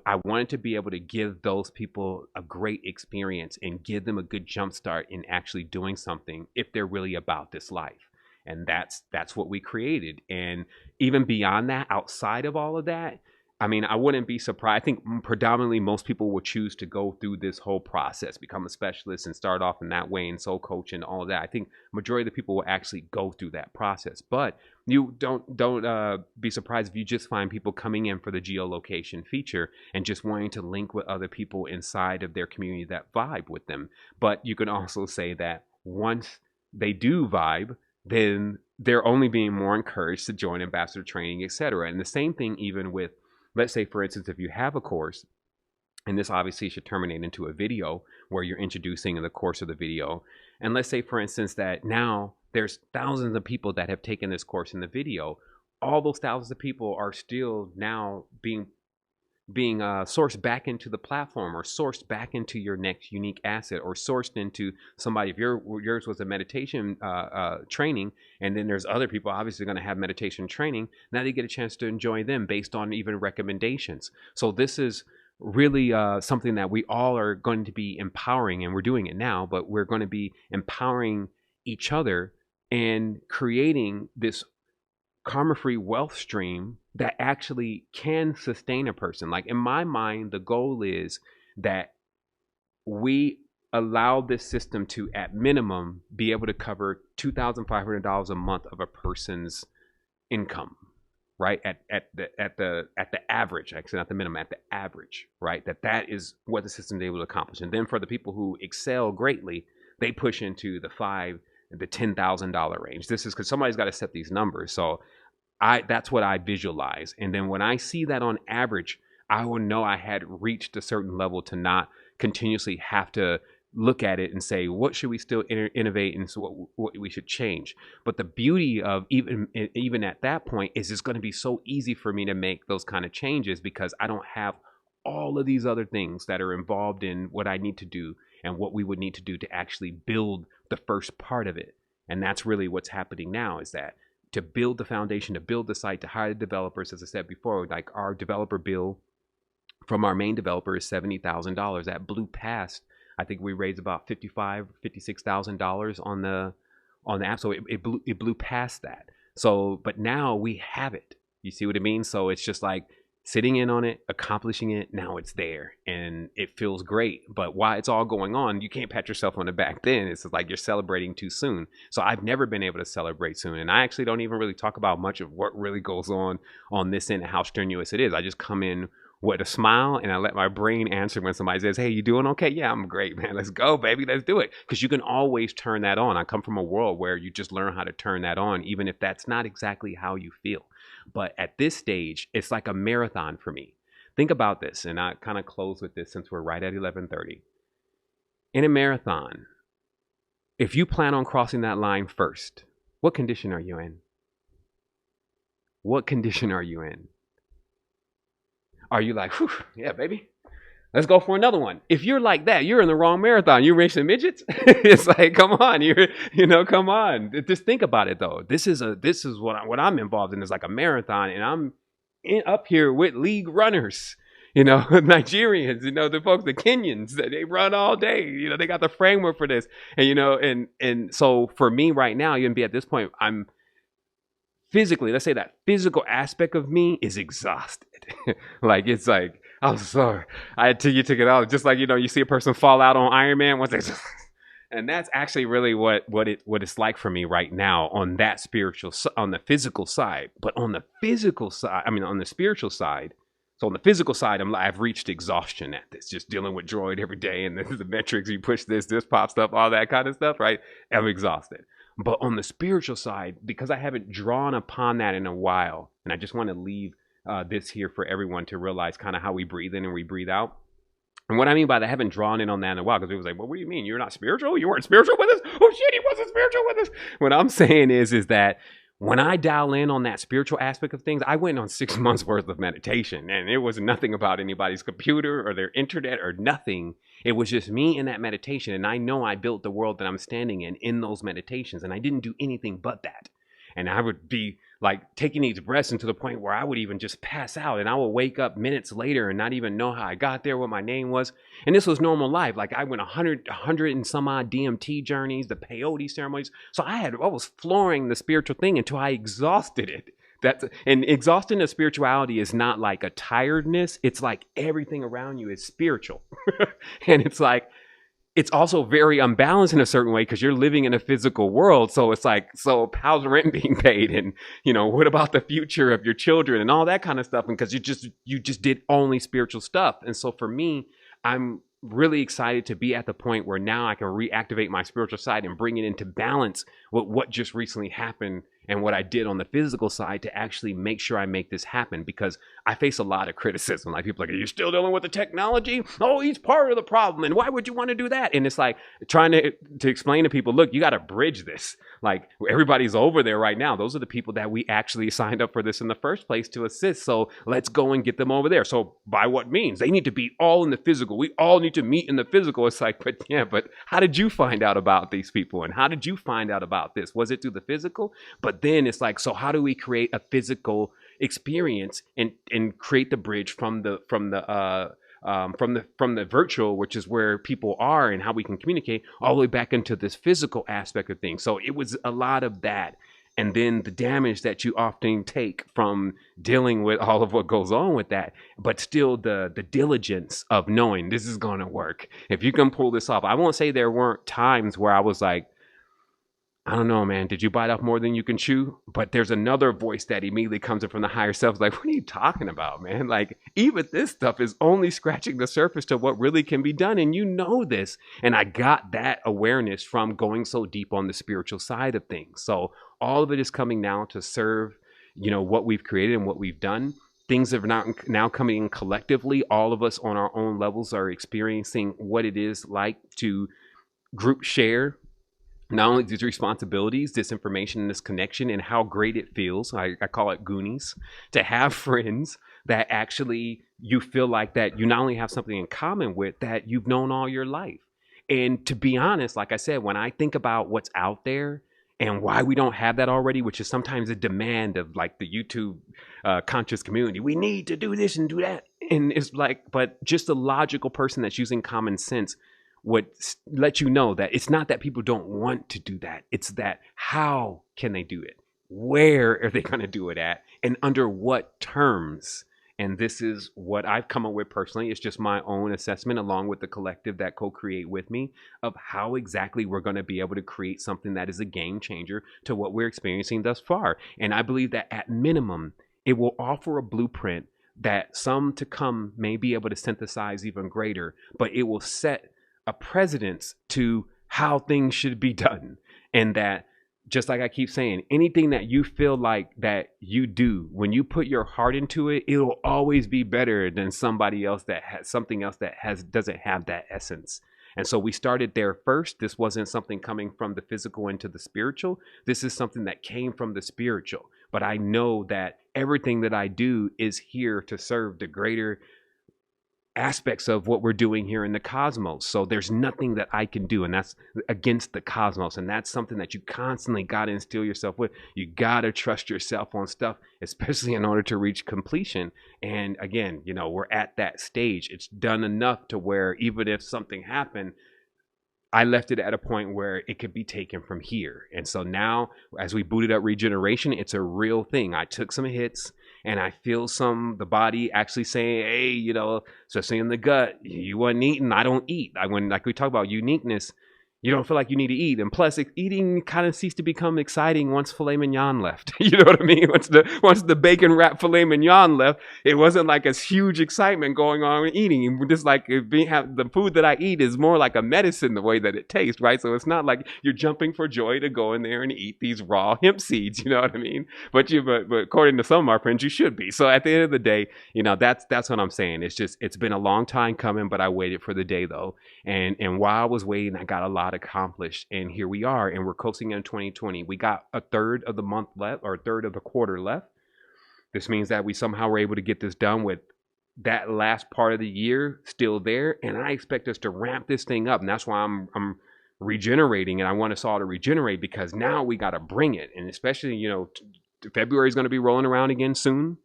I wanted to be able to give those people a great experience and give them a good jump start in actually doing something if they're really about this life. And that's what we created. And even beyond that, outside of all of that, I mean, I wouldn't be surprised. I think predominantly most people will choose to go through this whole process, become a specialist and start off in that way and soul coach and all of that. I think majority of the people will actually go through that process. But you don't be surprised if you just find people coming in for the geolocation feature and just wanting to link with other people inside of their community that vibe with them. But you can also say that once they do vibe, then they're only being more encouraged to join ambassador training, etc. And the same thing even with, let's say, for instance, if you have a course, and this obviously should terminate into a video where you're introducing in the course of the video. And let's say, for instance, that now there's thousands of people that have taken this course in the video. All those thousands of people are still now being sourced back into the platform, or sourced back into your next unique asset, or sourced into somebody. If yours was a meditation training, and then there's other people obviously going to have meditation training, now they get a chance to enjoy them based on even recommendations. So this is really something that we all are going to be empowering, and we're doing it now, but we're going to be empowering each other and creating this karma-free wealth stream that actually can sustain a person. Like, in my mind, the goal is that we allow this system to, at minimum, be able to cover $2,500 a month of a person's income, right? At the average, actually not the minimum, at the average, right? That is what the system is able to accomplish. And then for the people who excel greatly, they push into the $10,000 range. This is because somebody's got to set these numbers. So that's what I visualize. And then when I see that on average, I will know I had reached a certain level to not continuously have to look at it and say, what should we still innovate and so what we should change. But the beauty of even at that point is it's going to be so easy for me to make those kind of changes, because I don't have all of these other things that are involved in what I need to do and what we would need to do to actually build the first part of it. And that's really what's happening now, is that to build the foundation, to build the site, to hire the developers, as I said before, like our developer bill from our main developer is $70,000. That blew past, I think we raised about $56,000 on the app. So it blew past that. So, but now we have it. You see what I mean? So it's just like sitting in on it, accomplishing it. Now it's there and it feels great. But while it's all going on, you can't pat yourself on the back then. It's like you're celebrating too soon. So I've never been able to celebrate soon. And I actually don't even really talk about much of what really goes on this end and how strenuous it is. I just come in with a smile and I let my brain answer when somebody says, hey, you doing okay? Yeah, I'm great, man. Let's go, baby. Let's do it. Because you can always turn that on. I come from a world where you just learn how to turn that on, even if that's not exactly how you feel. But at this stage, it's like a marathon for me. Think about this, and I kind of close with this since we're right at 11:30. In a marathon, if you plan on crossing that line first, what condition are you in? What condition are you in? Are you like, whew, yeah, baby, let's go for another one? If you're like that, you're in the wrong marathon. You're racing midgets. It's like, come on, come on. Just think about it though. This is what I'm involved in, is like a marathon, and I'm up here with league runners, Nigerians, the folks, the Kenyans, that they run all day. They got the framework for this, and and so for me right now, you can be at this point, I'm physically, let's say that physical aspect of me is exhausted. Like, it's like, I'm sorry. You took it out. Just like, you see a person fall out on Iron Man once they, And that's actually really what it's like for me right now on that on the physical side. But on the physical side, I mean, on the spiritual side. So on the physical side, I've reached exhaustion at this, just dealing with Droid every day and the metrics. You push this pops up, all that kind of stuff, right? I'm exhausted. But on the spiritual side, because I haven't drawn upon that in a while, and I just want to leave this here for everyone to realize kind of how we breathe in and we breathe out. And what I mean by that, I haven't drawn in on that in a while, because it was like, well, what do you mean? You're not spiritual? You weren't spiritual with us? Oh shit, he wasn't spiritual with us. What I'm saying is that when I dial in on that spiritual aspect of things, I went on 6 months worth of meditation, and it was nothing about anybody's computer or their internet or nothing. It was just me in that meditation. And I know I built the world that I'm standing in those meditations, and I didn't do anything but that. And I would be like taking these breaths into the point where I would even just pass out, and I would wake up minutes later and not even know how I got there, what my name was. And this was normal life. Like I went 100 and some odd DMT journeys, the peyote ceremonies. So I was flooring the spiritual thing until I exhausted it. And exhausting of spirituality is not like a tiredness. It's like everything around you is spiritual. And it's like, it's also very unbalanced in a certain way, because you're living in a physical world. So it's like, so how's rent being paid? And, what about the future of your children and all that kind of stuff? And because you just did only spiritual stuff. And so for me, I'm really excited to be at the point where now I can reactivate my spiritual side and bring it into balance with what just recently happened and what I did on the physical side to actually make sure I make this happen. Because I face a lot of criticism. Like people are like, are you still dealing with the technology? Oh, he's part of the problem. And why would you want to do that? And it's like trying to explain to people, look, you got to bridge this. Like everybody's over there right now. Those are the people that we actually signed up for this in the first place to assist. So let's go and get them over there. So by what means? They need to be all in the physical. We all need to meet in the physical. It's like, but how did you find out about these people? And how did you find out about this? Was it through the physical? But then it's like, so how do we create a physical experience and create the bridge from the virtual, which is where people are and how we can communicate, all the way back into this physical aspect of things. So it was a lot of that. And then the damage that you often take from dealing with all of what goes on with that, but still the diligence of knowing this is going to work. If you can pull this off, I won't say there weren't times where I was like, I don't know, man, did you bite off more than you can chew? But there's another voice that immediately comes in from the higher self. Like, what are you talking about, man? Like, even this stuff is only scratching the surface to what really can be done. And you know this. And I got that awareness from going so deep on the spiritual side of things. So all of it is coming now to serve, what we've created and what we've done. Things are now coming in collectively. All of us on our own levels are experiencing what it is like to group share not only these responsibilities, this information, this connection, and how great it feels. I call it Goonies, to have friends that actually you feel like that you not only have something in common with, that you've known all your life. And to be honest, like I said, when I think about what's out there and why we don't have that already, which is sometimes a demand of like the YouTube conscious community, we need to do this and do that. And it's like, but just a logical person that's using common sense would let you know that it's not that people don't want to do that. It's that how can they do it? Where are they going to do it at? And under what terms? And this is what I've come up with personally. It's just my own assessment along with the collective that co-create with me of how exactly we're going to be able to create something that is a game changer to what we're experiencing thus far. And I believe that at minimum, it will offer a blueprint that some to come may be able to synthesize even greater, but it will set a precedence to how things should be done. And that, just like I keep saying, anything that you feel like that you do, when you put your heart into it, it'll always be better than somebody else that has something else that doesn't have that essence. And so we started there first. This wasn't something coming from the physical into the spiritual. This is something that came from the spiritual. But I know that everything that I do is here to serve the greater aspects of what we're doing here in the cosmos. So there's nothing that I can do, and that's against the cosmos. And that's something that you constantly got to instill yourself with. You got to trust yourself on stuff, especially in order to reach completion. And again, we're at that stage. It's done enough to where even if something happened, I left it at a point where it could be taken from here. And so now, as we booted up regeneration, it's a real thing. I took some hits and I feel the body actually saying, hey, especially in the gut, you wasn't eating, I don't eat. Like we talk about uniqueness, You don't feel like you need to eat. And plus, eating kind of ceased to become exciting once filet mignon left. You know what I mean? Once the bacon wrapped filet mignon left, it wasn't like a huge excitement going on with eating. Just like the food that I eat is more like a medicine the way that it tastes, right? So it's not like you're jumping for joy to go in there and eat these raw hemp seeds. You know what I mean? But according to some of our friends, you should be. So at the end of the day, that's what I'm saying. It's been a long time coming, but I waited for the day though. And while I was waiting, I got a lot accomplished. And here we are, and we're coasting in 2020. We got a third of the month left, or a third of the quarter left. This means that we somehow were able to get this done with that last part of the year still there. And I expect us to ramp this thing up. And that's why I'm regenerating, and I want us all to regenerate, because now we got to bring it. And especially, February is going to be rolling around again soon.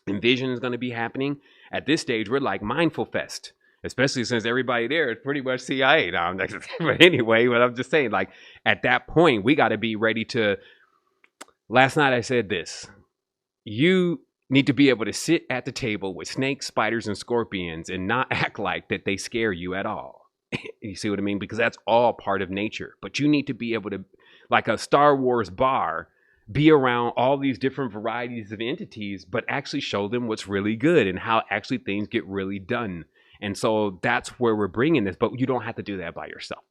Envision is going to be happening. At this stage, we're like Mindful Fest. Especially since everybody there is pretty much CIA now. But anyway, what I'm just saying, like at that point, we got to be ready to. Last night I said this: you need to be able to sit at the table with snakes, spiders, and scorpions, and not act like that they scare you at all. You see what I mean? Because that's all part of nature. But you need to be able to, like a Star Wars bar, be around all these different varieties of entities, but actually show them what's really good and how actually things get really done. And so that's where we're bringing this, but you don't have to do that by yourself.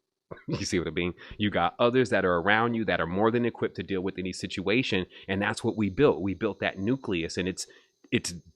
You see what I mean? You got others that are around you that are more than equipped to deal with any situation. And that's what we built. We built that nucleus, and it's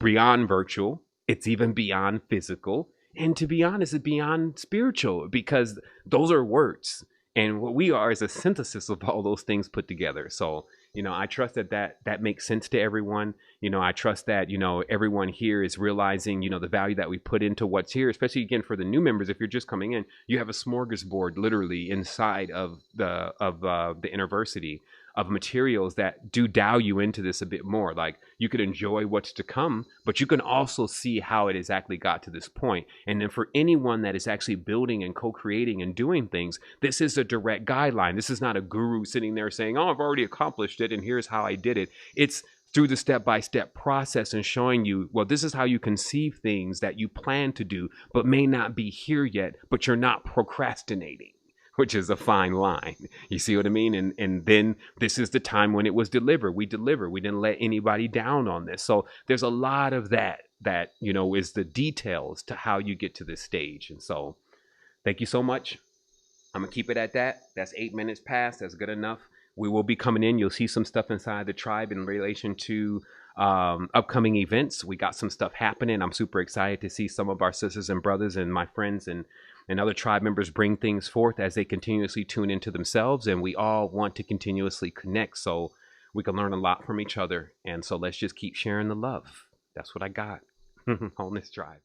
beyond virtual. It's even beyond physical. And to be honest, it's beyond spiritual, because those are words. And what we are is a synthesis of all those things put together. So, I trust that makes sense to everyone. I trust that, everyone here is realizing, the value that we put into what's here, especially again for the new members. If you're just coming in, you have a smorgasbord literally inside of the university of materials that do dial you into this a bit more. Like, you could enjoy what's to come, but you can also see how it exactly got to this point. And then for anyone that is actually building and co-creating and doing things, this is a direct guideline. This is not a guru sitting there saying, oh, I've already accomplished it and here's how I did it. It's through the step-by-step process and showing you, well, this is how you conceive things that you plan to do, but may not be here yet, but you're not procrastinating, which is a fine line. You see what I mean? And then this is the time when it was delivered. We delivered. We didn't let anybody down on this. So there's a lot of that, is the details to how you get to this stage. And so thank you so much. I'm going to keep it at that. That's 8 minutes past. That's good enough. We will be coming in. You'll see some stuff inside the tribe in relation to upcoming events. We got some stuff happening. I'm super excited to see some of our sisters and brothers and my friends and other tribe members bring things forth as they continuously tune into themselves. And we all want to continuously connect so we can learn a lot from each other. And so let's just keep sharing the love. That's what I got on this tribe.